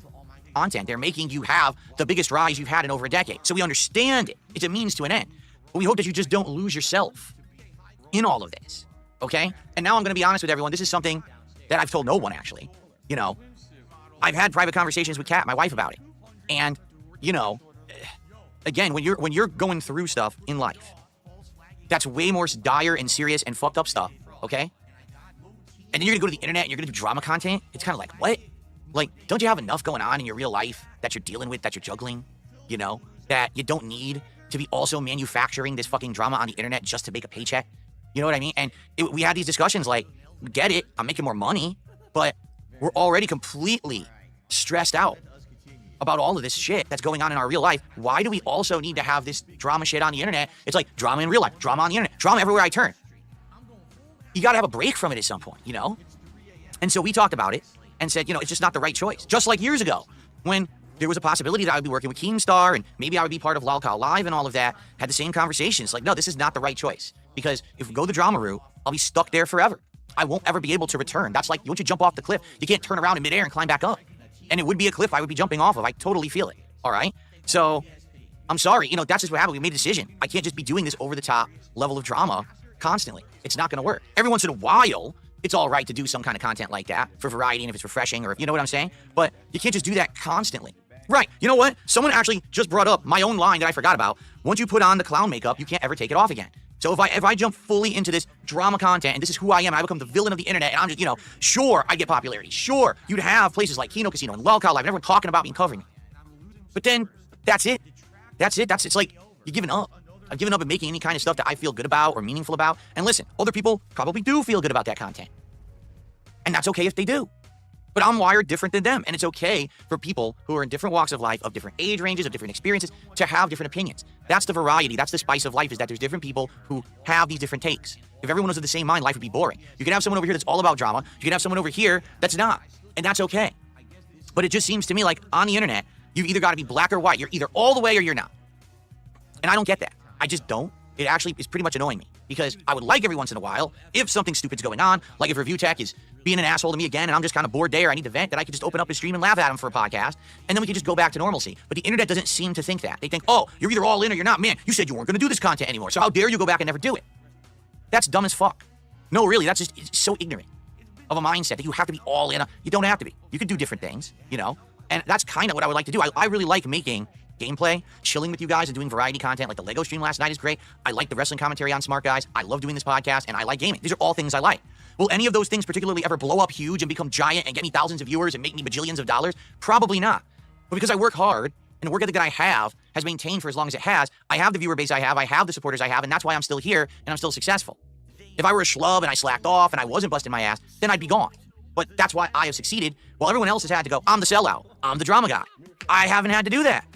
Content. They're making you have the biggest rise you've had in over a decade. So we understand it. It's a means to an end. But we hope that you just don't lose yourself in all of this. Okay? And now I'm going to be honest with everyone. This is something that I've told no one, actually. You know, I've had private conversations with Kat, my wife, about it. And, you know, again, when you're going through stuff in life, that's way more dire and serious and fucked up stuff, okay? And then you're going to go to the internet and you're going to do drama content. It's kind of like, what? Like, don't you have enough going on in your real life that you're dealing with, that you're juggling, you know, that you don't need to be also manufacturing this fucking drama on the internet just to make a paycheck? You know what I mean? And we had these discussions like, get it, I'm making more money, but we're already completely stressed out about all of this shit that's going on in our real life. Why do we also need to have this drama shit on the internet? It's like drama in real life, drama on the internet, drama everywhere I turn. You got to have a break from it at some point, you know? And so we talked about it and said, you know, it's just not the right choice. Just like years ago when there was a possibility that I would be working with Keemstar and maybe I would be part of Lolcow Live and all of that, had the same conversations. Like, no, this is not the right choice. Because if we go the drama route, I'll be stuck there forever. I won't ever be able to return. That's like, once you jump off the cliff, you can't turn around in midair and climb back up. And it would be a cliff I would be jumping off of. I totally feel it. All right? So, I'm sorry. You know, that's just what happened. We made a decision. I can't just be doing this over-the-top level of drama constantly. It's not going to work. Every once in a while, it's all right to do some kind of content like that for variety and if it's refreshing or if, you know what I'm saying? But you can't just do that constantly. Right. You know what? Someone actually just brought up my own line that I forgot about. Once you put on the clown makeup, you can't ever take it off again. So if I jump fully into this drama content and this is who I am, I become the villain of the internet and I'm just, you know, sure, I get popularity. Sure, you'd have places like Kino Casino and Lolcow Live and everyone talking about me and covering me. But then that's it. It's like you're giving up. I've given up on making any kind of stuff that I feel good about or meaningful about. And listen, other people probably do feel good about that content. And that's okay if they do. But I'm wired different than them. And it's okay for people who are in different walks of life, of different age ranges, of different experiences, to have different opinions. That's the variety. That's the spice of life, is that there's different people who have these different takes. If everyone was of the same mind, life would be boring. You can have someone over here that's all about drama. You can have someone over here that's not. And that's okay. But it just seems to me like on the internet, you've either got to be black or white. You're either all the way or you're not. And I don't get that. I just don't. It actually is pretty much annoying me. Because I would like every once in a while, if something stupid's going on, like if Review Tech is being an asshole to me again and I'm just kind of bored day or I need to vent, that I could just open up his stream and laugh at him for a podcast, and then we could just go back to normalcy. But the internet doesn't seem to think that. They think, oh, you're either all in or you're not. Man, you said you weren't going to do this content anymore, so how dare you go back and never do it? That's dumb as fuck. No, really, that's just it's so ignorant of a mindset that you have to be all in. You don't have to be. You can do different things, you know? And that's kind of what I would like to do. I really like making gameplay, chilling with you guys and doing variety content. Like the Lego stream last night is great. I like the wrestling commentary on Smart Guys. I love doing this podcast, and I like gaming. These are all things I like. Will any of those things particularly ever blow up huge and become giant and get me thousands of viewers and make me bajillions of dollars? Probably not. But because I work hard and the work ethic that I have has maintained for as long as it has, I have the viewer base I have the supporters I have, and that's why I'm still here and I'm still successful. If I were a schlub and I slacked off and I wasn't busting my ass, then I'd be gone. But that's why I have succeeded, while everyone else has had to go, I'm the sellout, I'm the drama guy. I haven't had to do that.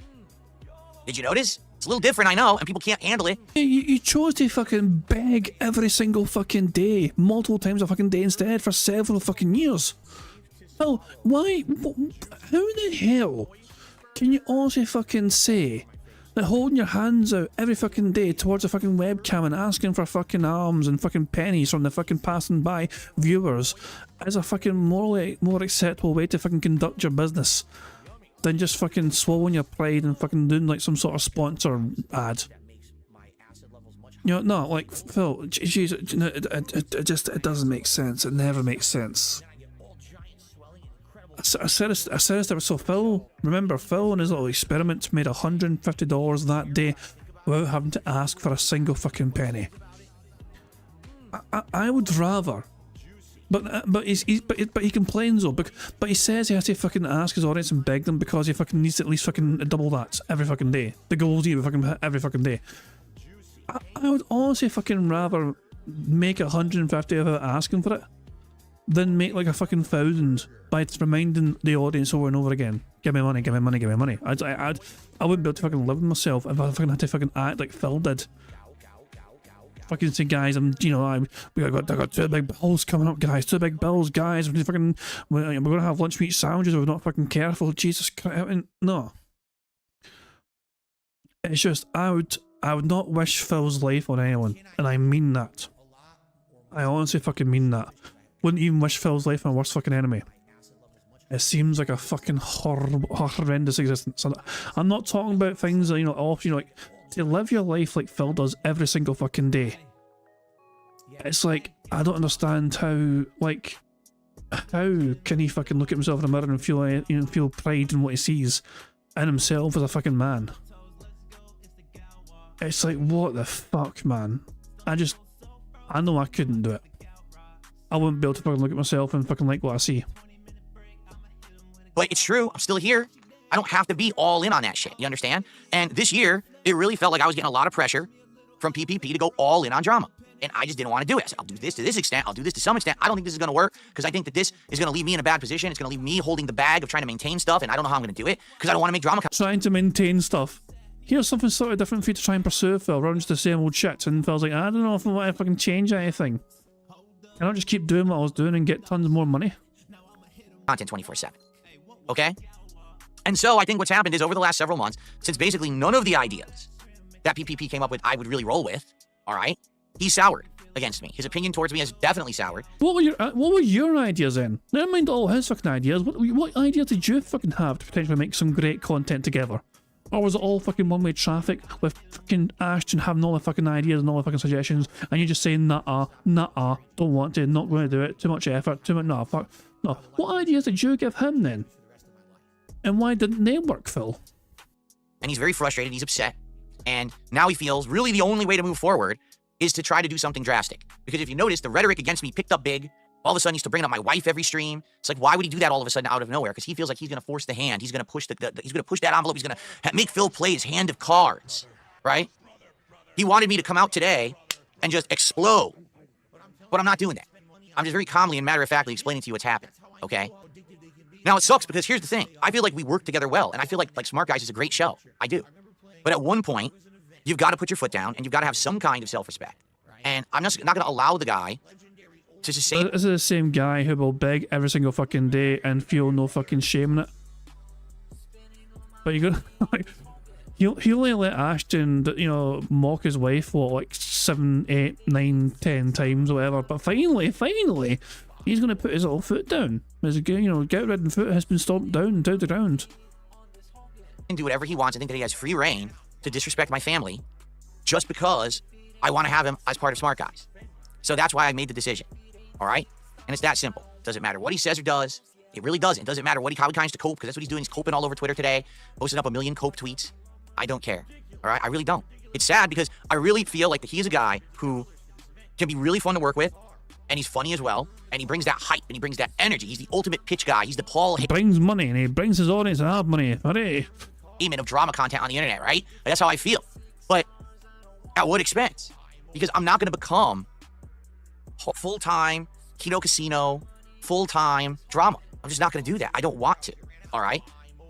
Did you notice? It's a little different, I know, and people can't handle it. You chose to fucking beg every single fucking day, multiple times a fucking day instead, for several fucking years. Well, why? How the hell can you also fucking say that holding your hands out every fucking day towards a fucking webcam and asking for fucking alms and fucking pennies from the fucking passing by viewers is a fucking more acceptable way to fucking conduct your business than just fucking swallowing your pride and fucking doing like some sort of sponsor ad? You know, no, like, Phil, geez, it doesn't make sense. It never makes sense. I said this, so Phil, remember, Phil and his little experiments made $150 that day without having to ask for a single fucking penny. I would rather. But he complains though. But he says he has to fucking ask his audience and beg them because he fucking needs to at least fucking double that every fucking day. The goals he fucking hit every fucking day. I would honestly fucking rather make 150 without asking for it than make like a fucking 1,000 by reminding the audience over and over again, give me money, give me money, give me money. I wouldn't be able to fucking live with myself if I fucking had to fucking act like Phil did. Fucking say, guys, I got 2 big bills coming up, guys. 2 big bills, guys. We're gonna have lunch meat sandwiches if we're not fucking careful. Jesus Christ. No. It's just, I would not wish Phil's life on anyone. And I mean that. I honestly fucking mean that. Wouldn't even wish Phil's life on a worst fucking enemy. It seems like a fucking horrendous existence. I'm not talking about things that, like, to live your life like Phil does every single fucking day. It's like, I don't understand how can he fucking look at himself in the mirror and feel pride in what he sees in himself as a fucking man. It's like, what the fuck, man? I know I couldn't do it. I wouldn't be able to fucking look at myself and fucking like what I see. But it's true, I'm still here. I don't have to be all in on that shit, you understand? And this year, it really felt like I was getting a lot of pressure from PPP to go all in on drama. And I just didn't want to do it. I said, I'll do this to this extent, I'll do this to some extent. I don't think this is going to work because I think that this is going to leave me in a bad position. It's going to leave me holding the bag of trying to maintain stuff, and I don't know how I'm going to do it because I don't want to make drama. Trying to maintain stuff. Here's something sort of different for you to try and pursue, Phil, rather than just the same old shit. And Phil's like, I don't know if I want to fucking change anything. Can I just keep doing what I was doing and get tons more money? Content 24/7. Okay? And so I think what's happened is over the last several months, since basically none of the ideas that PPP came up with I would really roll with, all right, he soured against me. His opinion towards me has definitely soured. What were your ideas then? Never mind all his fucking ideas. What ideas did you fucking have to potentially make some great content together? Or was it all fucking one-way traffic with fucking Ashton having all the fucking ideas and all the fucking suggestions, and you just saying, nah, don't want to, not going to do it, too much effort, too much, nah, fuck. No. What ideas did you give him then? And why didn't they work, Phil? And he's very frustrated, he's upset. And now he feels really the only way to move forward is to try to do something drastic. Because if you notice, the rhetoric against me picked up big. All of a sudden, he's still bringing up my wife every stream. It's like, why would he do that all of a sudden out of nowhere? Because he feels like he's going to force the hand. He's going to push he's going to push that envelope. He's going to make Phil play his hand of cards, right? He wanted me to come out today and just explode. But I'm not doing that. I'm just very calmly and matter-of-factly explaining to you what's happened, okay? Now, it sucks because here's the thing. I feel like we work together well, and I feel like Smart Guys is a great show. I do. But at one point, you've got to put your foot down, and you've got to have some kind of self-respect. And I'm just not going to allow the guy to just say... This is the same guy who will beg every single fucking day and feel no fucking shame in it. But you're gonna... like, he'll only let Ashton, mock his wife, like 7, 8, 9, 10 times, whatever. But finally, he's going to put his little foot down. His, get-rid-and foot has been stomped down to the ground. And do whatever he wants. I think that he has free reign to disrespect my family just because I want to have him as part of Smart Guys. So that's why I made the decision. All right? And it's that simple. Doesn't matter what he says or does. It really doesn't. It doesn't matter how he tries to cope, because that's what he's doing. He's coping all over Twitter today, posting up a million cope tweets. I don't care. All right? I really don't. It's sad because I really feel like that he is a guy who can be really fun to work with, and he's funny as well, and he brings that hype, and he brings that energy. He's the ultimate pitch guy. He's the Paul... He brings money, and he brings his audience and have money. Hooray! Of drama content on the internet, right? That's how I feel. But at what expense? Because I'm not going to become full-time Kino Casino, full-time drama. I'm just not going to do that. I don't want to, all right?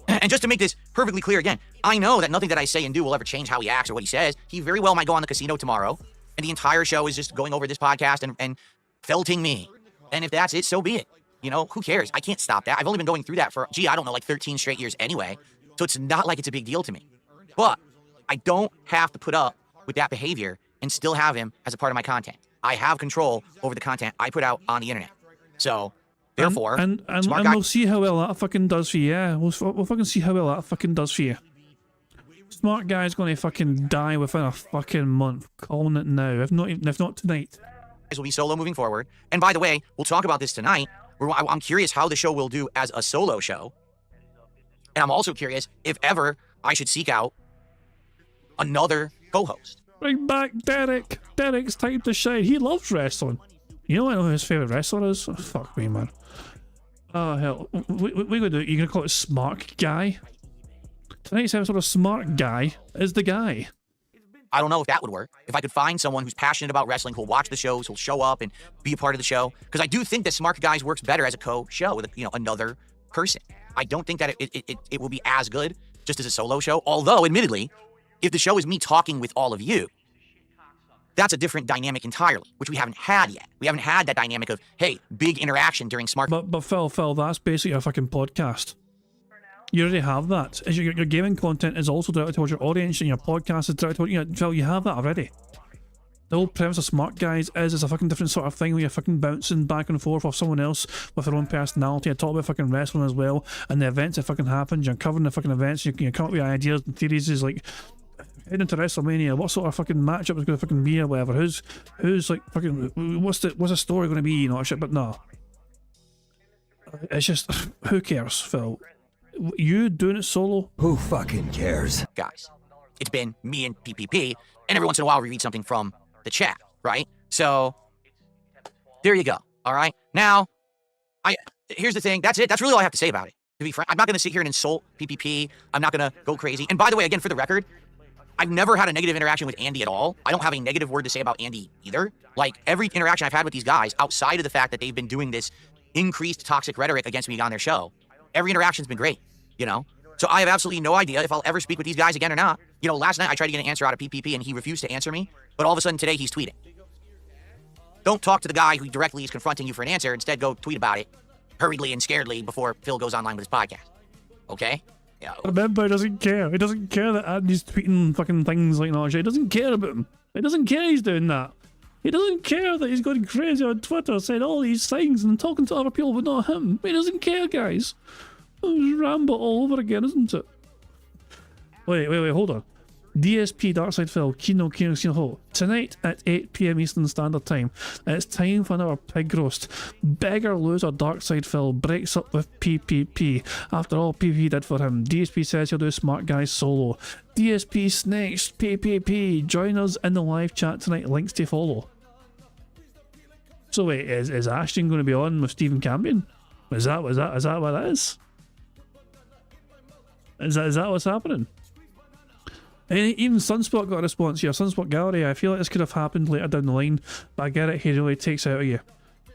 And just to make this perfectly clear again, I know that nothing that I say and do will ever change how he acts or what he says. He very well might go on the casino tomorrow, and the entire show is just going over this podcast and felting me. And if that's it, so be it. Who cares? I can't stop that. I've only been going through that for, I don't know, like 13 straight years anyway. So it's not like it's a big deal to me. But I don't have to put up with that behavior and still have him as a part of my content. I have control over the content I put out on the internet. So, therefore, and we'll see how well that fucking does for you. Yeah, we'll fucking see how well that fucking does for you. Smart Guy's going to fucking die within a fucking month. Calling it now, if not tonight. Will be solo moving forward. And by the way, we'll talk about this tonight. I'm curious how the show will do as a solo show. And I'm also curious if ever I should seek out another co-host. Bring back Derek. Derek's time to shine. He loves wrestling. You know who his favourite wrestler is? Oh, fuck me, man. Oh, hell. We're going to do it. You're going to call it Smart Guy? Tonight's episode of Smart Guy is the guy. I don't know if that would work. If I could find someone who's passionate about wrestling, who'll watch the shows, who'll show up and be a part of the show. Because I do think that Smart Guys works better as a co-show with, another person. I don't think that it will be as good just as a solo show. Although, admittedly, if the show is me talking with all of you, that's a different dynamic entirely, which we haven't had yet. We haven't had that dynamic of, hey, big interaction during Smart. But Phil, that's basically a fucking podcast. You already have that. Your gaming content is also directed towards your audience, and your podcast is directed towards, Phil, you have that already. The whole premise of Smart Guys is it's a fucking different sort of thing where you're fucking bouncing back and forth off someone else with their own personality. I talk about fucking wrestling as well, and the events that fucking happen. You're covering the fucking events, you come up with ideas and theories. Is like, heading into WrestleMania, what sort of fucking matchup is going to fucking be or whatever? Who's like fucking, what's the story going to be, shit, but no. It's just, who cares, Phil? You doing it solo? Who fucking cares? Guys, it's been me and PPP, and every once in a while we read something from the chat, right? So, there you go, all right? Now, here's the thing, that's it. That's really all I have to say about it. To be frank, I'm not going to sit here and insult PPP. I'm not going to go crazy. And by the way, again, for the record, I've never had a negative interaction with Andy at all. I don't have a negative word to say about Andy either. Like, every interaction I've had with these guys, outside of the fact that they've been doing this increased toxic rhetoric against me on their show, every interaction's been great, So I have absolutely no idea if I'll ever speak with these guys again or not. Last night I tried to get an answer out of PPP and he refused to answer me, but all of a sudden today he's tweeting. Don't talk to the guy who directly is confronting you for an answer. Instead, go tweet about it hurriedly and scaredly before Phil goes online with his podcast. Okay? Yeah. Remember, he doesn't care. He doesn't care that Andy's tweeting fucking things like that. He doesn't care about him. He doesn't care he's doing that. He doesn't care that he's going crazy on Twitter saying all these things and talking to other people but not him. He doesn't care, guys. It's Rambo all over again, isn't it? Wait, hold on. DSP Darkside Phil, Kino Ho. Tonight at 8 PM Eastern Standard Time, it's time for another pig roast. Beggar loser Darkside Phil breaks up with PPP after all PPP did for him. DSP says he'll do Smart Guys solo. DSP snakes PPP. Join us in the live chat tonight. Links to follow. So wait, is Ashton going to be on with Stephen Campion? Is that what that is? Is that what's happening? And even Sunspot got a response here. Sunspot Gallery, I feel like this could have happened later down the line, but I get it, he really takes it out of you.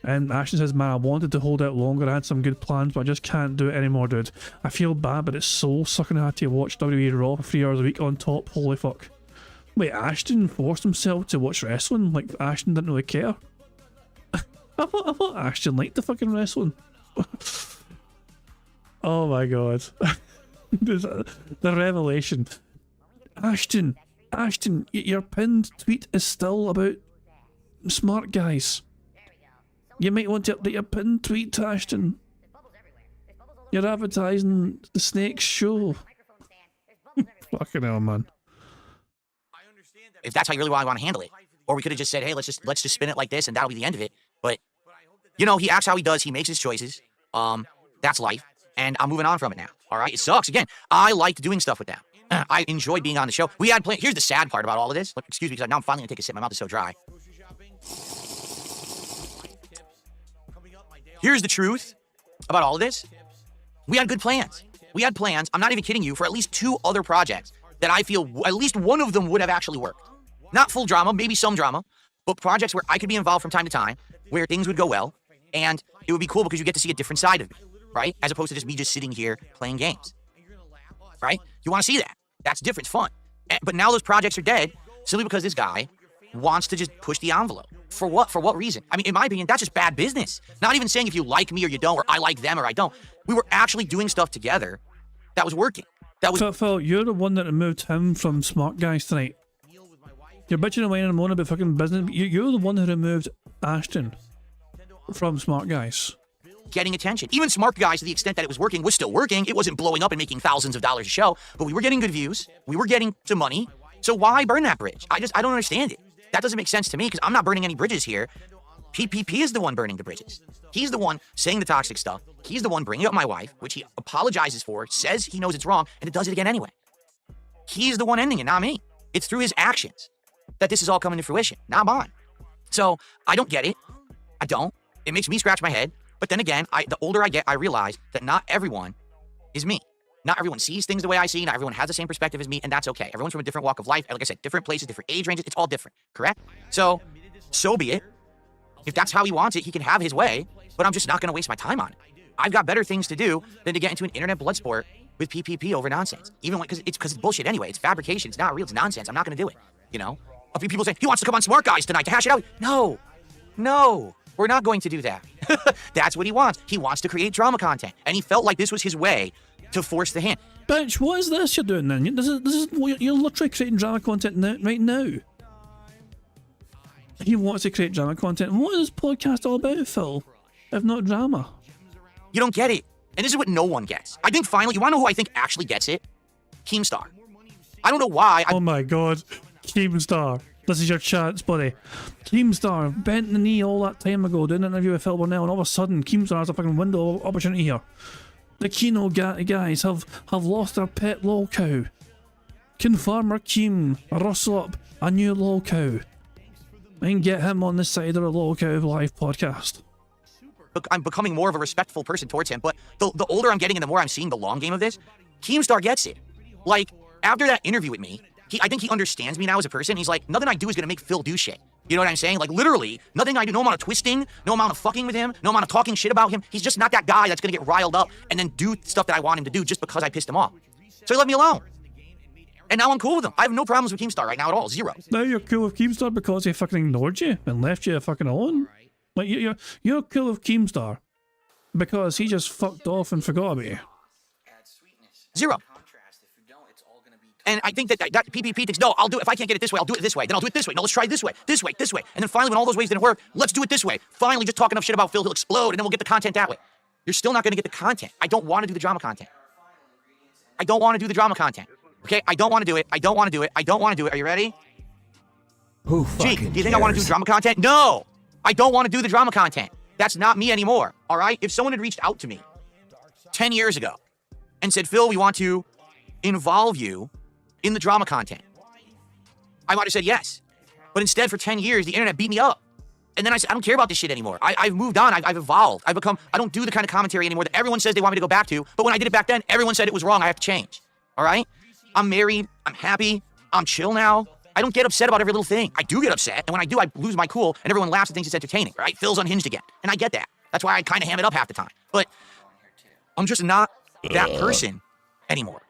And Ashton says, man, I wanted to hold out longer, I had some good plans, but I just can't do it anymore, dude. I feel bad, but it's soul sucking I had to watch WWE Raw for 3 hours a week on top, holy fuck. Wait, Ashton forced himself to watch wrestling? Like, Ashton didn't really care? I thought Ashton liked the fucking wrestling. Oh my god. The revelation. Ashton, your pinned tweet is still about Smart Guys. You might want to update your pinned tweet, Ashton. You're advertising the Snake's show. Fucking hell, man. If that's how you really want to handle it. Or we could have just said, hey, let's just spin it like this and that'll be the end of it. But, he acts how he does. He makes his choices. That's life. And I'm moving on from it now. All right? It sucks. Again, I liked doing stuff with them. I enjoyed being on the show. We had plans. Here's the sad part about all of this. Excuse me, because now I'm finally going to take a sip. My mouth is so dry. Here's the truth about all of this. We had good plans. We had plans, I'm not even kidding you, for at least 2 other projects that I feel at least one of them would have actually worked. Not full drama, maybe some drama, but projects where I could be involved from time to time, where things would go well, and it would be cool because you get to see a different side of me, right? As opposed to just me sitting here playing games, right? You want to see that. That's different, it's fun. But now those projects are dead simply because this guy wants to just push the envelope. For what? For what reason? I mean, in my opinion, that's just bad business. Not even saying if you like me or you don't, or I like them or I don't. We were actually doing stuff together that was working. That was. Phil, you're the one that removed him from Smart Guys tonight. You're bitching away and moaning about fucking business. You're the one who removed Ashton from Smart Guys. Getting attention. Even Smart Guys, to the extent that it was working, was still working. It wasn't blowing up and making thousands of dollars a show, but we were getting good views. We were getting some money. So why burn that bridge? I don't understand it. That doesn't make sense to me because I'm not burning any bridges here. PPP is the one burning the bridges. He's the one saying the toxic stuff. He's the one bringing up my wife, which he apologizes for, says he knows it's wrong, and it does it again anyway. He's the one ending it, not me. It's through his actions that this is all coming to fruition, not mine. So I don't get it. I don't. It makes me scratch my head. But then again, the older I get, I realize that not everyone is me. Not everyone sees things the way I see. Not everyone has the same perspective as me, and that's okay. Everyone's from a different walk of life. Like I said, different places, different age ranges. It's all different, correct? So be it. If that's how he wants it, he can have his way, but I'm just not going to waste my time on it. I've got better things to do than to get into an internet blood sport with PPP over nonsense. Even because it's bullshit anyway. It's fabrication. It's not real. It's nonsense. I'm not going to do it, you know? A few people say, he wants to come on Smart Guys tonight to hash it out. No, we're not going to do that. That's what he wants. He wants to create drama content, and he felt like this was his way to force the hand. Bitch, what is this you're doing then? This is you're literally creating drama content right now. He wants to create drama content. What is this podcast all about, Phil? If not drama? You don't get it. And this is what no one gets. I think finally, you want to know who I think actually gets it? Keemstar. I don't know why. Oh my god. Keemstar. This is your chance, buddy. Keemstar bent the knee all that time ago, doing an interview with Phil Burnell, and all of a sudden, Keemstar has a fucking window of opportunity here. The Keno guys have lost their pet lol cow. Can Farmer Keem rustle up a new lol cow and get him on the side of a lol cow live podcast? I'm becoming more of a respectful person towards him, but the older I'm getting and the more I'm seeing the long game of this, Keemstar gets it. Like, after that interview with me, I think he understands me now as a person. He's like, nothing I do is gonna make Phil do shit. You know what I'm saying? Like, literally, nothing I do, no amount of twisting, no amount of fucking with him, no amount of talking shit about him. He's just not that guy that's gonna get riled up and then do stuff that I want him to do just because I pissed him off. So he let me alone. And now I'm cool with him. I have no problems with Keemstar right now at all. Zero. Now you're cool with Keemstar because he fucking ignored you and left you fucking alone? Like, you're cool with Keemstar because he just fucked off and forgot about you. Zero. And I think that PPP thinks, no, I'll do it. If I can't get it this way, I'll do it this way. Then I'll do it this way. No, let's try it this way. And then finally, when all those ways didn't work, let's do it this way. Finally, just talk enough shit about Phil, he'll explode, and then we'll get the content that way. You're still not going to get the content. I don't want to do the drama content. I don't want to do the drama content. Okay? I don't want to do it. I don't want to do it. I don't want to do it. Are you ready? Who fucking Gee, do you think I want to do drama content? No! I don't want to do the drama content. That's not me anymore, all right? If someone had reached out to me 10 years ago and said, Phil, we want to involve you in the drama content, I might have said yes. But instead, for 10 years, the internet beat me up. And then I said, I don't care about this shit anymore. I've moved on. I've evolved. I don't do the kind of commentary anymore that everyone says they want me to go back to. But when I did it back then, everyone said it was wrong. I have to change. All right? I'm married. I'm happy. I'm chill now. I don't get upset about every little thing. I do get upset. And when I do, I lose my cool. And everyone laughs and thinks it's entertaining. Right? Phil's unhinged again. And I get that. That's why I kind of ham it up half the time. But I'm just not that person anymore.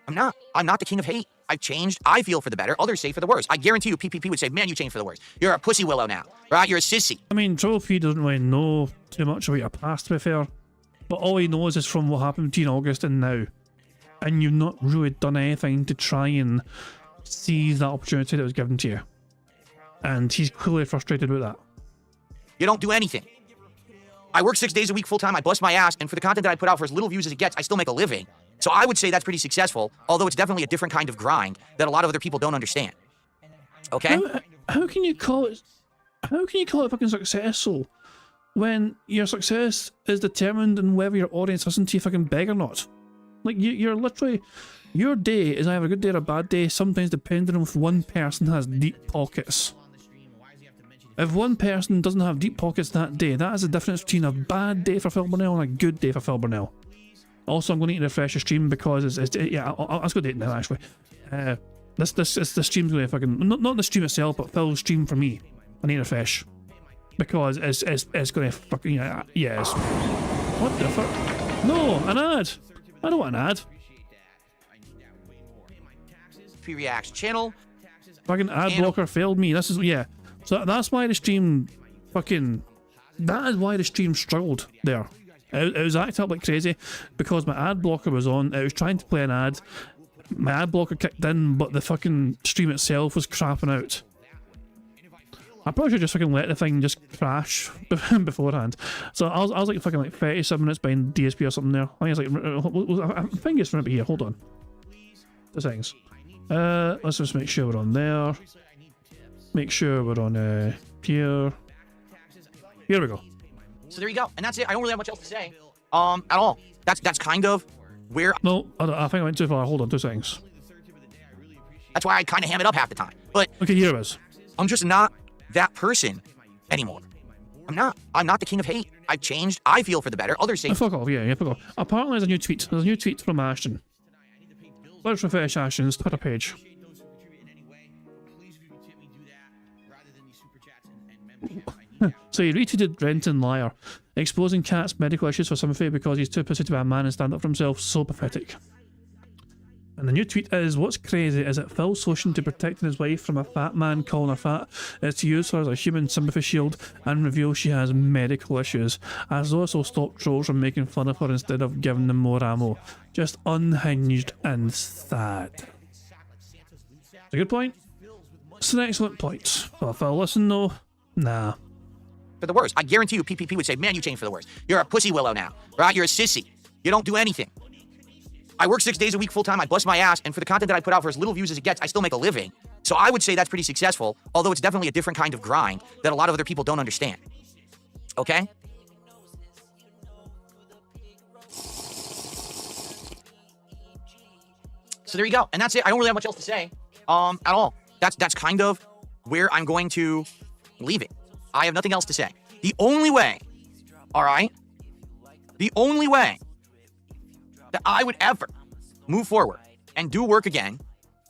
I'm not. I'm not the king of hate. I've changed. I feel for the better. Others say for the worse. I guarantee you, PPP would say, man, you changed for the worse. You're a pussy willow now, right? You're a sissy. I mean, Trophy doesn't really know too much about your past, to be fair. But all he knows is from what happened between August and now. And you've not really done anything to try and seize that opportunity that was given to you. And he's clearly frustrated with that. You don't do anything. I work 6 days a week full time. I bust my ass. And for the content that I put out for as little views as it gets, I still make a living. So I would say that's pretty successful, although it's definitely a different kind of grind that a lot of other people don't understand. Okay? How can you call it? How can you call it fucking successful when your success is determined on whether your audience listens to you fucking beg or not? Like you're literally, your day is either a good day or a bad day, sometimes depending on if one person has deep pockets. If one person doesn't have deep pockets that day, that is the difference between a bad day for Phil Burnell and a good day for Phil Burnell. Also, I'm going to need to refresh the stream because let's go date now actually. The stream's going to fucking not the stream itself, but Phil's stream for me. I need to refresh because it's going to fucking yes. What the fuck? No, an ad. I don't want an ad. Pre-reacts channel. Fucking ad blocker failed me. This is So that's why the stream fucking. That is why the stream struggled there. It was acting up like crazy because my ad blocker was on. I was trying to play an ad. My ad blocker kicked in, but the fucking stream itself was crapping out. I probably should just fucking let the thing just crash beforehand. So I was like fucking like 37 minutes behind DSP or something there. I think it's like, I think it's right here. Hold on. 2 seconds. Let's just make sure we're on there. Make sure we're on here. Here we go. So there you go, and that's it. I don't really have much else to say, at all. That's kind of where. No, I think I went too far. Hold on, 2 seconds. That's why I kind of ham it up half the time. But okay, here it is. I'm just not that person anymore. I'm not. I'm not the king of hate. I've changed. I feel for the better. Others say. Fuck off. Yeah, fuck off. Apparently, there's a new tweet. There's a new tweet from Ashton. Let's refresh Ashton's Twitter page. So he retweeted Renton liar, exposing Cat's medical issues for sympathy because he's too pussy to be a man and stand up for himself. So pathetic. And the new tweet is, what's crazy is that Phil's solution to protecting his wife from a fat man calling her fat is to use her as a human sympathy shield and reveal she has medical issues, as though this will stop trolls from making fun of her instead of giving them more ammo. Just unhinged and sad. It's a good point. It's an excellent point. Well, Phil, listen though, nah. For the worst. I guarantee you PPP would say, man, you changed for the worst. You're a pussy willow now, right? You're a sissy. You don't do anything. I work 6 days a week full-time, I bust my ass, and for the content that I put out for as little views as it gets, I still make a living. So I would say that's pretty successful, although it's definitely a different kind of grind that a lot of other people don't understand. Okay? So there you go. And that's it. I don't really have much else to say at all. That's kind of where I'm going to leave it. I have nothing else to say. The only way, all right? The only way that I would ever move forward and do work again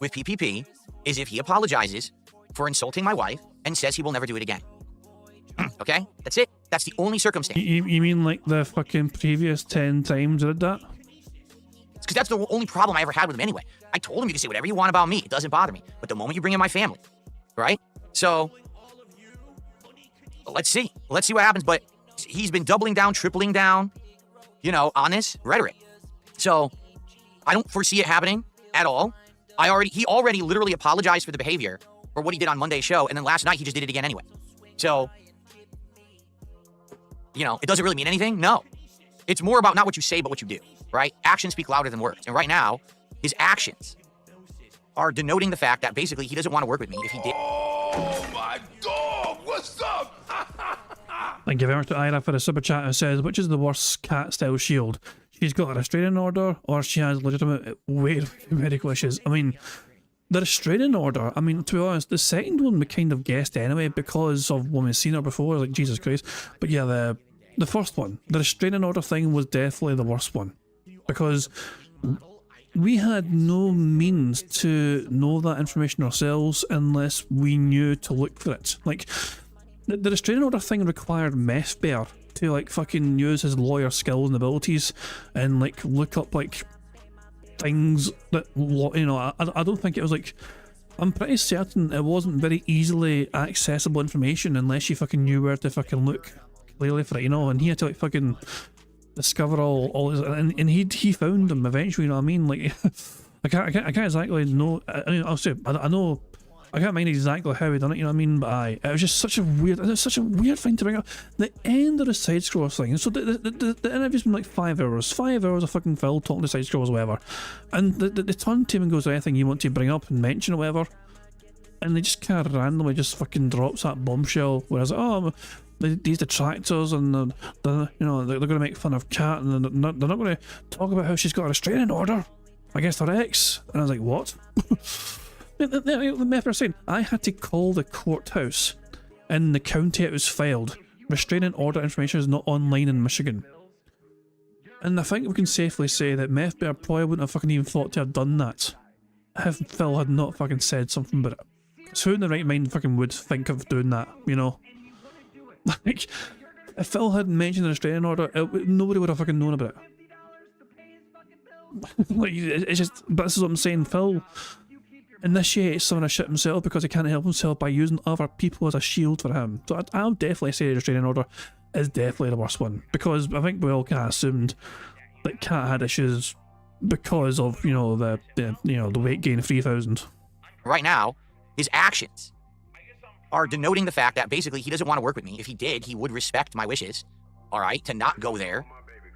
with PPP is if he apologizes for insulting my wife and says he will never do it again. Okay? That's it. That's the only circumstance. You mean like the fucking previous 10 times I did that? It's because that's the only problem I ever had with him anyway. I told him you can say whatever you want about me. It doesn't bother me. But the moment you bring in my family, right? So, let's see. Let's see what happens. But he's been doubling down, tripling down, you know, on this rhetoric. So, I don't foresee it happening at all. He already literally apologized for the behavior or what he did on Monday's show, and then last night he just did it again anyway. So, you know, it doesn't really mean anything. No. It's more about not what you say, but what you do, right? Actions speak louder than words. And right now, his actions are denoting the fact that basically he doesn't want to work with me if he did. Oh my dog, what's up? Thank you very much to Ira for the super chat who says, which is the worst cat-style shield? She's got a restraining order, or she has legitimate weight medical issues? I mean, the restraining order, I mean, to be honest, the second one we kind of guessed anyway because of when we've seen her before, like, Jesus Christ. But yeah, the first one, the restraining order thing was definitely the worst one. Because we had no means to know that information ourselves unless we knew to look for it. Like, the restraining order thing required Meth Bear to, like, fucking use his lawyer skills and abilities and, like, look up, like, things that, you know, I don't think it was, like, I'm pretty certain it wasn't very easily accessible information unless you fucking knew where to fucking look clearly for it, you know, and he had to, like, fucking discover all his, and he found them eventually, you know what I mean? Like, I can't exactly know, I mean, I'll say, I know, I can't mind exactly how he done it, you know what I mean? But it was just such a weird thing to bring up. The end of the side scroller thing. So the interview's been like 5 hours. 5 hours of fucking Phil talking to side scrollers or whatever. And the turn team goes to anything you want to bring up and mention or whatever. And they just kind of randomly just fucking drops that bombshell where it's like, oh, these detractors and they're going to make fun of Kat and they're not going to talk about how she's got a restraining order against her ex. And I was like, what? The Meth was saying, I had to call the courthouse in the county it was filed. Restraining order information is not online in Michigan. And I think we can safely say that Meth Bear probably wouldn't have fucking even thought to have done that if Phil had not fucking said something about it. Because who in the right mind fucking would think of doing that, you know? Like, if Phil hadn't mentioned the restraining order, nobody would have fucking known about it. Like, it's just, but this is what I'm saying, Phil initiates some of the shit himself because he can't help himself by using other people as a shield for him. So I'll definitely say the restraining order is definitely the worst one, because I think we all kind of assumed that Kat had issues because of, you know, the weight gain of 3,000. Right now, his actions are denoting the fact that basically he doesn't want to work with me. If he did, he would respect my wishes, all right, to not go there.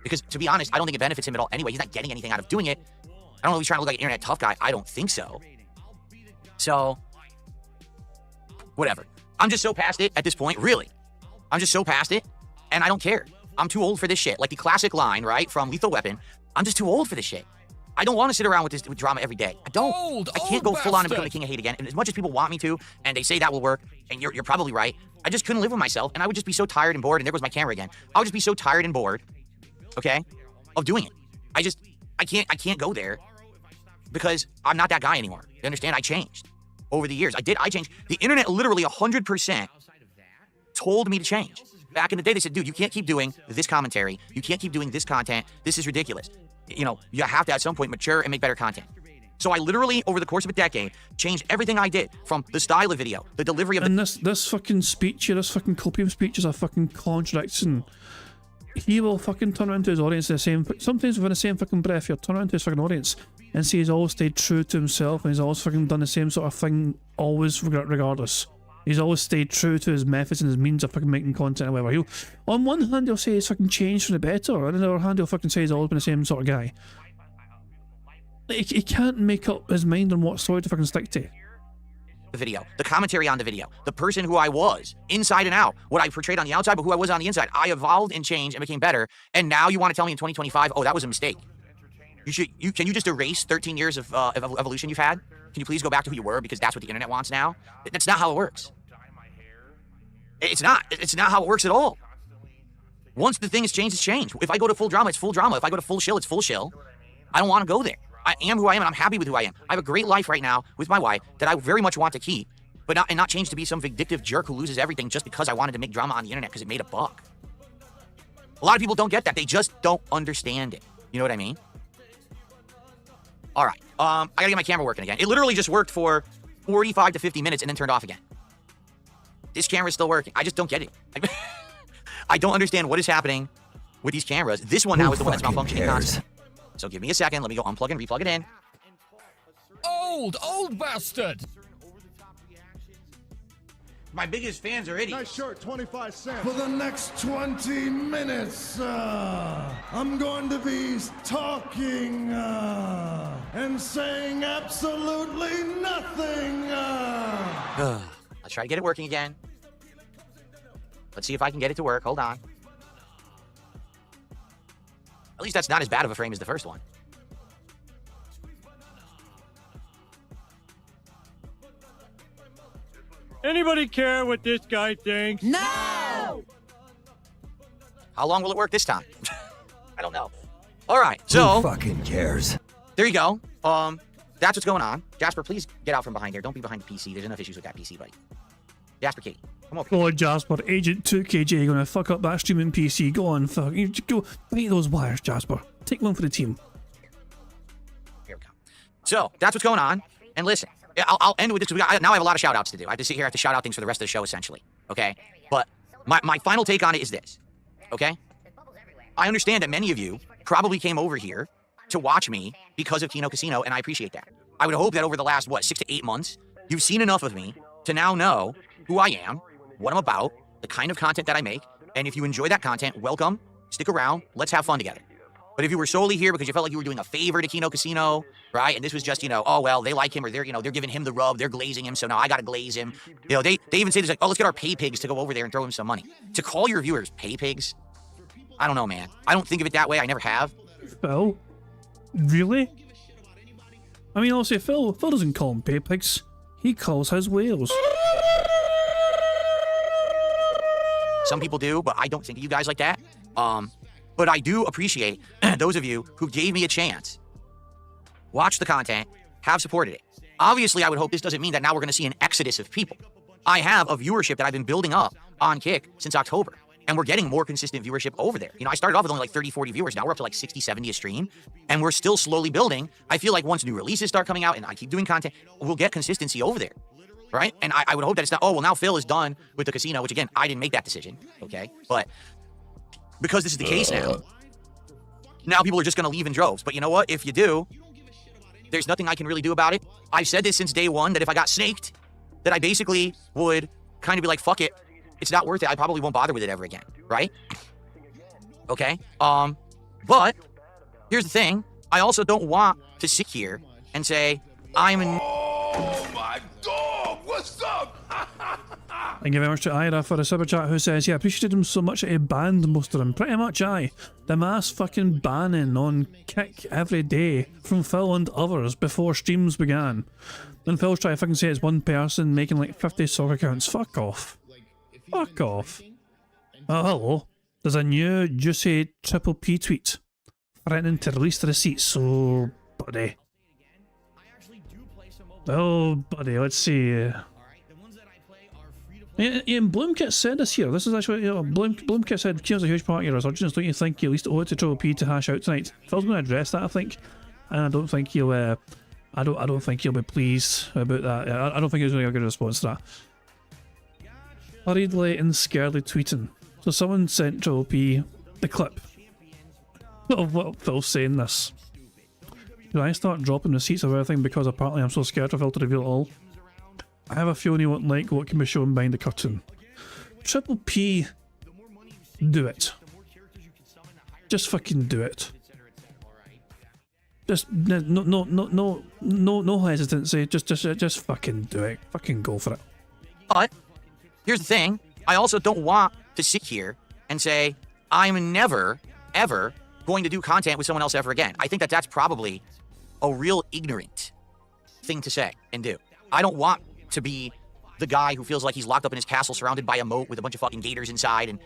Because, to be honest, I don't think it benefits him at all anyway. He's not getting anything out of doing it. I don't know if he's trying to look like an internet tough guy. I don't think so. So, whatever. I'm just so past it at this point, really. I'm just so past it, and I don't care. I'm too old for this shit. Like the classic line, right, from Lethal Weapon, I'm just too old for this shit. I don't want to sit around with this drama every day. I don't. I can't go full on and become the king of hate again. And as much as people want me to, and they say that will work, and you're probably right, I just couldn't live with myself, and I would just be so tired and bored, and there goes my camera again. I would just be so tired and bored, okay, of doing it. I can't go there because I'm not that guy anymore. You understand? I changed over the years. I changed. The internet literally 100% told me to change. Back in the day, they said, dude, you can't keep doing this commentary. You can't keep doing this content. This is ridiculous. You know, you have to at some point mature and make better content. So I literally, over the course of a decade, changed everything I did, from the style of video, the delivery of... And this fucking speech here, this fucking copy of speech is a fucking contradiction. He will fucking turn around to his audience in the same... Sometimes within the same fucking breath, he'll turn around to his fucking audience and say he's always stayed true to himself and he's always fucking done the same sort of thing, always regardless. He's always stayed true to his methods and his means of fucking making content or whatever. He'll, on one hand, he'll say he's fucking changed for the better, and on the other hand, he'll fucking say he's always been the same sort of guy. He can't make up his mind on what story to fucking stick to. The video, the commentary on the video, the person who I was, inside and out, what I portrayed on the outside, but who I was on the inside. I evolved and changed and became better, and now you want to tell me in 2025, oh, that was a mistake. Can you just erase 13 years of evolution you've had? Can you please go back to who you were, because that's what the internet wants now? That's not how it works. It's not how it works at all. Once the thing is changed, it's changed. If I go to full drama, it's full drama. If I go to full shill, it's full shill. I don't want to go there. I am who I am, and I'm happy with who I am. I have a great life right now with my wife that I very much want to keep, but not change to be some vindictive jerk who loses everything just because I wanted to make drama on the internet because it made a buck. A lot of people don't get that. They just don't understand it. You know what I mean? All right. I gotta get my camera working again. It literally just worked for 45 to 50 minutes and then turned off again. This camera's still working. I just don't get it. I don't understand what is happening with these cameras. This one now is the one that's malfunctioning constantly. So give me a second. Let me go unplug and replug it in. Old bastard! My biggest fans are idiots. Nice shirt, 25 cents. For the next 20 minutes, I'm going to be talking and saying absolutely nothing. Let's try to get it working again. Let's see if I can get it to work. Hold on. At least that's not as bad of a frame as the first one. Anybody care what this guy thinks? No! How long will it work this time? I don't know. All right, so... Who fucking cares? There you go. That's what's going on. Jasper, please get out from behind here. Don't be behind the PC. There's enough issues with that PC, buddy. Jasper, Katie, come over. Go on, Jasper. Agent 2KJ gonna fuck up that streaming PC. Go on, fuck. You go bite those wires, Jasper. Take one for the team. Here we go. So, that's what's going on. And listen, I'll end with this because now I have a lot of shout-outs to do. I have to sit here, I have to shout out things for the rest of the show, essentially. Okay? But my final take on it is this. Okay? I understand that many of you probably came over here to watch me because of Kino Casino, and I appreciate that. I would hope that over the last, 6 to 8 months, you've seen enough of me to now know who I am, what I'm about, the kind of content that I make, and if you enjoy that content, welcome, stick around, let's have fun together. But if you were solely here because you felt like you were doing a favor to Kino Casino, right, and this was just, oh, well, they like him, or they're giving him the rub, they're glazing him, so now I gotta glaze him. They even say this, like, oh, let's get our pay pigs to go over there and throw him some money. To call your viewers pay pigs? I don't know, man. I don't think of it that way, I never have. Phil? Really? I mean, also, Phil doesn't call them pay pigs. He calls his whales. Some people do, but I don't think of you guys like that. But I do appreciate those of you who gave me a chance, watched the content, have supported it. Obviously, I would hope this doesn't mean that now we're going to see an exodus of people. I have a viewership that I've been building up on Kick since October, and we're getting more consistent viewership over there. I started off with only like 30, 40 viewers. Now we're up to like 60, 70 a stream, and we're still slowly building. I feel like once new releases start coming out and I keep doing content, we'll get consistency over there. Right? And I would hope that it's not, oh, well, now Phil is done with the casino, which, again, I didn't make that decision, okay? But because this is the case now people are just going to leave in droves. But you know what? If you do, there's nothing I can really do about it. I've said this since day one, that if I got snaked, that I basically would kind of be like, fuck it. It's not worth it. I probably won't bother with it ever again, right? Okay? But here's the thing. I also don't want to sit here and say, I'm in... Oh my dog! What's up? Thank you very much to Ira for a super chat who says, yeah, I appreciated him so much that he banned most of them. Pretty much, aye. The mass fucking banning on Kick every day from Phil and others before streams began. Then Phil's trying to fucking say it's one person making like 50 soccer accounts. Fuck off. Fuck off. Oh, hello. There's a new juicy Triple P tweet threatening to release the receipts, so, buddy. Oh, buddy, let's see. Ian Bloomkit said this here. This is actually, you know, Bloomkit said Kieran's a huge part of your resurgence. Don't you think you at least owe it to Triple P to hash out tonight? Phil's going to address that, I think, and I don't think he'll. I don't think he'll be pleased about that. I don't think he's going to get a good response to that. Hurriedly and scarily tweeting. So someone sent Triple P the clip of what Phil's saying this. Should I start dropping receipts of everything because apparently I'm so scared for Phil to reveal it all? I have a feeling he won't like what can be shown behind the curtain. Triple P, do it. Just fucking do it. Just no hesitancy. Just fucking do it. Fucking go for it. But here's the thing. I also don't want to sit here and say I'm never ever going to do content with someone else ever again. I think that that's probably a real ignorant thing to say and do. I don't want to be the guy who feels like he's locked up in his castle surrounded by a moat with a bunch of fucking gators inside, and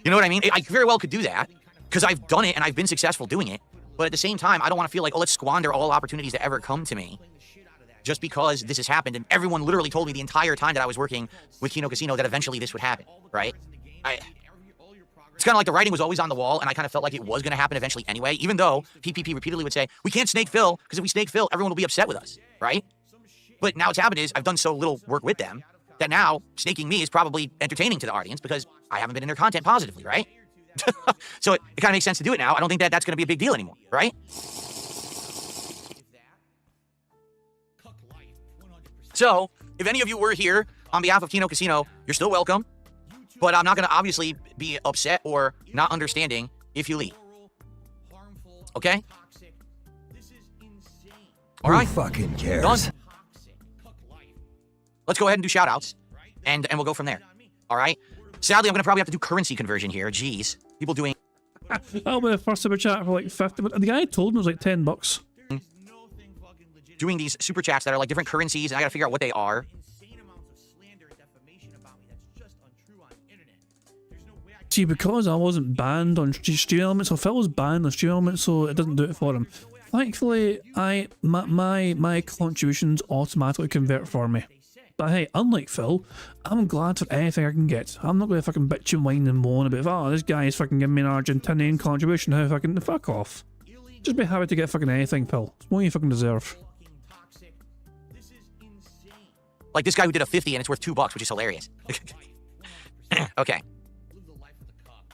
you know what I mean? I very well could do that because I've done it and I've been successful doing it. But at the same time, I don't want to feel like, oh, let's squander all opportunities that ever come to me just because this has happened. And everyone literally told me the entire time that I was working with Kino Casino that eventually this would happen, right? It's kind of like the writing was always on the wall, and I kind of felt like it was going to happen eventually anyway, even though PPP repeatedly would say, we can't snake Phil, because if we snake Phil, everyone will be upset with us, right? But now what's happened is I've done so little work with them that now snaking me is probably entertaining to the audience because I haven't been in their content positively, right? So it kind of makes sense to do it now. I don't think that that's going to be a big deal anymore, right? So if any of you were here on behalf of Kino Casino, you're still welcome. But I'm not going to obviously be upset or not understanding if you leave. Okay? All right. Who fucking cares? Done. Let's go ahead and do shout-outs, and we'll go from there. All right? Sadly, I'm going to probably have to do currency conversion here. Jeez. People doing... I'll be the first super chat for like 50, but the guy told me it was like $10. Doing these super chats that are like different currencies, and I got to figure out what they are. See, because I wasn't banned on Stream Elements, so Phil was banned on Stream Elements, so it doesn't do it for him. Thankfully, my contributions automatically convert for me. But hey, unlike Phil, I'm glad for anything I can get. I'm not going to fucking bitch and whine and moan about, oh, this guy's fucking giving me an Argentinian contribution, how fucking fuck off. Just be happy to get fucking anything, Phil. It's more you fucking deserve. Like this guy who did a 50 and it's worth $2, which is hilarious. Okay.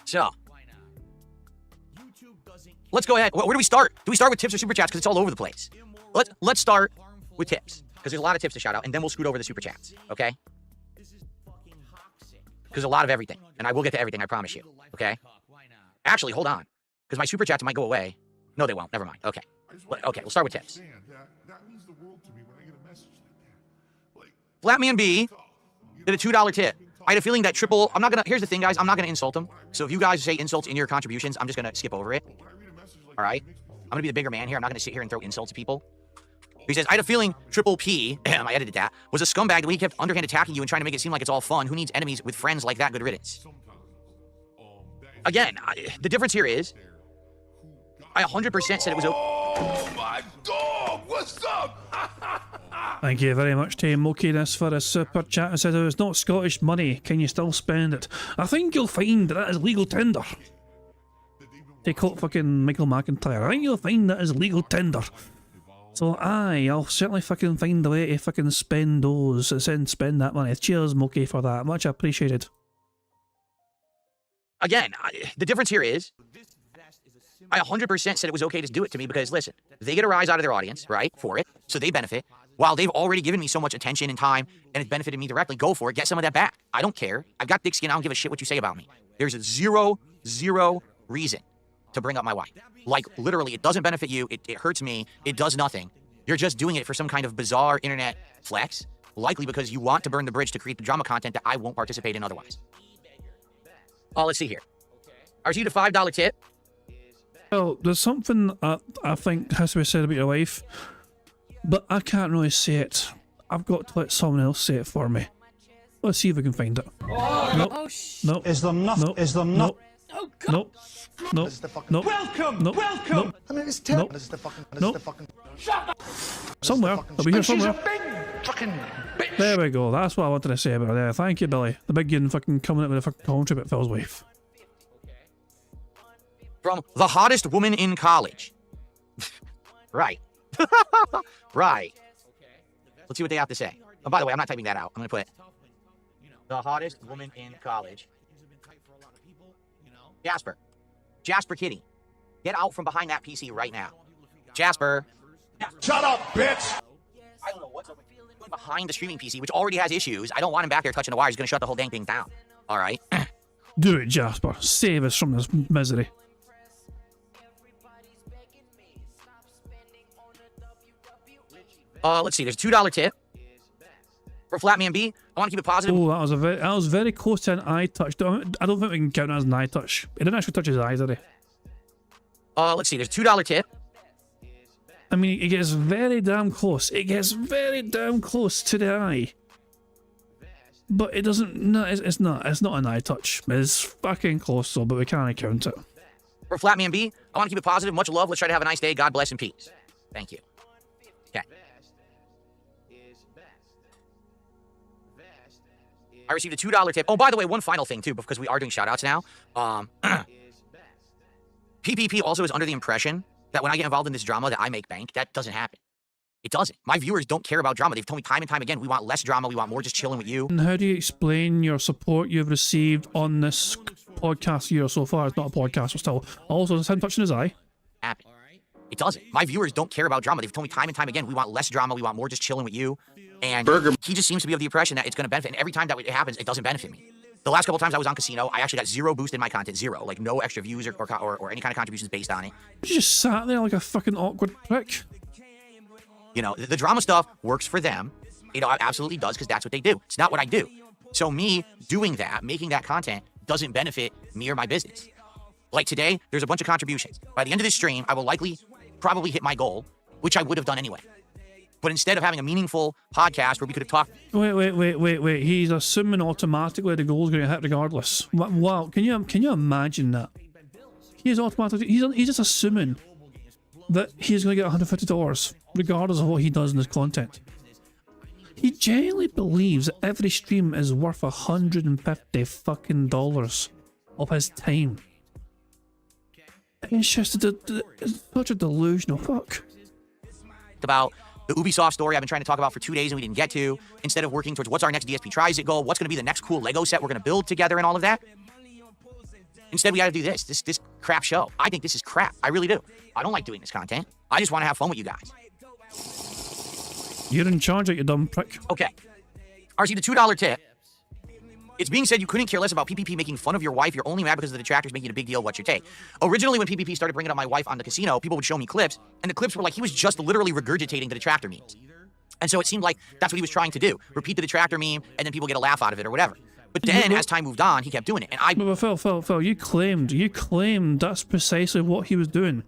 So, let's go ahead. Where do we start? Do we start with tips or super chats? Because it's all over the place. Let's start with tips, because there's a lot of tips to shout out, and then we'll scoot over the super chats. Okay? Because a lot of everything, and I will get to everything, I promise you. Okay? Actually, hold on, because my super chats might go away. No, they won't. Never mind. Okay. Okay, we'll start with tips. Flatman B did a $2 tip. I had a feeling that triple... Here's the thing, guys. I'm not going to insult him. So if you guys say insults in your contributions, I'm just going to skip over it. All right? I'm going to be the bigger man here. I'm not going to sit here and throw insults at people. He says, I had a feeling Triple P, I edited that, was a scumbag the way he kept underhand attacking you and trying to make it seem like it's all fun. Who needs enemies with friends like that? Good riddance. Again, the difference here is, I 100% said it was... Oh my dog! What's up? Thank you very much to Mokiness for a super chat. It says, if it's not Scottish money, can you still spend it? I think you'll find that is legal tender. They call it fucking Michael McIntyre. I think you'll find that is legal tender. So aye, I'll certainly fucking find a way to fucking spend those, spend that money. Cheers, Moki, for that. Much appreciated. Again, the difference here is, I 100% said it was okay to do it to me because, listen, they get a rise out of their audience, right, for it, so they benefit. While they've already given me so much attention and time, and it's benefited me directly, go for it, get some of that back. I don't care. I've got thick skin, I don't give a shit what you say about me. There's zero reason to bring up my wife. Like, literally, it doesn't benefit you, it hurts me, it does nothing. You're just doing it for some kind of bizarre internet flex, likely because you want to burn the bridge to create the drama content that I won't participate in otherwise. Oh, let's see here. I received a $5 tip. Well, there's something I think has to be said about your wife, but I can't really say it. I've got to let someone else say it for me. Let's see if we can find it. Oh, nope. oh, Nope. Is there nothing? Nope. Is there Nope. Oh, God. Nope. Nope. Nope. Welcome! Nope. Welcome! Nope. I mean, it's terrible. Nope. This is the fucking... Nope. Somewhere. It'll be here somewhere. There we go. That's what I wanted to say about there. Thank you, Billy. The big gun fucking coming up with a fucking commentary about Phil's wife. From the hottest woman in college. Right. Right. Let's see what they have to say. Oh, by the way, I'm not typing that out. I'm going to put the hottest woman in college. Jasper. Jasper Kitty. Get out from behind that PC right now. Jasper. Shut up, bitch! I don't know what's up with behind the streaming PC, which already has issues. I don't want him back there touching the wires. He's going to shut the whole dang thing down. All right. Do it, Jasper. Save us from this misery. Let's see. There's a $2 tip for Flatman B. I want to keep it positive. Oh, that was very close to an eye touch. I don't think we can count that as an eye touch. It didn't actually touch his eyes, did he? Let's see. There's a $2 tip. I mean, it gets very damn close. It gets very damn close to the eye. But it doesn't... No, it's not. It's not an eye touch. It's fucking close, though, but we can't count it. For Flatman B, I want to keep it positive. Much love. Let's try to have a nice day. God bless and peace. Thank you. Okay. I received a $2 tip. Oh, by the way, one final thing, too, because we are doing shout-outs now. PPP also is under the impression that when I get involved in this drama that I make bank. That doesn't happen. It doesn't. My viewers don't care about drama. They've told me time and time again, we want less drama. We want more just chilling with you. And how do you explain your support you've received on this podcast year so far? It's not a podcast, but still. Also, is him touching his eye? Happen. It doesn't. My viewers don't care about drama. They've told me time and time again, we want less drama. We want more just chilling with you. And he just seems to be of the impression that it's going to benefit. And every time that it happens, it doesn't benefit me. The last couple times I was on Casino, I actually got 0 boost in my content. 0. Like, no extra views or any kind of contributions based on it. You just sat there like a fucking awkward prick. You know, the drama stuff works for them. You know, it absolutely does, because that's what they do. It's not what I do. So me doing that, making that content, doesn't benefit me or my business. Like today, there's a bunch of contributions. By the end of this stream, I will probably hit my goal, which I would have done anyway. But instead of having a meaningful podcast where we could have talked... Wait. He's assuming automatically the goal's going to hit regardless. Wow, can you imagine that? He's just assuming that he's going to get $150 regardless of what he does in his content. He genuinely believes that every stream is worth $150 fucking dollars of his time. It's just it's such a delusional fuck. About the Ubisoft story I've been trying to talk about for 2 days and we didn't get to, instead of working towards what's our next DSP Tries-It goal, what's going to be the next cool Lego set we're going to build together and all of that. Instead, we got to do this crap show. I think this is crap. I really do. I don't like doing this content. I just want to have fun with you guys. You're in charge of you dumb prick. Okay. RC, the $2 tip. It's being said you couldn't care less about PPP making fun of your wife. You're only mad because of the detractors making it a big deal. What's your take? Originally, when PPP started bringing up my wife on the Casino, people would show me clips, and the clips were like he was just literally regurgitating the detractor memes. And so it seemed like that's what he was trying to do. Repeat the detractor meme, and then people get a laugh out of it or whatever. But then, as time moved on, he kept doing it. And But Phil, you claimed that's precisely what he was doing.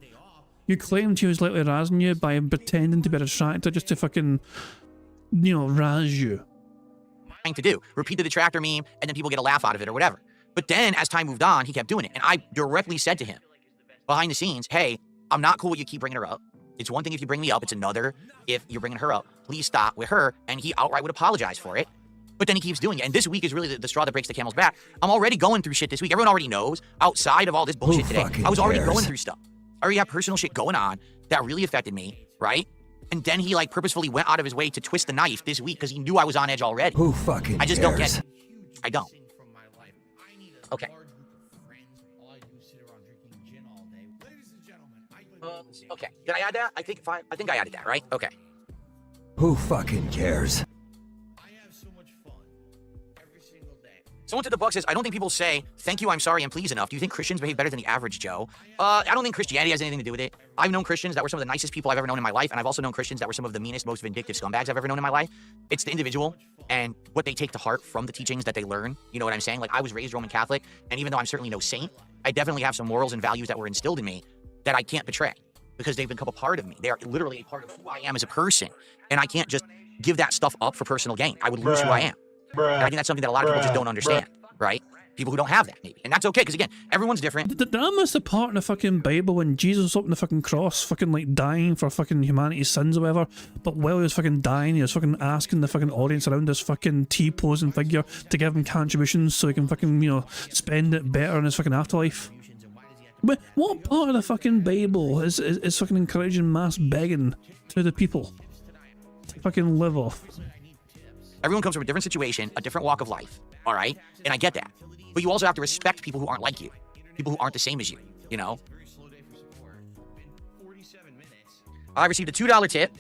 You claimed he was lightly razzing you by pretending to be a detractor just to fucking, razz you. To do. Repeat the detractor meme, and then people get a laugh out of it or whatever. But then, as time moved on, he kept doing it. And I directly said to him, behind the scenes, hey, I'm not cool with you keep bringing her up. It's one thing if you bring me up, it's another if you're bringing her up. Please stop with her. And he outright would apologize for it. But then he keeps doing it. And this week is really the straw that breaks the camel's back. I'm already going through shit this week. Everyone already knows. Outside of all this bullshit today, I was already going through stuff. I already have personal shit going on that really affected me, right? And then he purposefully went out of his way to twist the knife this week because he knew I was on edge already. Who fucking I just don't get it. I don't. Okay. Okay. Did I add that? I think I added that, right? Okay. Who fucking cares? Someone to the book says, I don't think people say, thank you, I'm sorry, and please enough. Do you think Christians behave better than the average Joe? I don't think Christianity has anything to do with it. I've known Christians that were some of the nicest people I've ever known in my life, and I've also known Christians that were some of the meanest, most vindictive scumbags I've ever known in my life. It's the individual and what they take to heart from the teachings that they learn. You know what I'm saying? Like, I was raised Roman Catholic, and even though I'm certainly no saint, I definitely have some morals and values that were instilled in me that I can't betray because they've become a part of me. They are literally a part of who I am as a person, and I can't just give that stuff up for personal gain. I would lose who I am. And I think that's something that a lot of people just don't understand, right? people who don't have that, maybe. And that's okay, because again, everyone's different. Did I miss the part in the fucking Bible when Jesus was up on the fucking cross, fucking like dying for fucking humanity's sins or whatever, but while he was fucking dying, he was fucking asking the fucking audience around this fucking T-posing figure to give him contributions so he can fucking, you know, spend it better in his fucking afterlife? But what part of the fucking Bible is fucking encouraging mass begging to the people to fucking live off? Everyone comes from a different situation, a different walk of life, all right? And I get that. But you also have to respect people who aren't like you, people who aren't the same as you, you know? I received a $2 tip.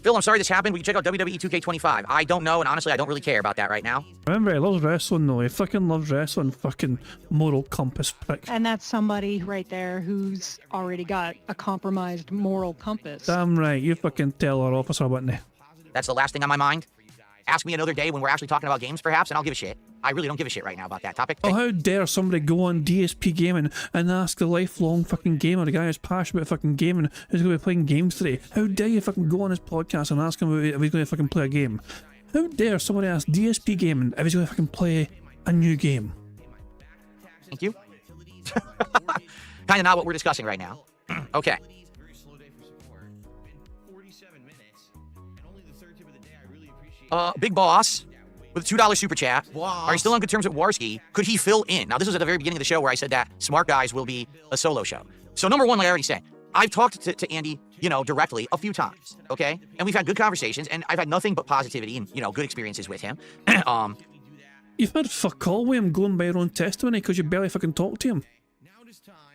Phil, I'm sorry this happened. Will you check out WWE 2K25? I don't know, and honestly, I don't really care about that right now. Remember, he loves wrestling though. He fucking loves wrestling, fucking moral compass prick. And that's somebody right there who's already got a compromised moral compass. Damn right, you fucking tell our officer, Whitney. That's the last thing on my mind. Ask me another day when we're actually talking about games, perhaps, and I'll give a shit. I really don't give a shit right now about that topic. Oh, how dare somebody go on DSP Gaming and ask the lifelong fucking gamer, the guy who's passionate about fucking gaming, who's going to be playing games today. How dare you fucking go on his podcast and ask him if he's going to fucking play a game? How dare somebody ask DSP Gaming if he's going to fucking play a new game? Thank you. Kind of not what we're discussing right now. Okay. Big Boss with a $2 super chat. Are you still on good terms with Warski? Could he fill in? Now, this was at the very beginning of the show where I said that Smart Guys will be a solo show. So, number one, like I already said, I've talked to Andy, you know, directly a few times, okay? And we've had good conversations, and I've had nothing but positivity and, you know, good experiences with him. You've had fuck all with him going by your own testimony because you barely fucking talk to him.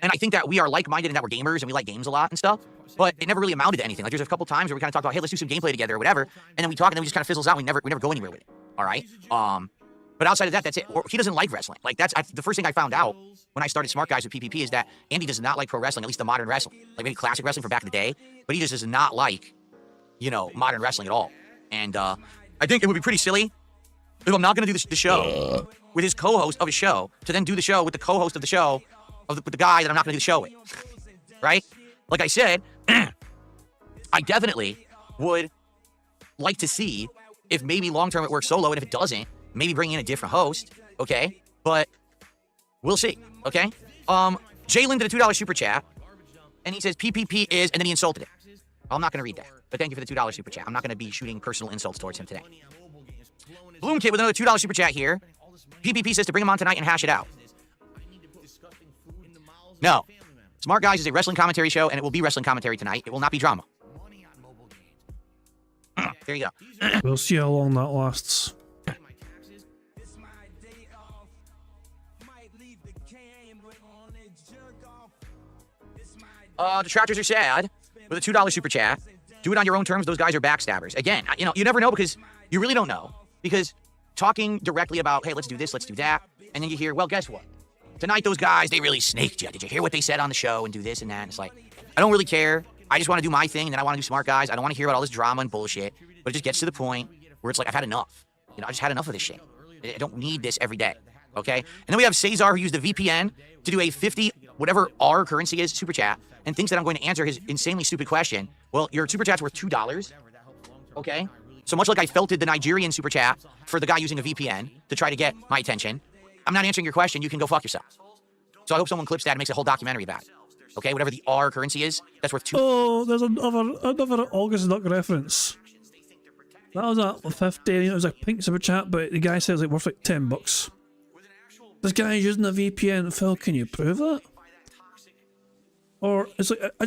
And I think that we are like-minded and that we're gamers and we like games a lot and stuff, but it never really amounted to anything. Like, there's a couple times where we kind of talked about, hey, let's do some gameplay together or whatever, and then we talk and then we just kind of fizzles out. We never go anywhere with it. All right. But outside of that, that's it. He doesn't like wrestling. Like that's the first thing I found out when I started Smart Guys with PPP is that Andy does not like pro wrestling, at least the modern wrestling, like maybe classic wrestling from back in the day. But he just does not like, you know, modern wrestling at all. And I think it would be pretty silly if I'm not going to do the show with his co-host of his show to then do the show with the co-host of the show with the guy that I'm not going to do the show with. Right? Like I said, I definitely would like to see if maybe long-term it works solo, and if it doesn't, maybe bring in a different host, okay? But we'll see, okay? Jalen did a $2 super chat, and he says PPP is, and then he insulted it. I'm not going to read that, but thank you for the $2 super chat. I'm not going to be shooting personal insults towards him today. Bloom Kid with another $2 super chat here. PPP says to bring him on tonight and hash it out. No. Smart Guys is a wrestling commentary show, and it will be wrestling commentary tonight. It will not be drama. There you go. We'll see how long that lasts. Detractors are sad with a $2 super chat. Do it on your own terms. Those guys are backstabbers. Again, you know, you never know because you really don't know. Because talking directly about, hey, let's do this, let's do that, and then you hear, well, guess what? Tonight, those guys, they really snaked you. Did you hear what they said on the show and do this and that? And it's like, I don't really care. I just want to do my thing, and then I want to do Smart Guys. I don't want to hear about all this drama and bullshit. But it just gets to the point where it's like, I've had enough. You know, I just had enough of this shit. I don't need this every day, okay? And then we have Cesar, who used a VPN to do a 50, whatever R currency is, super chat, and thinks that I'm going to answer his insanely stupid question. Well, your super chat's worth $2, okay? So much like I felted the Nigerian super chat for the guy using a VPN to try to get my attention, I'm not answering your question. You can go fuck yourself. So I hope someone clips that and makes a whole documentary about it. Okay, whatever the R currency is, that's worth $2. Oh, there's another August Duck reference. That was at 50. It was a pink super chat, but the guy said it was like worth like $10. This guy is using a VPN. Phil, can you prove that? Or it's like I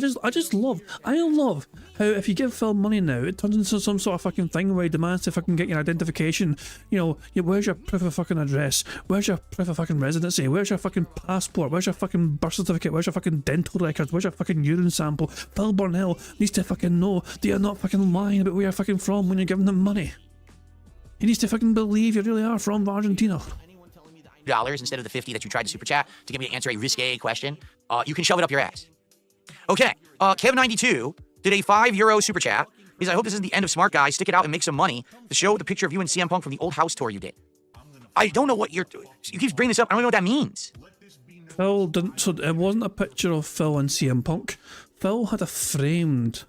love how if you give Phil money now, it turns into some sort of fucking thing where he demands to fucking get your identification. You know, where's your proof of fucking address? Where's your proof of fucking residency? Where's your fucking passport? Where's your fucking birth certificate? Where's your fucking dental records? Where's your fucking urine sample? Phil Burnell needs to fucking know that you're not fucking lying about where you're fucking from when you're giving them money. He needs to fucking believe you really are from Argentina. $2 instead of the 50 that you tried to super chat to get me to answer a risque question. You can shove it up your ass. Okay, Kev92 did a €5 super chat. He says, I hope this isn't the end of Smart Guys. Stick it out and make some money to show the picture of you and CM Punk from the old house tour you did. I don't know what you keep bringing this up. I don't know what that means. Phil didn't, so it wasn't a picture of Phil and CM Punk. Phil had a framed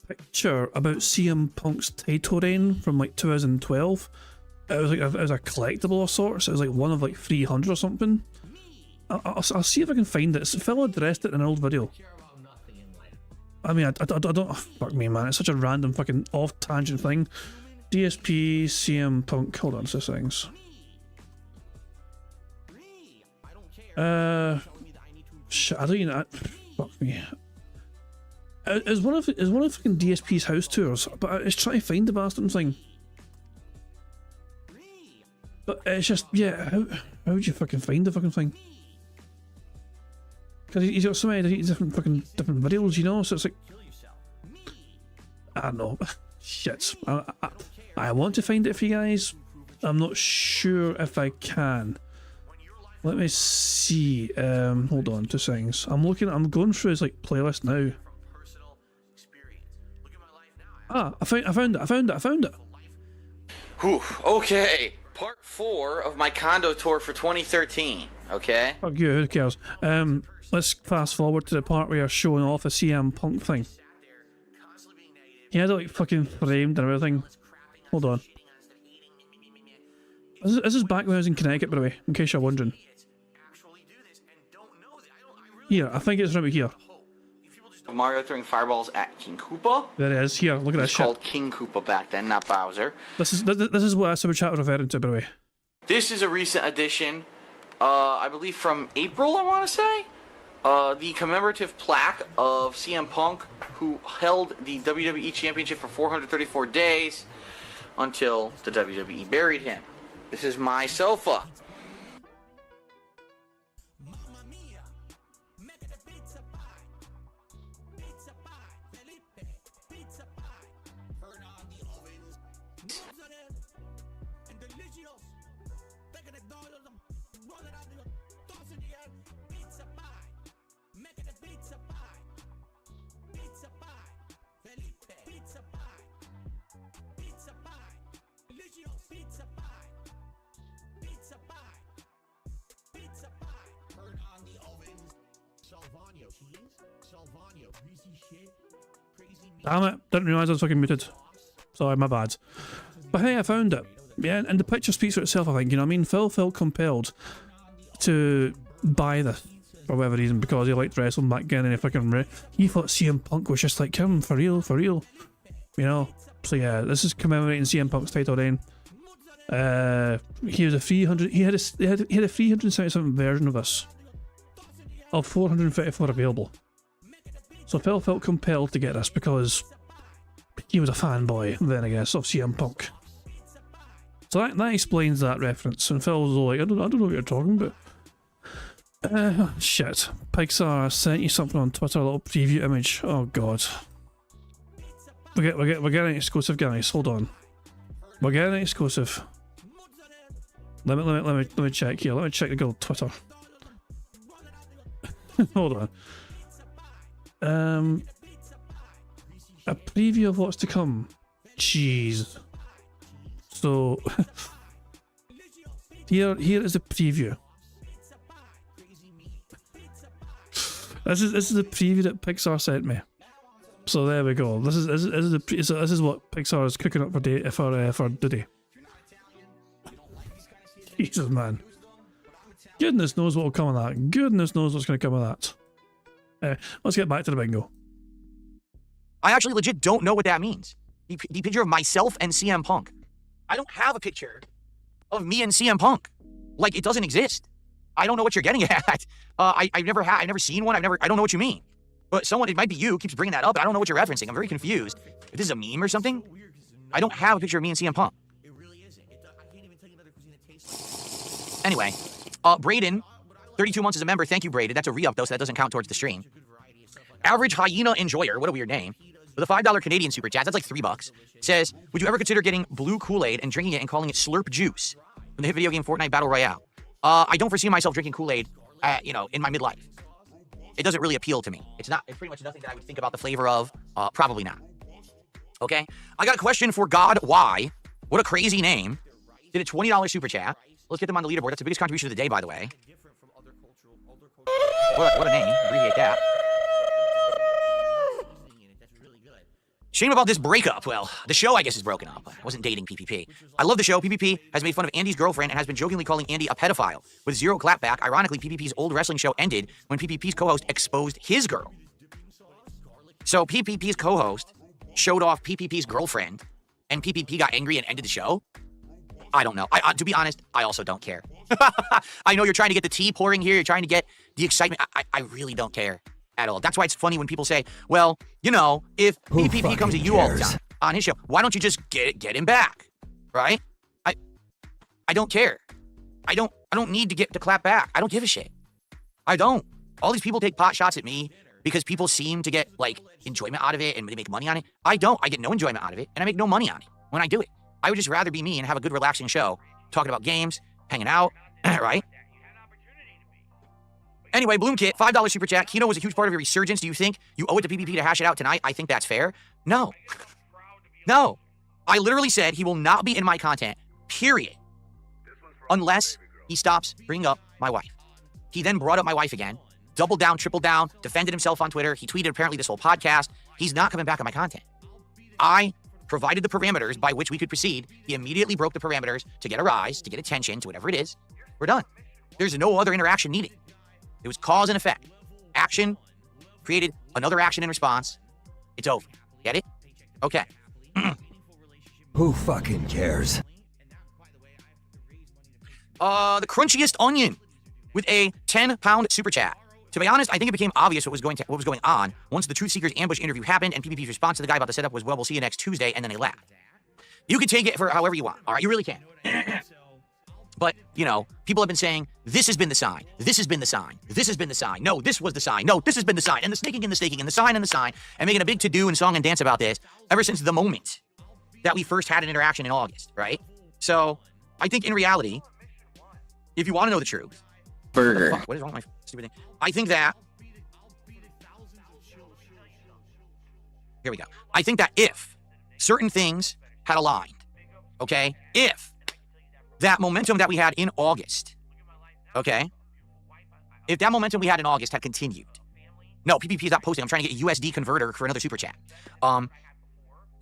picture about CM Punk's title reign from like 2012. it was like it was a collectible of sorts. It was like one of like 300 or something. I'll see if I can find it. Phil addressed it in an old video. I mean, I don't. Fuck me, man. It's such a random fucking off tangent thing. DSP CM Punk. Hold on, 2 seconds. Shit, I don't even. Fuck me. It's one of fucking DSP's house tours, but it's trying to find the bastard thing. But it's just, yeah. How would you fucking find the fucking thing? Because he's got so many different videos, you know. So it's like, I don't know. Shit. I want to find it for you guys. I'm not sure if I can. Let me see. Hold on, 2 seconds. I'm going through his like playlist now. Ah, I found it. Whew, okay. Part 4 of my condo tour for 2013. Okay. Fuck you. Who cares? Let's fast forward to the part where you're showing off a CM Punk thing. He had it like fucking framed and everything. Hold on. This is back when I was in Connecticut, by the way, in case you're wondering. Here, I think it's right here. Mario throwing fireballs at King Koopa. There it is. Here, look at that shit. It's called King Koopa back then, not Bowser. This is what I super chat was referring to, by the way. This is a recent addition, I believe from April, I want to say. The commemorative plaque of CM Punk, who held the WWE Championship for 434 days until the WWE buried him. This is my sofa. Damn it, didn't realise I was fucking muted. Sorry, my bad. But hey, I found it. Yeah, and the picture speaks for itself, I think, you know what I mean? Phil felt compelled to buy this for whatever reason, because he liked wrestling back then and he thought CM Punk was just like him, for real. You know? So yeah, this is commemorating CM Punk's title reign. He was a 300, he had a 377 version of this. Of 454 available. So Phil felt compelled to get this because he was a fanboy, then I guess, of CM Punk. So that explains that reference. And Phil was all like, I don't know what you're talking about. Shit. Pixar sent you something on Twitter, a little preview image. Oh god. We're getting an exclusive, guys. Hold on. We're getting an exclusive. Let me check here. Let me check the good Twitter. Hold on. A preview of what's to come. Jeez. So here is a preview. This is the preview that Pixar sent me. So there we go. This is what Pixar is cooking up for today. Jesus, man. Goodness knows what will come of that. Goodness knows what's going to come of that. Let's get back to the bingo. I actually legit don't know what that means. The picture of myself and CM Punk. I don't have a picture of me and CM Punk. Like, it doesn't exist. I don't know what you're getting at. I've never seen one. I don't know what you mean. But someone, it might be you, keeps bringing that up. I don't know what you're referencing. I'm very confused. If this is a meme or something, I don't have a picture of me and CM Punk. Anyway, Braden, 32 months as a member. Thank you, Braden. That's a re-up, though, so that doesn't count towards the stream. Average Hyena Enjoyer, what a weird name, with a $5 Canadian super chat, that's like $3, says, would you ever consider getting blue Kool-Aid and drinking it and calling it Slurp Juice from the hit video game Fortnite Battle Royale? I don't foresee myself drinking Kool-Aid, in my midlife. It doesn't really appeal to me. It's pretty much nothing that I would think about the flavor of. Probably not. Okay? I got a question for God Why. What a crazy name. Did a $20 super chat. Let's get them on the leaderboard. That's the biggest contribution of the day, by the way. What a name. Abbreviate that. Shame about this breakup. Well, the show, I guess, is broken up. I wasn't dating PPP. I love the show. PPP has made fun of Andy's girlfriend and has been jokingly calling Andy a pedophile. With zero clapback, ironically, PPP's old wrestling show ended when PPP's co-host exposed his girl. So PPP's co-host showed off PPP's girlfriend, and PPP got angry and ended the show? I don't know. To be honest, I also don't care. I know you're trying to get the tea pouring here. You're trying to get the excitement. I really don't care at all. That's why it's funny when people say, well, you know, if PPP comes to you all the time on his show, why don't you just get him back, right? I don't care. I don't need to get to clap back. I don't give a shit. I don't. All these people take pot shots at me because people seem to get, like, enjoyment out of it and they make money on it. I don't. I get no enjoyment out of it, and I make no money on it when I do it. I would just rather be me and have a good, relaxing show, talking about games, hanging out, right? Anyway, Bloomkit, $5 super chat. Kino was a huge part of your resurgence. Do you think you owe it to PPP to hash it out tonight? I think that's fair. No. No. I literally said he will not be in my content, period, unless he stops bringing up my wife. He then brought up my wife again, doubled down, tripled down, defended himself on Twitter. He tweeted apparently this whole podcast. He's not coming back on my content. I provided the parameters by which we could proceed. He immediately broke the parameters to get a rise, to get attention, to whatever it is. We're done. There's no other interaction needed. It was cause and effect. Action created another action in response. It's over. Get it? Okay. Who fucking cares? The crunchiest onion with a 10-pound super chat. To be honest, I think it became obvious what was going on once the Truth Seekers ambush interview happened and PPP's response to the guy about the setup was, well, we'll see you next Tuesday, and then they laughed. You can take it for however you want, all right? You really can. But, you know, people have been saying, this has been the sign, this has been the sign, this has been the sign, no, this was the sign, no, this has been the sign, and the snaking and the staking and the sign, and making a big to-do and song and dance about this ever since the moment that we first had an interaction in August, right? So, I think in reality, if you want to know the truth, Burger. What is wrong with my stupid thing? I think that, here we go. I think that if certain things had aligned, okay, if that momentum that we had in August, okay, if that momentum we had in August had continued, no, PPP is not posting, I'm trying to get a USD converter for another super chat.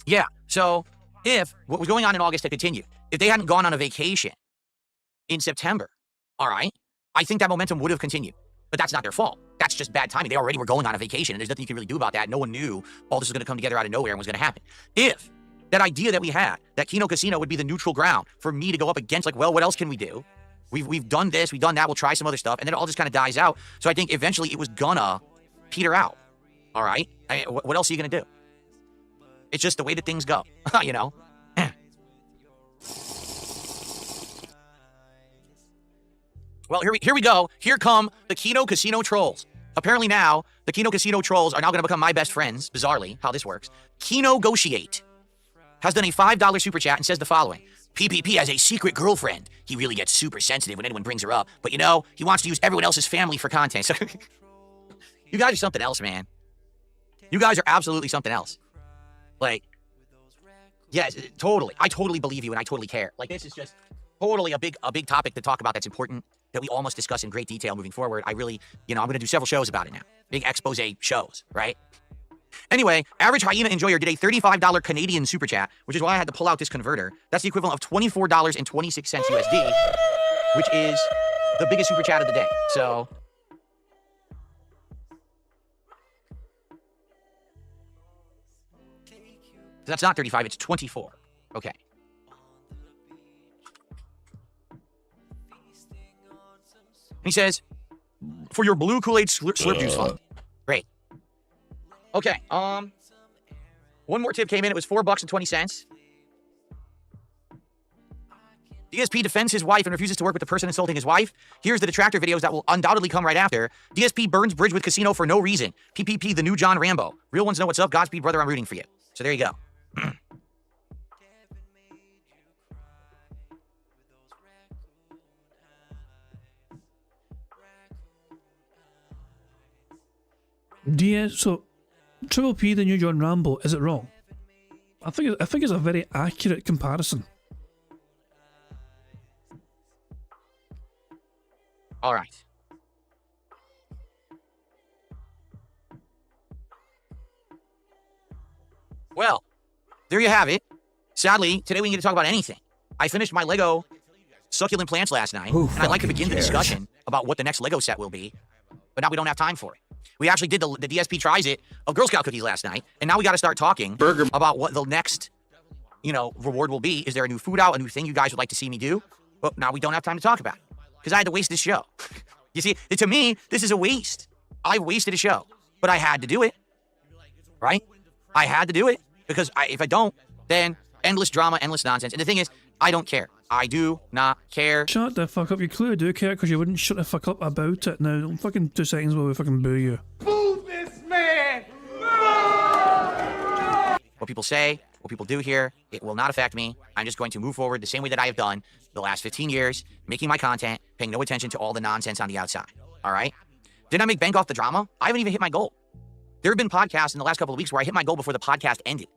Yeah, so if what was going on in August had continued, if they hadn't gone on a vacation in September, all right, I think that momentum would have continued. But that's not their fault. That's just bad timing. They already were going on a vacation, and there's nothing you can really do about that. No one knew all this was going to come together out of nowhere and was going to happen. If that idea that we had, that Kino Casino would be the neutral ground for me to go up against, like, well, what else can we do? We've done this, we've done that, we'll try some other stuff, and then it all just kind of dies out. So I think eventually it was gonna peter out. All right? What else are you going to do? It's just the way that things go, you know? Well, here we go. Here come the Kino Casino trolls. Apparently now, the Kino Casino trolls are now going to become my best friends, bizarrely, how this works. Kino-gotiate has done a $5 super chat and says the following. PPP has a secret girlfriend. He really gets super sensitive when anyone brings her up. But you know, he wants to use everyone else's family for content. So you guys are something else, man. You guys are absolutely something else. Like, yes, totally. I totally believe you and I totally care. Like, this is just totally a big topic to talk about that's important, that we all must discuss in great detail moving forward. I really, you know, I'm going to do several shows about it now. Big expose shows, right? Anyway, Average Hyena Enjoyer did a $35 Canadian super chat, which is why I had to pull out this converter. That's the equivalent of $24.26 USD, which is the biggest super chat of the day. So that's not 35, it's 24. Okay. He says, for your blue Kool-Aid slurp juice fund. Great. Okay, one more tip came in. It was $4.20. DSP defends his wife and refuses to work with the person insulting his wife. Here's the detractor videos that will undoubtedly come right after. DSP burns bridge with casino for no reason. PPP, the new John Rambo. Real ones know what's up. Godspeed, brother, I'm rooting for you. So there you go. So, Triple P, the new John Rambo, is it wrong? I think it's a very accurate comparison. All right. Well, there you have it. Sadly, today we didn't get to talk about anything. I finished my Lego succulent plants last night, and I'd like to begin the discussion about what the next Lego set will be, but now we don't have time for it. We actually did the DSP Tries It of Girl Scout cookies last night, and now we got to start talking about what the next, reward will be. Is there a new food out, a new thing you guys would like to see me do? But now we don't have time to talk about it, because I had to waste this show. You see, to me, this is a waste. I wasted a show, but I had to do it, right? I had to do it, because if I don't, then endless drama, endless nonsense. And the thing is, I don't care. I do not care. Shut the fuck up. You clearly do care because you wouldn't shut the fuck up about it. Now, don't fucking 2 seconds while we fucking boo you. Boo this man! What people say, what people do here, it will not affect me. I'm just going to move forward the same way that I have done the last 15 years, making my content, paying no attention to all the nonsense on the outside. All right? Didn't I make bank off the drama? I haven't even hit my goal. There have been podcasts in the last couple of weeks where I hit my goal before the podcast ended,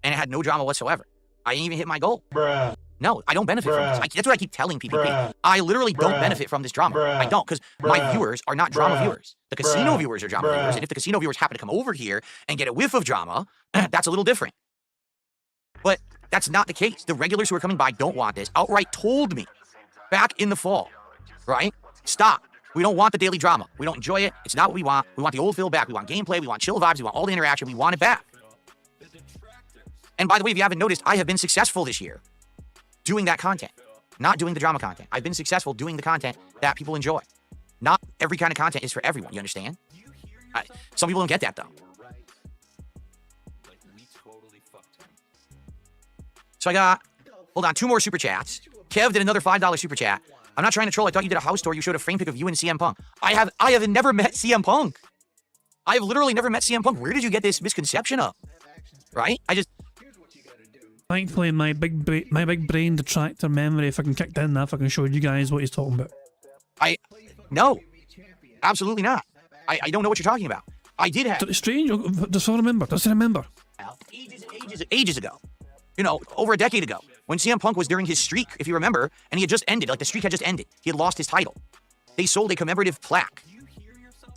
and it had no drama whatsoever. I didn't even hit my goal. Bruh. No, I don't benefit from this. That's what I keep telling people. Bruh. I literally don't Bruh. benefit from this drama. Bruh. I don't, because my Bruh. viewers are not drama Bruh. viewers. The casino Bruh. viewers are drama Bruh. viewers, and if the casino viewers happen to come over here and get a whiff of drama, that's a little different. But that's not the case. The regulars who are coming by don't want this. Outright told me back in the fall, right? Stop. We don't want the daily drama. We don't enjoy it. It's not what we want. We want the old Phil back. We want gameplay. We want chill vibes. We want all the interaction. We want it back. And by the way, if you haven't noticed, I have been successful this year doing that content, not doing the drama content. I've been successful doing the content that people enjoy. Not every kind of content is for everyone. You understand? Some people don't get that, though. So I got, hold on, 2 more super chats. Kev did another $5 super chat. I'm not trying to troll. I thought you did a house tour. You showed a frame pic of you and CM Punk. I have never met CM Punk. I have literally never met CM Punk. Where did you get this misconception of? Right? Thankfully, my big brain detractor memory, if I can kick down that, if I can show you guys what he's talking about. No, absolutely not. I don't know what you're talking about. I did have. It's strange. Does he remember? Ages ago. Over a decade ago, when CM Punk was during his streak, if you remember, and he had just ended, like the streak had just ended. He had lost his title. They sold a commemorative plaque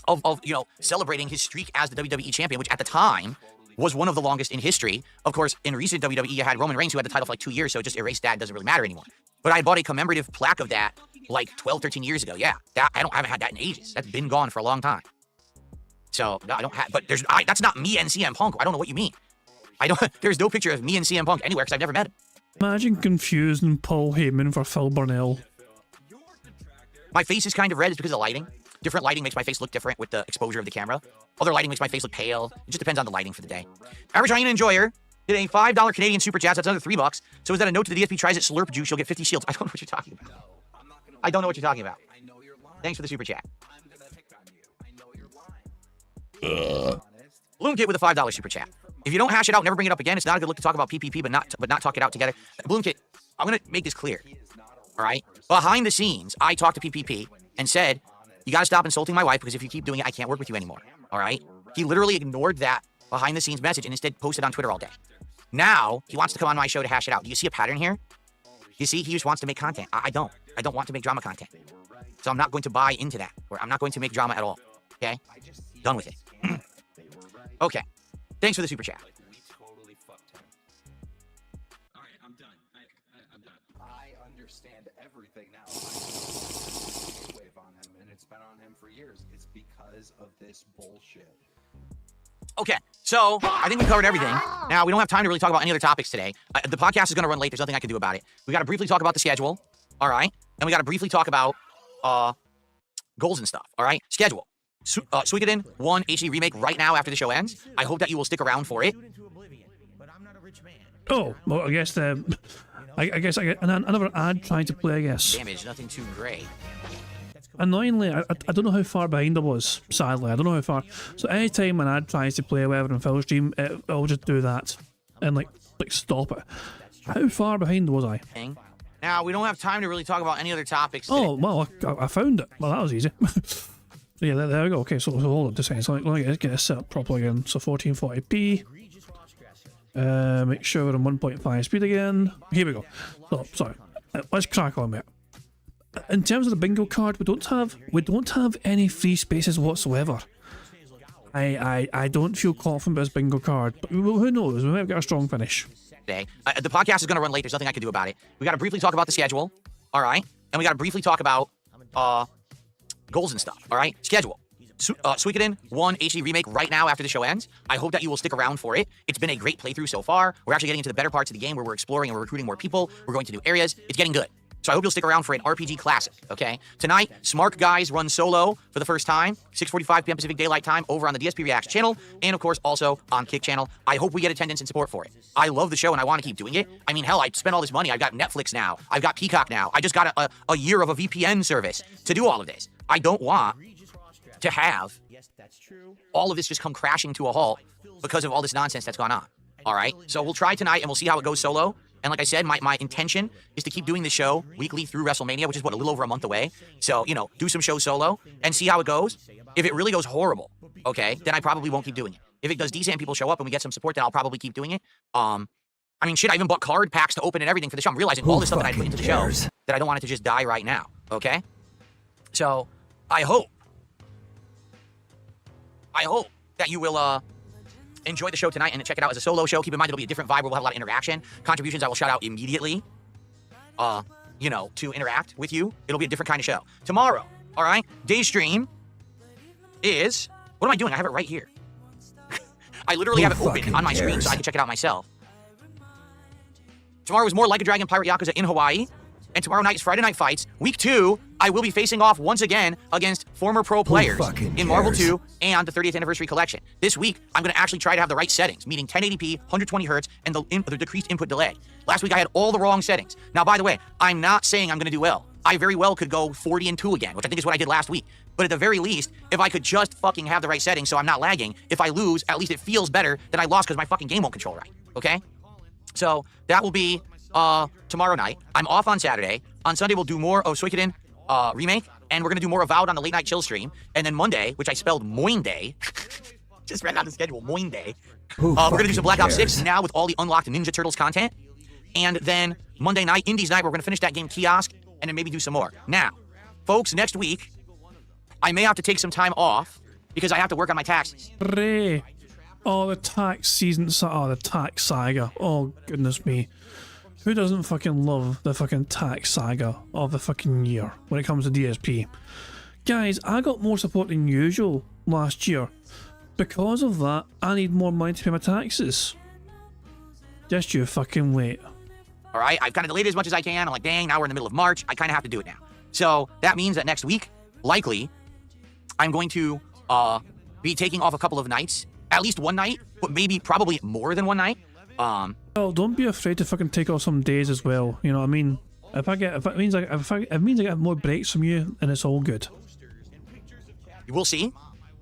of celebrating his streak as the WWE champion, which at the time was one of the longest in history. Of course, in recent WWE, you had Roman Reigns, who had the title for like 2 years, so just erase that. It doesn't really matter anymore. But I bought a commemorative plaque of that like 12, 13 years ago. Yeah, I haven't had that in ages. That's been gone for a long time. So I don't have, but that's not me and CM Punk. I don't know what you mean. There's no picture of me and CM Punk anywhere because I've never met him. Imagine confusing Paul Heyman for Phil Burnell. My face is kind of red. It's because of lighting. Different lighting makes my face look different with the exposure of the camera. Other lighting makes my face look pale. It just depends on the lighting for the day. Average Hyena Enjoyer did a $5 Canadian super chat. That's another $3. So is that a note to the DSP Tries It Slurp Juice? You'll get 50 shields. I don't know what you're talking about. I don't know what you're talking about. Thanks for the super chat. Bloom Kit with a $5 super chat. If you don't hash it out, never bring it up again. It's not a good look to talk about PPP, but not talk it out together. Bloom Kit, I'm gonna make this clear. All right. Behind the scenes, I talked to PPP and said, "You got to stop insulting my wife because if you keep doing it, I can't work with you anymore." All right. He literally ignored that behind the scenes message and instead posted on Twitter all day. Now he wants to come on my show to hash it out. Do you see a pattern here? You see, he just wants to make content. I don't want to make drama content. So I'm not going to buy into that. Or I'm not going to make drama at all. Okay? Done with it. Okay. Thanks for the super chat. I understand everything now. Wave on him, and it's been on him for years. It's because of this bullshit. Okay, so I think we covered everything. Now, we don't have time to really talk about any other topics today. The podcast is going to run late. There's nothing I can do about it. We got to briefly talk about the schedule, all right? And we got to briefly talk about goals and stuff, all right? Schedule. Suikoden 1 HD remake right now after the show ends. I hope that you will stick around for it. Oh, well, I guess I guess I get another ad trying to play, I guess. Damage, nothing too great. Annoyingly, I don't know how far behind I was, sadly. I don't know how far. So anytime an ad tries to play whatever in Phil's stream, I'll just do that and like stop it. How far behind was I? Now, we don't have time to really talk about any other topics today. Oh, well, I found it. Well, that was easy. So yeah, there we go. Okay, so hold on 2 seconds. Let me get this set up properly again. So 1440p. Make sure we're on 1.5 speed again. Here we go. So, sorry. Let's crack on, mate. In terms of the bingo card, we don't have any free spaces whatsoever. I don't feel confident about this bingo card, but who knows? We might get a strong finish. Today, the podcast is going to run late. There's nothing I can do about it. We got to briefly talk about the schedule, all right? And we got to briefly talk about goals and stuff, all right? Schedule. Suikoden 1 HD remake right now after the show ends. I hope that you will stick around for it. It's been a great playthrough so far. We're actually getting into the better parts of the game where we're exploring and we're recruiting more people. We're going to new areas. It's getting good. So I hope you'll stick around for an RPG classic, okay? Tonight, Smart Guys run solo for the first time, 6:45 p.m. Pacific Daylight Time over on the DSP Reacts channel, and of course also on Kick channel. I hope we get attendance and support for it. I love the show and I want to keep doing it. I mean, hell, I spent all this money. I've got Netflix now. I've got Peacock now. I just got a year of a VPN service to do all of this. I don't want to have all of this just come crashing to a halt because of all this nonsense that's gone on, all right? So we'll try tonight and we'll see how it goes solo. And like I said, my intention is to keep doing the show weekly through WrestleMania, which is, what, a little over a month away. So, you know, do some shows solo and see how it goes. If it really goes horrible, okay, then I probably won't keep doing it. If it does decent and people show up and we get some support, then I'll probably keep doing it. I mean, shit, I even bought card packs to open and everything for the show. I'm realizing all this stuff that I put into the show that I don't want it to just die right now, okay? So, I hope that you will enjoy the show tonight and check it out as a solo show. Keep in mind, it'll be a different vibe where we'll have a lot of interaction. Contributions I will shout out immediately, you know, to interact with you. It'll be a different kind of show. Tomorrow, all right, day stream is, what am I doing? I have it right here. I literally have it open on my screen so I can check it out myself. Tomorrow is more Like a Dragon Pirate Yakuza in Hawaii. And tomorrow night is Friday Night Fights. Week 2, I will be facing off once again against former pro players in Marvel 2 and the 30th Anniversary Collection. This week, I'm going to actually try to have the right settings, meaning 1080p, 120 Hz, and the decreased input delay. Last week, I had all the wrong settings. Now, by the way, I'm not saying I'm going to do well. I very well could go 40 and 2 again, which I think is what I did last week. But at the very least, if I could just fucking have the right settings so I'm not lagging, if I lose, at least it feels better than I lost because my fucking game won't control right, okay? So that will be tomorrow night. I'm off on Saturday. On Sunday, we'll do more of Suikoden remake, and we're going to do more of Avowed on the late night chill stream. And then Monday, which I spelled Moinde, just ran out of schedule, Moinde. We're going to do some Black Ops 6 now with all the unlocked Ninja Turtles content. And then Monday night, Indies night, we're going to finish that game Kiosk, and then maybe do some more. Now, folks, next week, I may have to take some time off because I have to work on my taxes. Hooray. Oh, the tax season, the tax saga. Oh, goodness me. Who doesn't fucking love the fucking tax saga of the fucking year when it comes to DSP? Guys, I got more support than usual last year. Because of that, I need more money to pay my taxes. Just you fucking wait. All right, I've kind of delayed it as much as I can. I'm like, dang, now we're in the middle of March. I kind of have to do it now. So that means that next week, likely, I'm going to be taking off a couple of nights. At least one night, but maybe probably more than one night. Well, don't be afraid to fucking take off some days as well. You know what I mean? If it means I get more breaks from you, and it's all good. We'll see,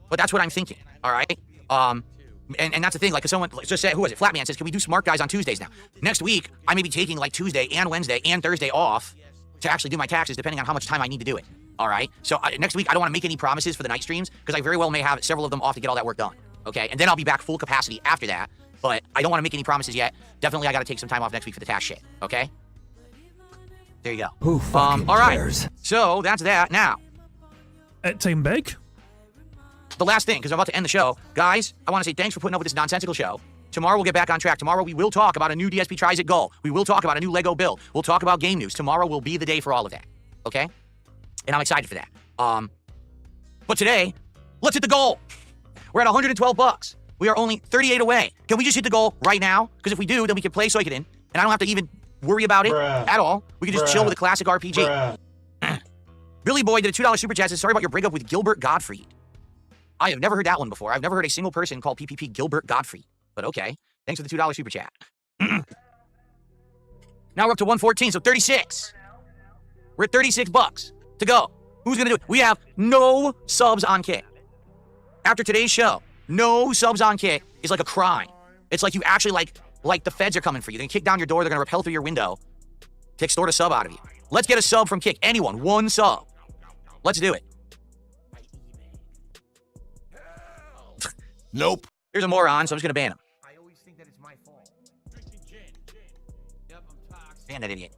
but that's what I'm thinking. All right. And that's the thing. Like, if someone just said, who was it? Flatman says, can we do Smart Guys on Tuesdays now? Next week, I may be taking like Tuesday and Wednesday and Thursday off to actually do my taxes, depending on how much time I need to do it. All right. So next week, I don't want to make any promises for the night streams because I very well may have several of them off to get all that work done. Okay. And then I'll be back full capacity after that. But I don't want to make any promises yet. Definitely, I got to take some time off next week for the tax shit. Okay? There you go. Who fucking all right. cares? So that's that. Now, time big. The last thing, because I'm about to end the show, guys. I want to say thanks for putting up with this nonsensical show. Tomorrow we'll get back on track. Tomorrow we will talk about a new DSP Tries It goal. We will talk about a new Lego build. We'll talk about game news. Tomorrow will be the day for all of that. Okay? And I'm excited for that. But today, let's hit the goal. We're at $112. We are only 38 away. Can we just hit the goal right now? Because if we do, then we can play Suikoden, and I don't have to even worry about it at all. We can just chill with a classic RPG. Billy Boy did a $2 super chat. Says, sorry about your breakup with Gilbert Gottfried. I have never heard that one before. I've never heard a single person call PPP Gilbert Gottfried. But okay. Thanks for the $2 super chat. Now we're up to 114, so 36. We're at $36 to go. Who's going to do it? We have no subs on Kick. After today's show, no subs on Kick is like a crime. It's like you actually like the feds are coming for you. They're going to kick down your door. They're going to rappel through your window to extort a sub out of you. Let's get a sub from Kick. Anyone. One sub. Let's do it. Nope. Here's a moron, so I'm just going to ban him. I always think that it's my fault. Ban that idiot.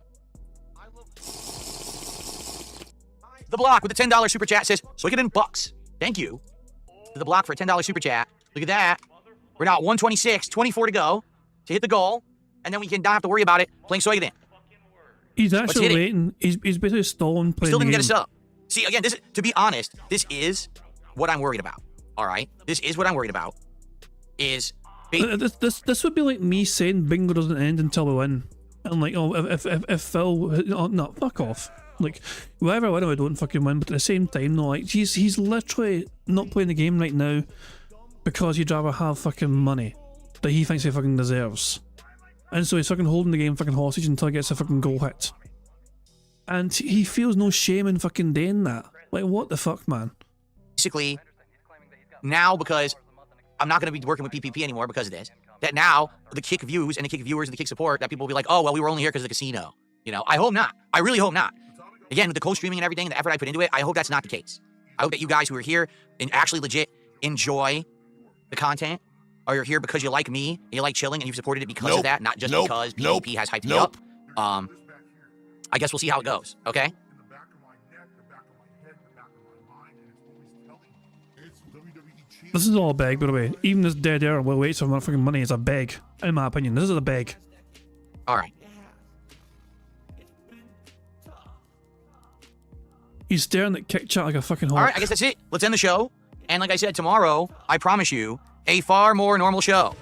The Block with the $10 super chat says, Suikoden bucks. Thank you. to the block for a $10 super chat. Look at that. We're now at 126, 24 to go to hit the goal, and then we can not have to worry about it playing Soygadan. He's actually waiting. He's basically stalling playing Still didn't the get game. us up. See, again, this, to be honest, this is what I'm worried about. All right? This is what I'm worried about. Is... This would be like me saying bingo doesn't end until we win. And like, oh, if Phil... Oh, no, fuck off. Like, whatever I win, I don't fucking win. But at the same time, no, like, he's literally not playing the game right now because he'd rather have fucking money that he thinks he fucking deserves. And so he's fucking holding the game fucking hostage until he gets a fucking goal hit. And he feels no shame in fucking doing that. Like, what the fuck, man? Basically, now because I'm not going to be working with PPP anymore because of this, that now the kick views and the kick viewers and the kick support, that people will be like, oh, well, we were only here because of the casino. You know, I hope not. I really hope not. Again, with the co-streaming and everything, the effort I put into it, I hope that's not the case. I hope that you guys who are here and actually legit enjoy the content, or you're here because you like me, and you like chilling, and you've supported it because of that, not just because PvP has hyped me up. I guess we'll see how it goes, okay? This is all a beg, by the way. Even this dead air will wait for motherfucking money is a beg. In my opinion, this is a beg. Alright. He's staring at kick chat like a fucking hawk. Alright, I guess that's it. Let's end the show. And like I said, tomorrow, I promise you, a far more normal show.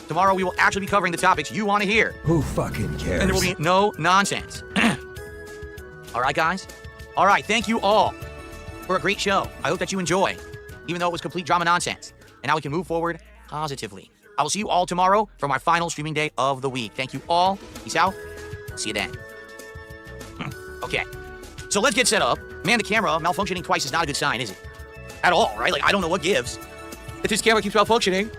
Tomorrow we will actually be covering the topics you want to hear. Who fucking cares? And there will be no nonsense. Alright, guys? Alright, thank you all for a great show. I hope that you enjoy, even though it was complete drama nonsense. And now we can move forward positively. I will see you all tomorrow for my final streaming day of the week. Thank you all. Peace out. See you then. Okay. So let's get set up. Man, the camera malfunctioning twice is not a good sign, is it? At all, right? Like, I don't know what gives. If this camera keeps malfunctioning,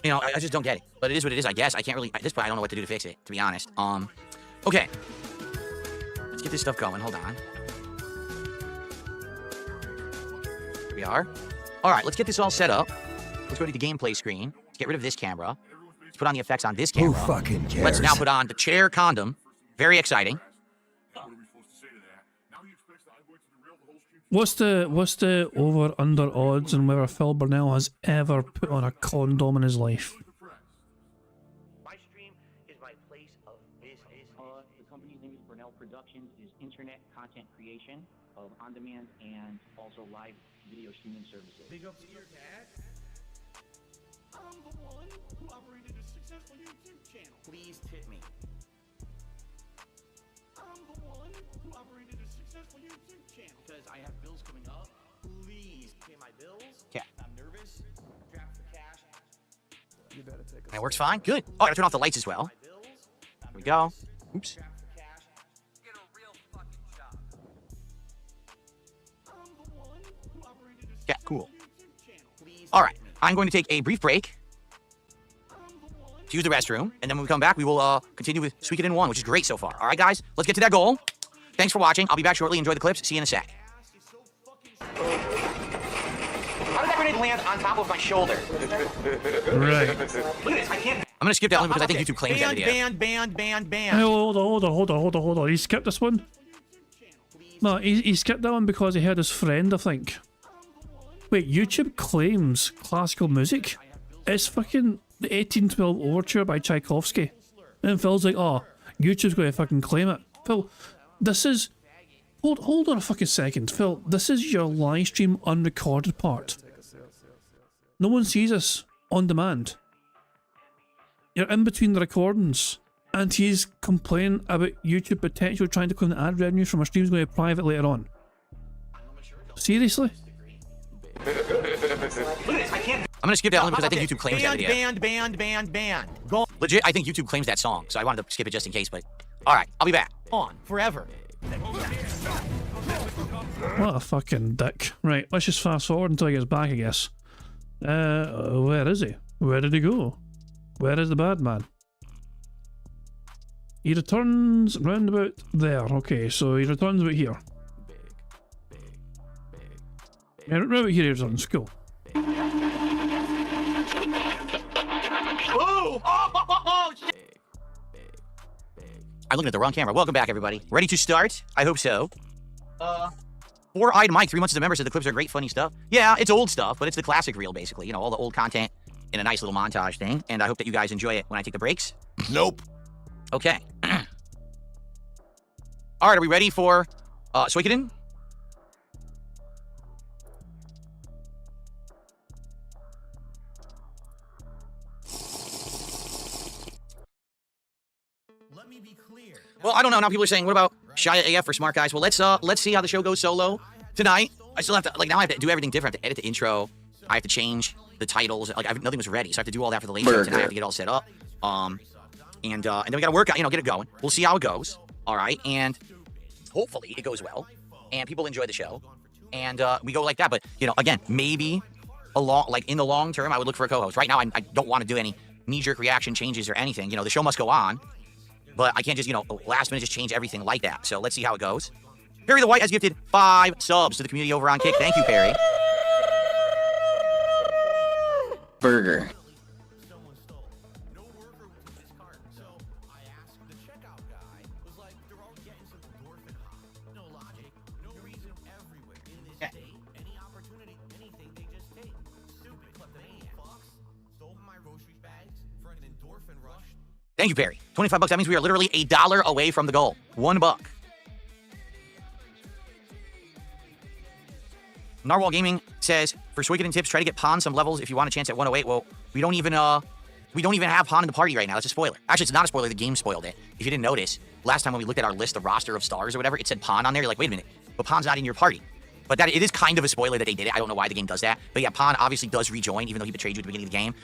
you know, I just don't get it. But it is what it is, I guess. I can't really, at this point, I don't know what to do to fix it, to be honest. Okay. Let's get this stuff going. Hold on. Here we are. All right, let's get this all set up. Let's go to the gameplay screen. Let's get rid of this camera. Let's put on the effects on this camera. Who fucking cares? Let's now put on the chair condom. Very exciting. What's the over under odds on whether Phil Burnell has ever put on a condom in his life? My stream is my place of business. The company's name is Burnell Productions. It is internet content creation of on-demand and also live video streaming services. Big up to your dad. I'm the one who operated a successful YouTube channel. Please tip me. I'm the one who operated a successful YouTube channel. Because I have bills coming up. Please pay my bills. Yeah. I'm nervous. Draft for cash. You better take That works fine. Good. Oh, I gotta turn off the lights as well. Here we go. Oops. Yeah, cool. All right. I'm going to take a brief break to use the restroom, and then when we come back, we will continue with Squeak It In 1, which is great so far. All right, guys, let's get to that goal. Thanks for watching. I'll be back shortly. Enjoy the clips. See you in a sec. How did that grenade land on top of my shoulder? Right. Look at this. I can't. I'm going to skip that one because I think YouTube claims that video. Banned. Hey, hold on. He skipped this one? No, he skipped that one because he heard his friend, I think. Wait, YouTube claims classical music? It's fucking the 1812 Overture by Tchaikovsky. And Phil's like, oh, YouTube's going to fucking claim it. Phil, this is... Hold on a fucking second. Phil, this is your live stream unrecorded part. No one sees us on demand. You're in between the recordings. And he's complaining about YouTube potentially trying to claim the ad revenue from our streams going to private later on. Seriously? I'm gonna skip that one because I think YouTube claims that video. Banned. Legit, I think YouTube claims that song, so I wanted to skip it just in case, but... Alright, I'll be back. On forever. What a fucking dick. Right, let's just fast forward until he gets back, I guess. Where is he? Where did he go? Where is the bad man? He returns round about there. Okay, so he returns about here. Yeah, round about here he returns. Cool. I'm looking at the wrong camera. Welcome back, everybody. Ready to start? I hope so. Four-eyed Mike, 3 months as a member, said the clips are great, funny stuff. Yeah, it's old stuff, but it's the classic reel, basically. You know, all the old content in a nice little montage thing. And I hope that you guys enjoy it when I take the breaks. Nope. Okay. All right, are we ready for Suikoden? Let me be clear. Well, I don't know. Now people are saying, what about Shia AF for smart guys? Well, let's see how the show goes solo tonight. I still have to, like, now I have to do everything different. I have to edit the intro. I have to change the titles. Like, nothing was ready, so I have to do all that for the late show tonight. I have to get it all set up. And then we got to work out, get it going. We'll see how it goes. All right, and hopefully it goes well, and people enjoy the show, and we go like that. But again, maybe in the long term, I would look for a co-host. Right now, I don't want to do any knee-jerk reaction changes or anything. The show must go on, but I can't just last minute just change everything like that. So let's see how it goes. Perry the White has gifted 5 subs to the community over on Kick. Thank you, Perry. Burger. Thank you, Perry. $25. That means we are literally $1 away from the goal. $1. Narwhal Gaming says, for Suikoden tips, try to get Pon some levels if you want a chance at 108. Well, we don't even have Pon in the party right now. That's a spoiler. Actually, it's not a spoiler. The game spoiled it. If you didn't notice, last time when we looked at our list, the roster of stars or whatever, it said Pon on there. You're like, wait a minute, but Pon's not in your party. But it is kind of a spoiler that they did it. I don't know why the game does that. But yeah, Pon obviously does rejoin, even though he betrayed you at the beginning of the game.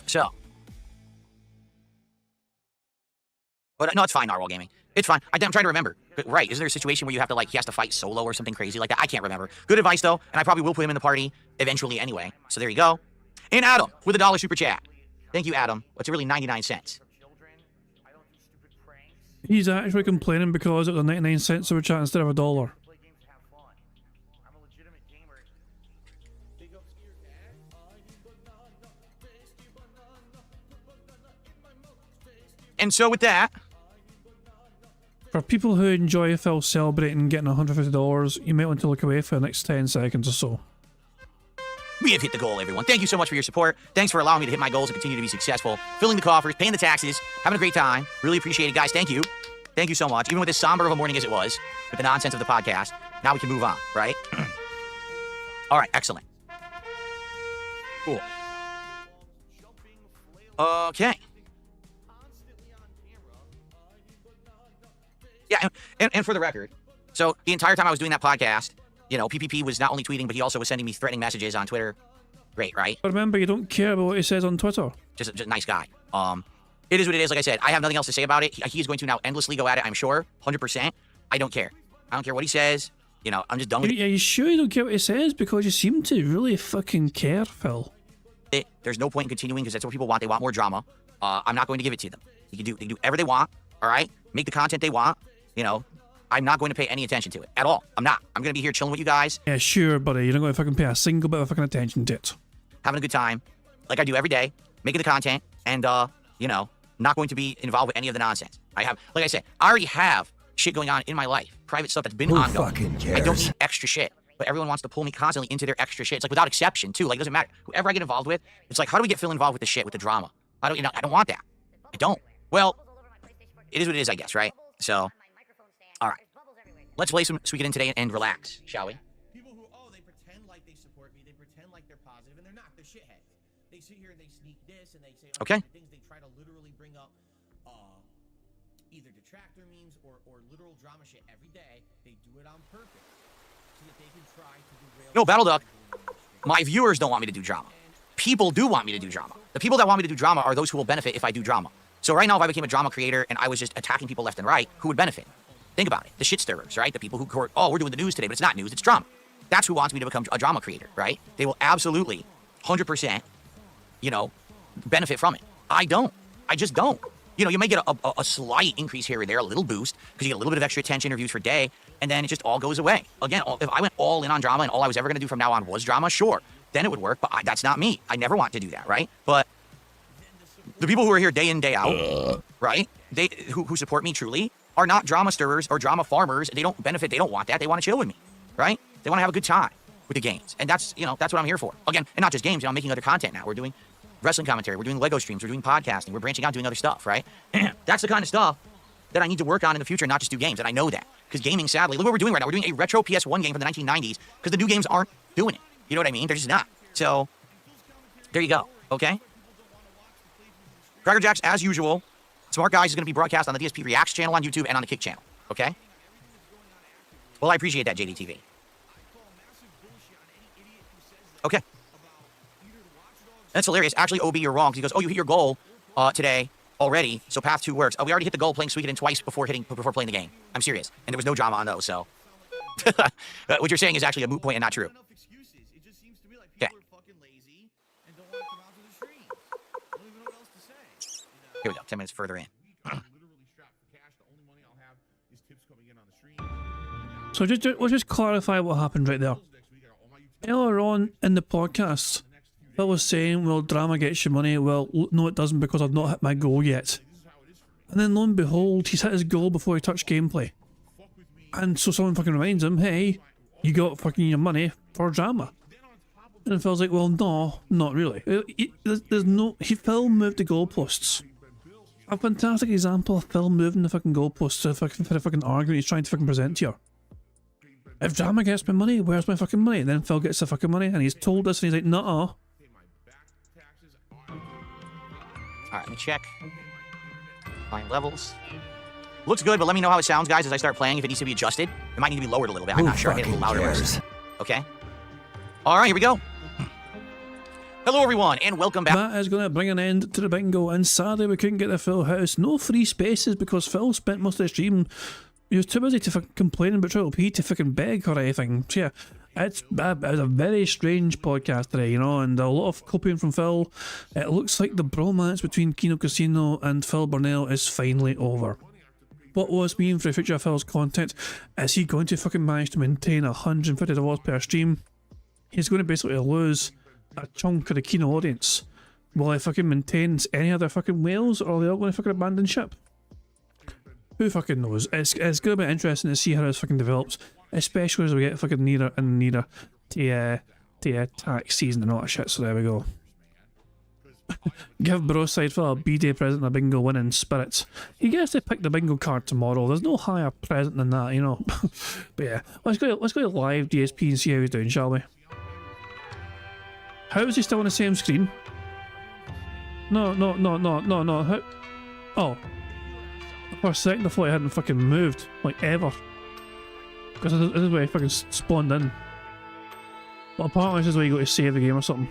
So. But no, it's fine, Narwhal Gaming. It's fine. I'm trying to remember. Right, isn't there a situation where you have to, he has to fight solo or something crazy like that? I can't remember. Good advice, though, and I probably will put him in the party eventually anyway. So there you go. And Adam, with $1 super chat. Thank you, Adam. What's really 99 cents? He's actually complaining because it was a 99 cent super chat instead of $1. And so with that, for people who enjoy Phil celebrating getting $150, you might want to look away for the next 10 seconds or so. we have hit the goal, everyone. Thank you so much for your support. Thanks for allowing me to hit my goals and continue to be successful. Filling the coffers, paying the taxes, having a great time. Really appreciate it, guys. Thank you. Thank you so much. Even with as somber of a morning as it was, with the nonsense of the podcast, now we can move on, right? All right, excellent. Cool. Okay. Yeah, and for the record, so the entire time I was doing that podcast, you know, PPP was not only tweeting, but he also was sending me threatening messages on Twitter. Great, right? But remember, you don't care about what he says on Twitter. Just a nice guy. It is what it is. Like I said, I have nothing else to say about it. He is going to now endlessly go at it, I'm sure. 100%. I don't care. I don't care what he says. You know, I'm just done with it. Are you sure you don't care what he says? Because you seem to really fucking care, Phil. There's no point in continuing because that's what people want. They want more drama. I'm not going to give it to them. They can do whatever they want, all right? Make the content they want. You know, I'm not going to pay any attention to it at all. I'm not. I'm going to be here chilling with you guys. Yeah, sure, buddy. You're not going to fucking pay a single bit of fucking attention to it. Having a good time, like I do every day, making the content, and, you know, not going to be involved with any of the nonsense. I have, like I said, I already have shit going on in my life, private stuff that's been ongoing. Fucking cares? I don't need extra shit. But everyone wants to pull me constantly into their extra shit. It's like without exception, too. Like, it doesn't matter. Whoever I get involved with, it's like, how do we get Phil involved with the shit, with the drama? I don't want that. I don't. Well, it is what it is, I guess, right? So, all right. Let's play some Suikoden today and relax, shall we? People who, they pretend like they support me, they pretend like they're positive, and they're not. They're shitheads. They sit here and they sneak this, and they say okay. Things. They try to literally bring up either detractor memes or literal drama shit every day. They do it on purpose so that they can try to derail. No, Battle Duck, my viewers don't want me to do drama. People do want me to do drama. The people that want me to do drama are those who will benefit if I do drama. So right now, if I became a drama creator and I was just attacking people left and right, who would benefit? Think about it. The shit stirrers, right? The people who, we're doing the news today, but it's not news, it's drama. That's who wants me to become a drama creator, right? They will absolutely, 100%, you know, benefit from it. I don't. I just don't. You know, you may get a slight increase here or there, a little boost, because you get a little bit of extra attention or views per day, and then it just all goes away. Again, if I went all in on drama and all I was ever going to do from now on was drama, sure, then it would work, but that's not me. I never want to do that, right? But the people who are here day in, day out, right, who support me truly, are not drama stirrers or drama farmers. They don't benefit. They don't want that. They want to chill with me, right? They want to have a good time with the games. And that's, you know, that's what I'm here for. Again, and not just games. You know, I'm making other content now. We're doing wrestling commentary. We're doing Lego streams. We're doing podcasting. We're branching out doing other stuff, right? That's the kind of stuff that I need to work on in the future, not just do games. And I know that. Because gaming, sadly, look what we're doing right now. We're doing a retro PS1 game from the 1990s because the new games aren't doing it. You know what I mean? They're just not. So, there you go. Okay? Cracker Jacks, as usual, Smart Guys is going to be broadcast on the DSP Reacts channel on YouTube and on the Kick channel. Okay? Well, I appreciate that, JDTV. Okay. That's hilarious. Actually, OB, you're wrong. He goes, oh, you hit your goal today already, so Path 2 works. Oh, we already hit the goal playing Suikoden twice before playing the game. I'm serious. And there was no drama on those, so. What you're saying is actually a moot point and not true. Okay. Here we go, 10 minutes further in. So let's just clarify what happened right there. Earlier on in the podcast, Phil was saying, well, drama gets you money. Well, no, it doesn't because I've not hit my goal yet. And then lo and behold, he's hit his goal before he touched gameplay. And so someone fucking reminds him, hey, you got fucking your money for drama. And Phil's like, well, no, not really. Phil moved the goalposts. A fantastic example of Phil moving the fucking goalposts for the fucking argument he's trying to fucking present here. If drama gets my money, where's my fucking money? And then Phil gets the fucking money and he's told us and he's like, nuh-uh. Alright, let me check. Fine levels. Looks good, but let me know how it sounds, guys, as I start playing. If it needs to be adjusted, it might need to be lowered a little bit. I'm not sure. I hit it a little louder. Okay. Alright, here we go. Hello, everyone, and welcome back. That is going to bring an end to the bingo, and sadly we couldn't get the full house. No free spaces because Phil spent most of the stream. He was too busy to fucking complain about Triple P to fucking beg or anything. So yeah, it was a very strange podcast today, you know, and a lot of copying from Phil. It looks like the bromance between Kino Casino and Phil Burnell is finally over. What was mean for the future of Phil's content? Is he going to fucking manage to maintain $150 per stream? He's going to basically lose a chunk of the Kino audience. Will he fucking maintain any other fucking whales, or are they all going to fucking abandon ship? Who fucking knows? It's going to be interesting to see how this fucking develops, especially as we get fucking nearer and nearer to tax season and all that shit, so there we go. Give Broside for a B-Day present and a bingo winning spirit. He gets to pick the bingo card tomorrow. There's no higher present than that, you know. But yeah, let's go to live DSP and see how he's doing, shall we? How is he still on the same screen? No. How? Oh. For a second I thought he hadn't fucking moved, like ever. Because this is where he fucking spawned in. But apparently this is where you go to save the game or something.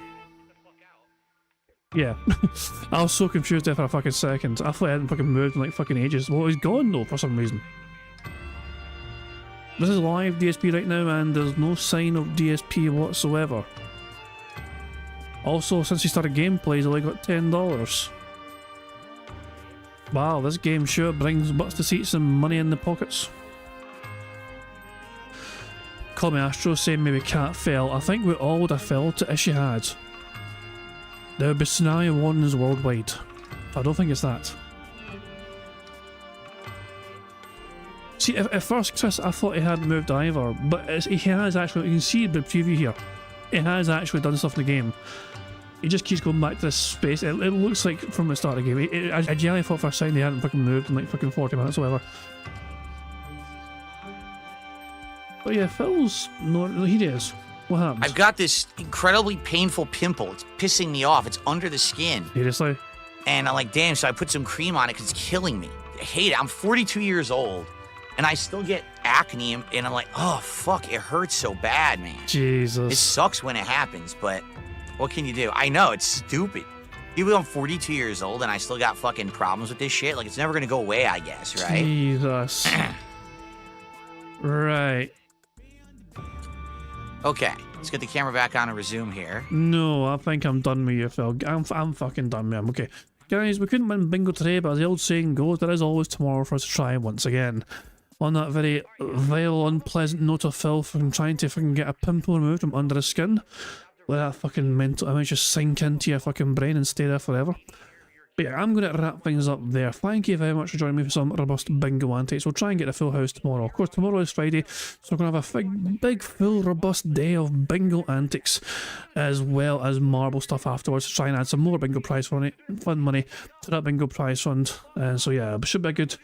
Yeah. I was so confused there for a fucking second. I thought he hadn't fucking moved in like fucking ages. Well, he's gone though for some reason. This is live DSP right now and there's no sign of DSP whatsoever. Also, since he started gameplay, he's only got $10. Wow, this game sure brings butts to seats and money in the pockets. Call me Astro saying maybe Cat fell. I think we all would have felt if she had. There would be scenario warnings worldwide. I don't think it's that. See, at first, Chris, I thought he hadn't moved either, but he has actually, you can see the preview here. He has actually done stuff in the game. He just keeps going back to this space. It looks like from the start of the game. I genuinely thought for a second he hadn't fucking moved in like fucking 40 minutes or whatever. But yeah, Phil's not. He is. What happened? I've got this incredibly painful pimple. It's pissing me off. It's under the skin. Seriously? And I'm like, damn, so I put some cream on it because it's killing me. I hate it. I'm 42 years old. And I still get acne. And I'm like, oh, fuck. It hurts so bad, man. Jesus. It sucks when it happens, but what can you do? I know, it's stupid. Even though I'm 42 years old and I still got fucking problems with this shit, like, it's never gonna go away, I guess, right? Jesus. Right. Okay, let's get the camera back on and resume here. No, I think I'm done with you, Phil. I'm fucking done with him. Okay. Guys, we couldn't win bingo today, but as the old saying goes, there is always tomorrow for us to try once again. On that very vile, unpleasant note of Phil from trying to fucking get a pimple removed from under his skin. Let that fucking mental image just sink into your fucking brain and stay there forever. But yeah, I'm going to wrap things up there. Thank you very much for joining me for some robust bingo antics. We'll try and get a full house tomorrow. Of course, tomorrow is Friday, so we're going to have a big, full, robust day of bingo antics, as well as marble stuff afterwards to try and add some more bingo prize fund money to that bingo prize fund. And so yeah, it should be a good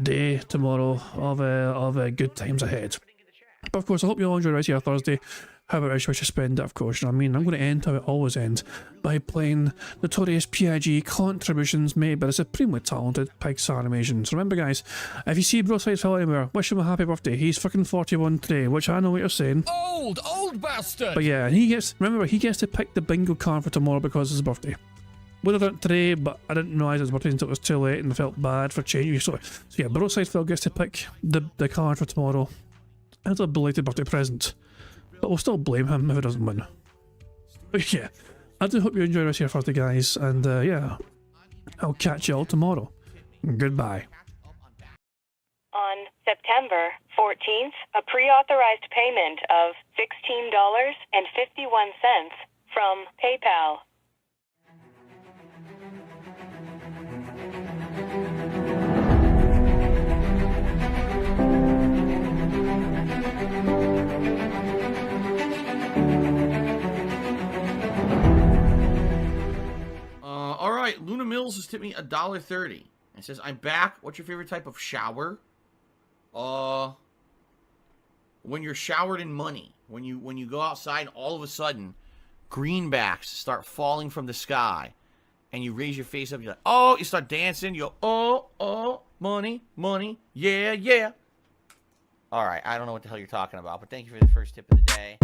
day tomorrow of good times ahead. But of course, I hope you all enjoy the rest of your Thursday. However else you wish to spend it, of course, you know what I mean? I'm going to end how it always ends, by playing notorious PIG contributions made by the supremely talented Pixar Animations. Remember guys, if you see Broadside's Phil anywhere, wish him a happy birthday. He's fucking 41 today, which I know what you're saying. Old bastard! But yeah, and he gets to pick the bingo card for tomorrow because it's his birthday. Would have done it today, but I didn't realise it was birthday until it was too late and I felt bad for changing. So yeah, Broadside Phil gets to pick the card for tomorrow as a belated birthday present. But we'll still blame him if he doesn't win. But yeah, I do hope you enjoy the rest of your Thursday, guys, and yeah, I'll catch you all tomorrow. Goodbye. On September 14th, a pre-authorized payment of $16.51 from PayPal. All right, Luna Mills has tipped me $1.30. It says, I'm back. What's your favorite type of shower? When you're showered in money. When you go outside and all of a sudden, greenbacks start falling from the sky. And you raise your face up, you're like, oh, you start dancing, you go, oh, money, money, yeah, yeah. All right, I don't know what the hell you're talking about, but thank you for the first tip of the day.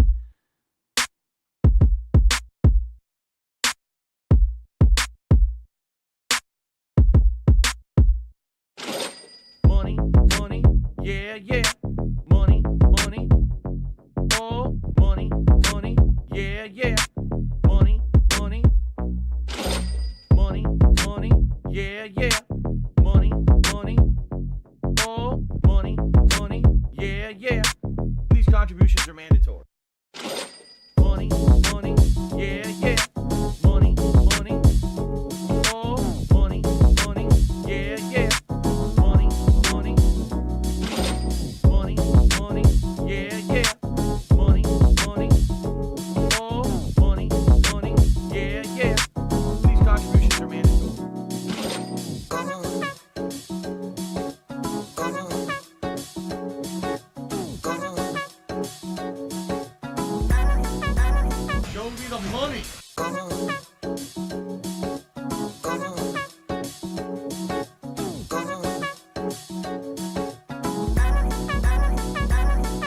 Money, money, yeah, yeah. Money, money, oh, money, money, yeah, yeah. Money, money, money, money, yeah, yeah. Money, money, oh, money, money, yeah, yeah. These contributions are mandatory. Money, money, yeah, yeah. Money, money, oh, money, money, yeah, yeah. Money, money, money, money, yeah, yeah. Money, money, oh, money, money, yeah, yeah. These contributions are mandatory. Show me the money.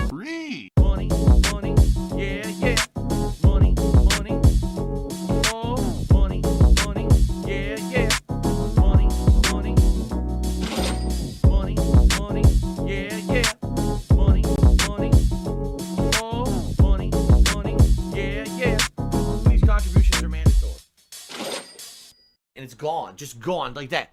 Free. Money, money, yeah, yeah. Money, money, oh, money, money, yeah, yeah. Money, money, money, money, yeah, yeah. Money, money, oh, money, money, yeah, yeah. These contributions are mandatory. And it's gone, just gone like that.